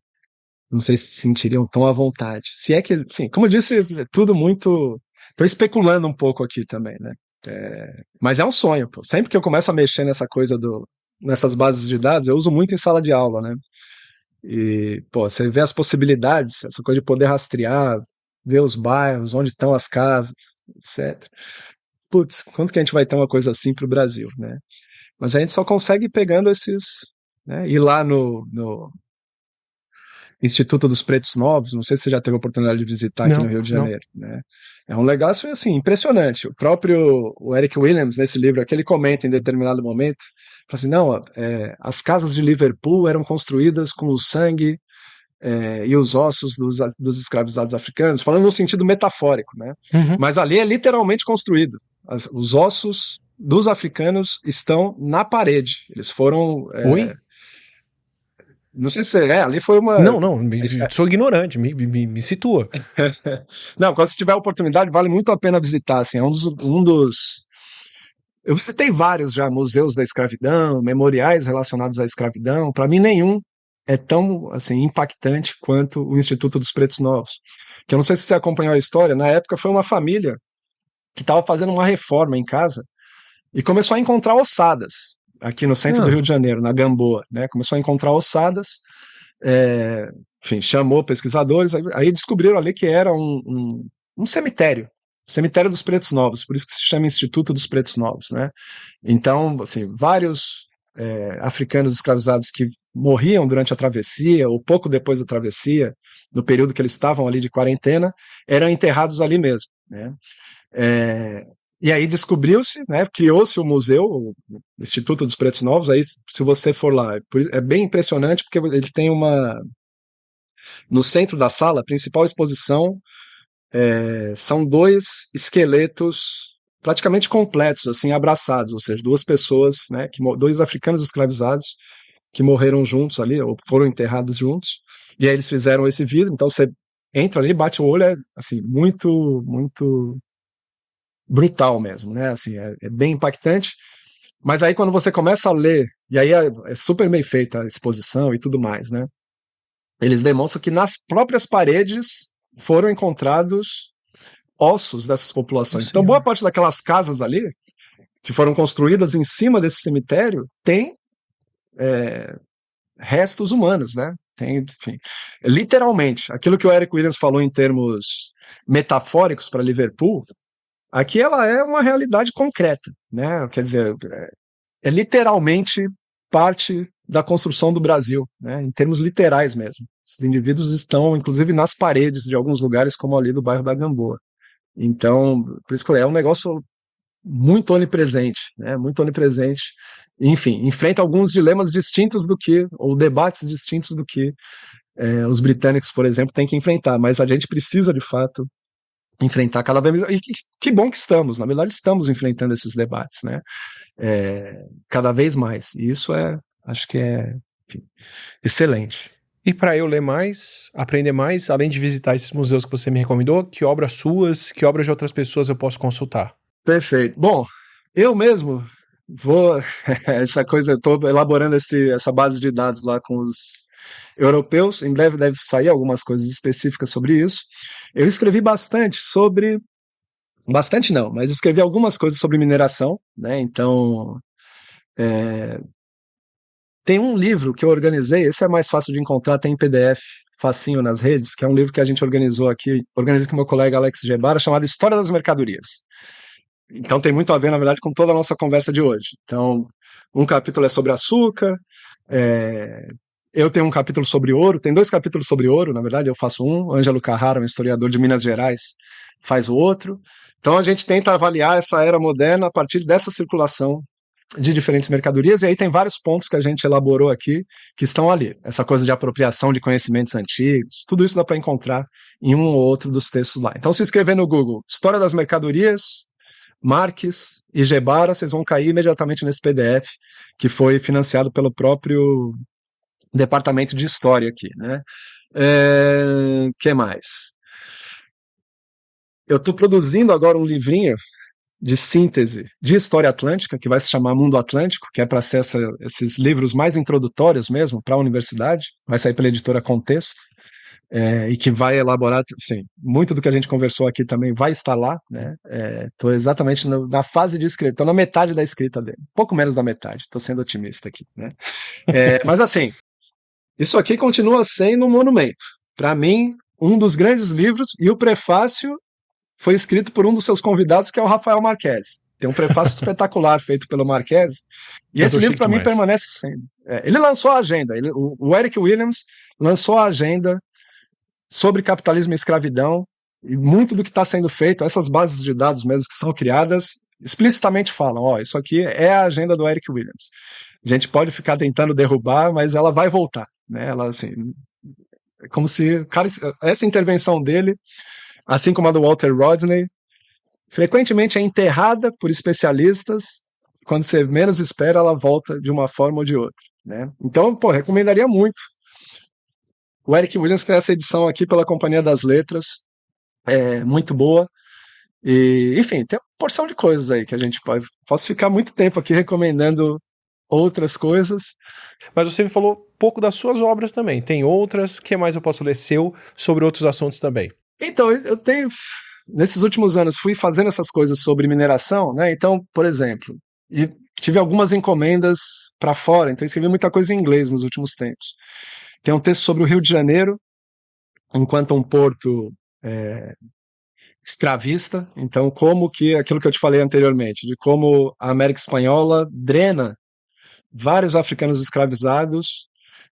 não sei se sentiriam tão à vontade. Se é que, enfim, como eu disse, é tudo muito. Estou especulando um pouco aqui também, né? Mas é um sonho, pô. Sempre que eu começo a mexer nessa coisa nessas bases de dados, eu uso muito em sala de aula, né? E, pô, você vê as possibilidades, essa coisa de poder rastrear, ver os bairros, onde estão as casas, etc. Putz, quando que a gente vai ter uma coisa assim para o Brasil, né? Mas a gente só consegue pegando né, ir lá no Instituto dos Pretos Novos, não sei se você já teve a oportunidade de visitar aqui no Rio de Janeiro, né? É um negócio, assim, impressionante. O Eric Williams, nesse livro aqui, ele comenta em determinado momento, fala assim, não, as casas de Liverpool eram construídas com o sangue e os ossos dos escravizados africanos, falando no sentido metafórico, né? Uhum. Mas ali é literalmente construído. Os ossos dos africanos estão na parede. Eles foram... Oi? Não sei se ali foi uma... Não, sou ignorante, me situa. Não, quando você tiver a oportunidade, vale muito a pena visitar, assim, é um dos... Eu visitei vários já, museus da escravidão, memoriais relacionados à escravidão, para mim nenhum é tão, assim, impactante quanto o Instituto dos Pretos Novos, que eu não sei se você acompanhou a história, na época foi uma família que estava fazendo uma reforma em casa e começou a encontrar ossadas, aqui no centro do Rio de Janeiro, na Gamboa, né, começou a encontrar ossadas, enfim, chamou pesquisadores, aí descobriram ali que era um cemitério, o cemitério dos Pretos Novos, por isso que se chama Instituto dos Pretos Novos, né? Então, assim, vários africanos escravizados que morriam durante a travessia, ou pouco depois da travessia, no período que eles estavam ali de quarentena, eram enterrados ali mesmo, né? E aí descobriu-se, né, criou-se o museu, o Instituto dos Pretos Novos, aí se você for lá, é bem impressionante porque ele tem no centro da sala, a principal exposição são dois esqueletos praticamente completos, assim, abraçados, ou seja, duas pessoas, né, dois africanos escravizados que morreram juntos ali, ou foram enterrados juntos, e aí eles fizeram esse vidro, então você entra ali, bate o olho, assim, muito, muito brutal mesmo, né, assim, é bem impactante, mas aí quando você começa a ler, e aí é super bem feita a exposição e tudo mais, né, eles demonstram que nas próprias paredes foram encontrados ossos dessas populações. Então, boa parte daquelas casas ali, que foram construídas em cima desse cemitério, tem restos humanos, né? Tem, enfim, literalmente, aquilo que o Eric Williams falou em termos metafóricos para Liverpool, aqui ela é uma realidade concreta, né? Quer dizer, é literalmente parte da construção do Brasil, né? Em termos literais mesmo. Esses indivíduos estão, inclusive, nas paredes de alguns lugares, como ali do bairro da Gamboa. Então, por isso que é um negócio muito onipresente, né? Muito onipresente. Enfim, enfrenta alguns dilemas distintos ou debates distintos do que os britânicos, por exemplo, têm que enfrentar. Mas a gente precisa, de fato, enfrentar cada vez mais. E que bom que estamos, na verdade, estamos enfrentando esses debates, né? Cada vez mais. E isso acho que enfim, excelente. E para eu ler mais, aprender mais, além de visitar esses museus que você me recomendou, que obras suas, que obras de outras pessoas eu posso consultar? Perfeito. Bom, eu mesmo essa coisa, eu estou elaborando essa base de dados lá com europeus. Em breve deve sair algumas coisas específicas sobre isso. Eu escrevi bastante sobre... Bastante não, mas escrevi algumas coisas sobre mineração, né? Então, tem um livro que eu organizei, esse é mais fácil de encontrar, tem em PDF, facinho nas redes, que é um livro que a gente organizei com meu colega Alex Gebara, chamado História das Mercadorias. Então tem muito a ver, na verdade, com toda a nossa conversa de hoje. Então, um capítulo é sobre açúcar, eu tenho um capítulo sobre ouro, tem 2 capítulos sobre ouro, na verdade, eu faço um, Ângelo Carrara, um historiador de Minas Gerais, faz o outro. Então a gente tenta avaliar essa era moderna a partir dessa circulação de diferentes mercadorias, e aí tem vários pontos que a gente elaborou aqui, que estão ali. Essa coisa de apropriação de conhecimentos antigos, tudo isso dá para encontrar em um ou outro dos textos lá. Então, se escrever no Google História das Mercadorias, Marques e Gebara, vocês vão cair imediatamente nesse PDF, que foi financiado pelo próprio Departamento de História aqui, né? Que mais? Eu estou produzindo agora um livrinho de síntese de História Atlântica, que vai se chamar Mundo Atlântico, que é para ser esses livros mais introdutórios mesmo para a universidade, vai sair pela editora Contexto, e que vai elaborar, assim, muito do que a gente conversou aqui também vai estar lá, né? Estou exatamente na fase de escrita, estou na metade da escrita dele, pouco menos da metade, estou sendo otimista aqui, né? Mas assim, isso aqui continua sendo um monumento. Para mim, um dos grandes livros, e o prefácio foi escrito por um dos seus convidados, que é o Rafael Marques. Tem um prefácio espetacular feito pelo Marques. E esse livro, para mim, permanece sendo. Ele lançou a agenda. O Eric Williams lançou a agenda sobre capitalismo e escravidão. E muito do que está sendo feito, essas bases de dados mesmo que são criadas, explicitamente falam: isso aqui é a agenda do Eric Williams. A gente pode ficar tentando derrubar, mas ela vai voltar. Né? Ela, assim, é como se... Cara, essa intervenção dele, assim como a do Walter Rodney, frequentemente é enterrada por especialistas, quando você menos espera, ela volta de uma forma ou de outra, né? Então, recomendaria muito. O Eric Williams tem essa edição aqui pela Companhia das Letras, muito boa, e, enfim, tem uma porção de coisas aí que a gente posso ficar muito tempo aqui recomendando outras coisas. Mas você me falou pouco das suas obras também, tem outras, que mais eu posso ler seu sobre outros assuntos também? Então, eu tenho, nesses últimos anos, fui fazendo essas coisas sobre mineração, né? Então, por exemplo, e tive algumas encomendas para fora, então escrevi muita coisa em inglês nos últimos tempos. Tem um texto sobre o Rio de Janeiro, enquanto um porto escravista, então como que, aquilo que eu te falei anteriormente, de como a América Espanhola drena vários africanos escravizados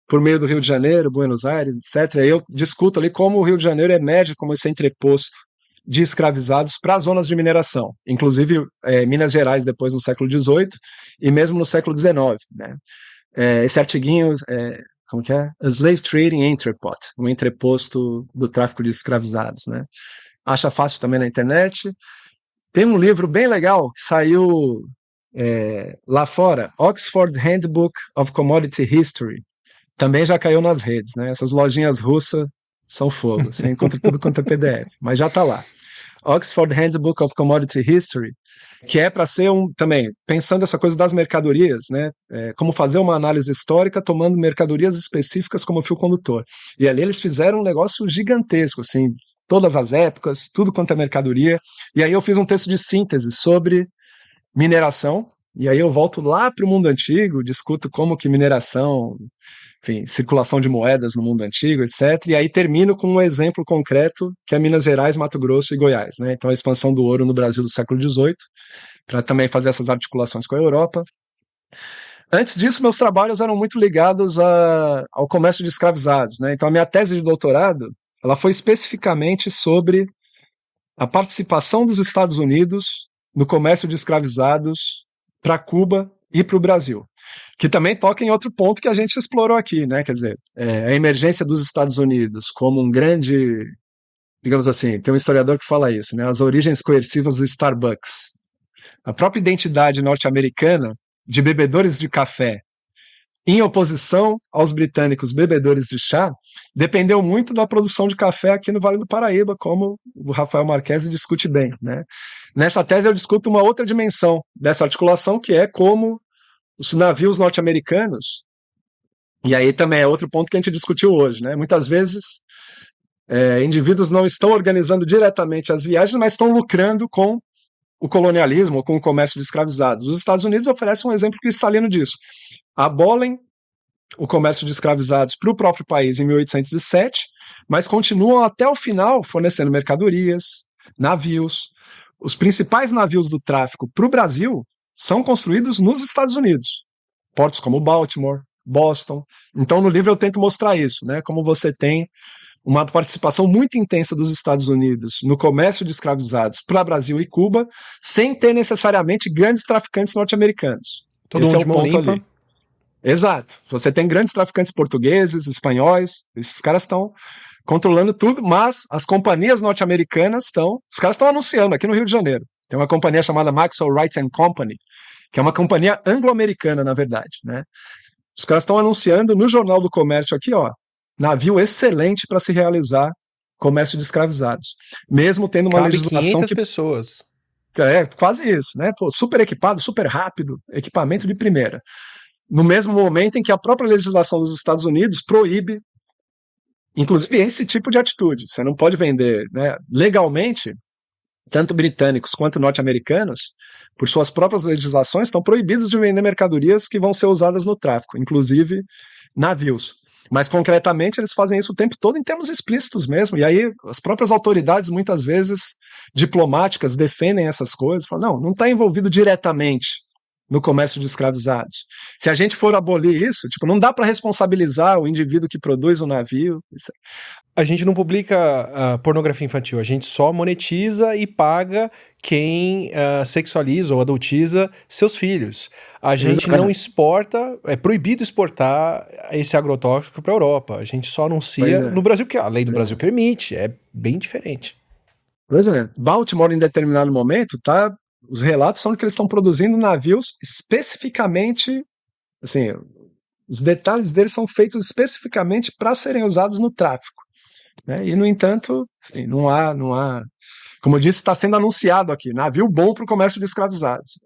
por meio do Rio de Janeiro, Buenos Aires, etc. E eu discuto ali como o Rio de Janeiro médio como esse entreposto de escravizados para as zonas de mineração, inclusive Minas Gerais depois no século XVIII e mesmo no século XIX. Né? Esse artiguinho, como que é? A Slave Trading Entrepot, um entreposto do tráfico de escravizados. Né? Acha fácil também na internet. Tem um livro bem legal que saiu lá fora, Oxford Handbook of Commodity History, também já caiu nas redes, né? Essas lojinhas russas são fogo, você encontra tudo quanto é PDF, mas já está lá. Oxford Handbook of Commodity History, que é para ser também, pensando essa coisa das mercadorias, né? Como fazer uma análise histórica tomando mercadorias específicas como fio condutor. E ali eles fizeram um negócio gigantesco, assim, todas as épocas, tudo quanto é mercadoria. E aí eu fiz um texto de síntese sobre mineração, e aí eu volto lá para o mundo antigo, discuto como que mineração, enfim, circulação de moedas no mundo antigo, etc. E aí termino com um exemplo concreto, que é Minas Gerais, Mato Grosso e Goiás. Né? Então a expansão do ouro no Brasil do século XVIII, para também fazer essas articulações com a Europa. Antes disso, meus trabalhos eram muito ligados ao comércio de escravizados. Né? Então a minha tese de doutorado ela foi especificamente sobre a participação dos Estados Unidos no comércio de escravizados para Cuba e para o Brasil, que também toca em outro ponto que a gente explorou aqui, né? Quer dizer, a emergência dos Estados Unidos como um grande, digamos assim, tem um historiador que fala isso, né? As origens coercivas do Starbucks. A própria identidade norte-americana de bebedores de café em oposição aos britânicos bebedores de chá, dependeu muito da produção de café aqui no Vale do Paraíba, como o Rafael Marques discute bem. Né? Nessa tese eu discuto uma outra dimensão dessa articulação, que é como os navios norte-americanos E aí também é outro ponto que a gente discutiu hoje, né? Muitas vezes indivíduos não estão organizando diretamente as viagens, mas estão lucrando com o colonialismo ou com o comércio de escravizados. Os Estados Unidos oferecem um exemplo cristalino disso. Abolem o comércio de escravizados para o próprio país em 1807, mas continuam até o final fornecendo mercadorias, navios. Os principais navios do tráfico para o Brasil são construídos nos Estados Unidos. Portos como Baltimore, Boston. Então, no livro eu tento mostrar isso, né? Como você tem uma participação muito intensa dos Estados Unidos no comércio de escravizados para Brasil e Cuba, sem ter necessariamente grandes traficantes norte-americanos. Todo Esse mundo é o de mão ponto limpa. ali. Exato. Você tem grandes traficantes portugueses, espanhóis, esses caras estão controlando tudo, mas as companhias norte-americanas os caras estão anunciando aqui no Rio de Janeiro. Tem uma companhia chamada Maxwell Wright and Company, que é uma companhia anglo-americana, na verdade, né? Os caras estão anunciando no Jornal do Comércio aqui, ó, navio excelente para se realizar comércio de escravizados. Mesmo tendo uma Cabe legislação 500 pessoas. É quase isso, né? Pô, super equipado, super rápido, equipamento de primeira. No mesmo momento em que a própria legislação dos Estados Unidos proíbe, inclusive, esse tipo de atitude. Você não pode vender, né, legalmente, tanto britânicos quanto norte-americanos, por suas próprias legislações, estão proibidos de vender mercadorias que vão ser usadas no tráfico, inclusive navios. Mas, concretamente, eles fazem isso o tempo todo em termos explícitos mesmo. E aí, as próprias autoridades, muitas vezes, diplomáticas, defendem essas coisas. Falam, não está envolvido diretamente no comércio de escravizados. Se a gente for abolir isso, tipo, não dá para responsabilizar o indivíduo que produz o navio. A gente não publica pornografia infantil, a gente só monetiza e paga quem sexualiza ou adultiza seus filhos. A gente não exporta, é proibido exportar esse agrotóxico para a Europa. A gente só anuncia no Brasil, que a lei do Brasil permite, é bem diferente. Por exemplo, Baltimore, em determinado momento, os relatos são de que eles estão produzindo navios especificamente, assim, os detalhes deles são feitos especificamente para serem usados no tráfico, né? E, no entanto, assim, não há, como eu disse, está sendo anunciado aqui, navio bom para o comércio de escravizados.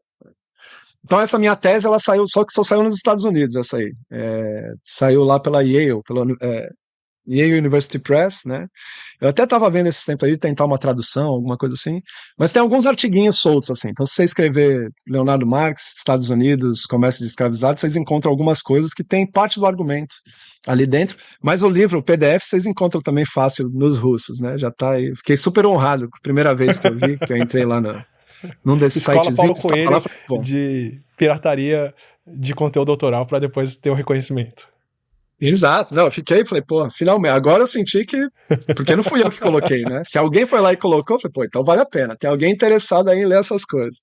Então essa minha tese, ela saiu, só que só saiu nos Estados Unidos, essa aí. Saiu lá pela Yale, Yale University Press, né? Eu até estava vendo esses tempos aí de tentar uma tradução, alguma coisa assim, mas tem alguns artiguinhos soltos, assim. Então, se você escrever Leonardo Marx, Estados Unidos, comércio de escravizados, vocês encontram algumas coisas que tem parte do argumento ali dentro, mas o livro, o PDF, vocês encontram também fácil nos russos, né? Já tá aí. Fiquei super honrado, primeira vez que eu vi, que eu entrei lá num desses Escola Paulo sitezinhos. Coelho de pirataria de conteúdo autoral para depois ter o reconhecimento. Exato, não, eu falei, pô, finalmente, agora eu senti que, porque não fui eu que coloquei, né? Se alguém foi lá e colocou, eu falei, pô, então vale a pena, tem alguém interessado aí em ler essas coisas.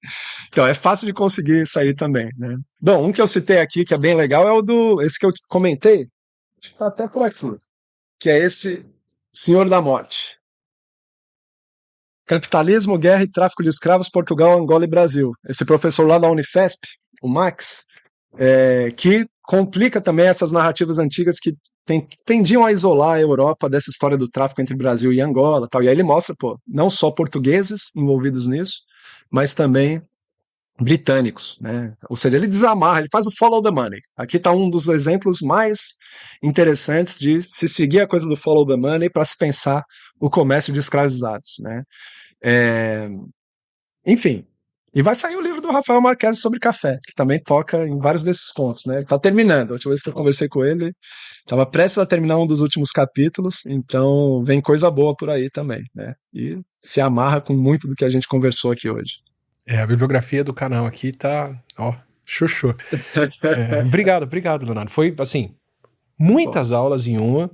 Então, é fácil de conseguir isso aí também, né? Bom, um que eu citei aqui, que é bem legal, é esse que eu comentei, acho que tá até por aqui, que é esse Senhor da Morte. Capitalismo, Guerra e Tráfico de Escravos, Portugal, Angola e Brasil. Esse professor lá da Unifesp, o Max, que complica também essas narrativas antigas que tendiam a isolar a Europa dessa história do tráfico entre Brasil e Angola, tal. E aí ele mostra, pô, não só portugueses envolvidos nisso, mas também britânicos, né? Ou seja, ele desamarra, ele faz o follow the money. Aqui está um dos exemplos mais interessantes de se seguir a coisa do follow the money para se pensar o comércio de escravizados, né? Enfim, e vai sair o livro do Rafael Marques sobre café, que também toca em vários desses pontos, né? Ele tá terminando. A última vez que eu conversei com ele, estava prestes a terminar um dos últimos capítulos, então vem coisa boa por aí também, né? E se amarra com muito do que a gente conversou aqui hoje. A bibliografia do canal aqui tá, ó, chuchu. Obrigado, Leonardo. Foi, assim, muitas aulas em uma.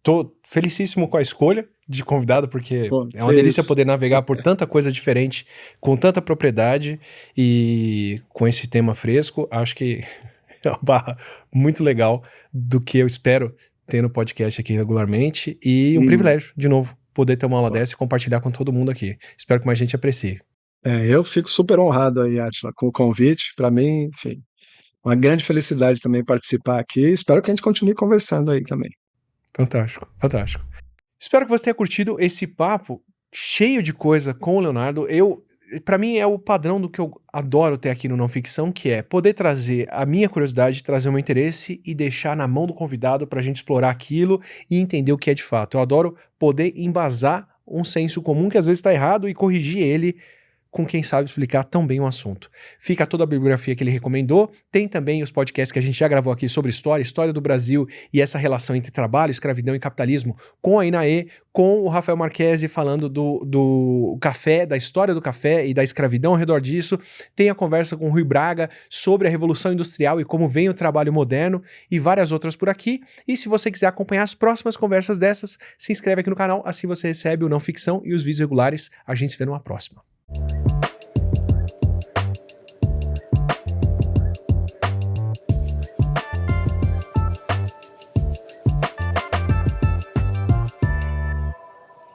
Tô felicíssimo com a escolha de convidado, porque é uma delícia poder navegar por tanta coisa diferente, com tanta propriedade e com esse tema fresco. Acho que é uma barra muito legal do que eu espero ter no podcast aqui regularmente e um privilégio, de novo, poder ter uma aula dessa e compartilhar com todo mundo aqui. Espero que mais gente aprecie. Eu fico super honrado aí, Átila, com o convite. Para mim, enfim, uma grande felicidade também participar aqui. Espero que a gente continue conversando aí também. Fantástico, fantástico. Espero que você tenha curtido esse papo cheio de coisa com o Leonardo. Eu pra mim é o padrão do que eu adoro ter aqui no Não Ficção, que é poder trazer a minha curiosidade, trazer o meu interesse e deixar na mão do convidado pra gente explorar aquilo e entender o que é de fato. Eu adoro poder embasar um senso comum que às vezes tá errado e corrigir ele com quem sabe explicar tão bem o assunto. Fica toda a bibliografia que ele recomendou, tem também os podcasts que a gente já gravou aqui sobre história do Brasil e essa relação entre trabalho, escravidão e capitalismo, com a Inaê, com o Rafael Marquesi falando do café, da história do café e da escravidão ao redor disso, tem a conversa com o Rui Braga sobre a Revolução Industrial e como vem o trabalho moderno e várias outras por aqui. E se você quiser acompanhar as próximas conversas dessas, se inscreve aqui no canal, assim você recebe o Não Ficção e os vídeos regulares. A gente se vê numa próxima.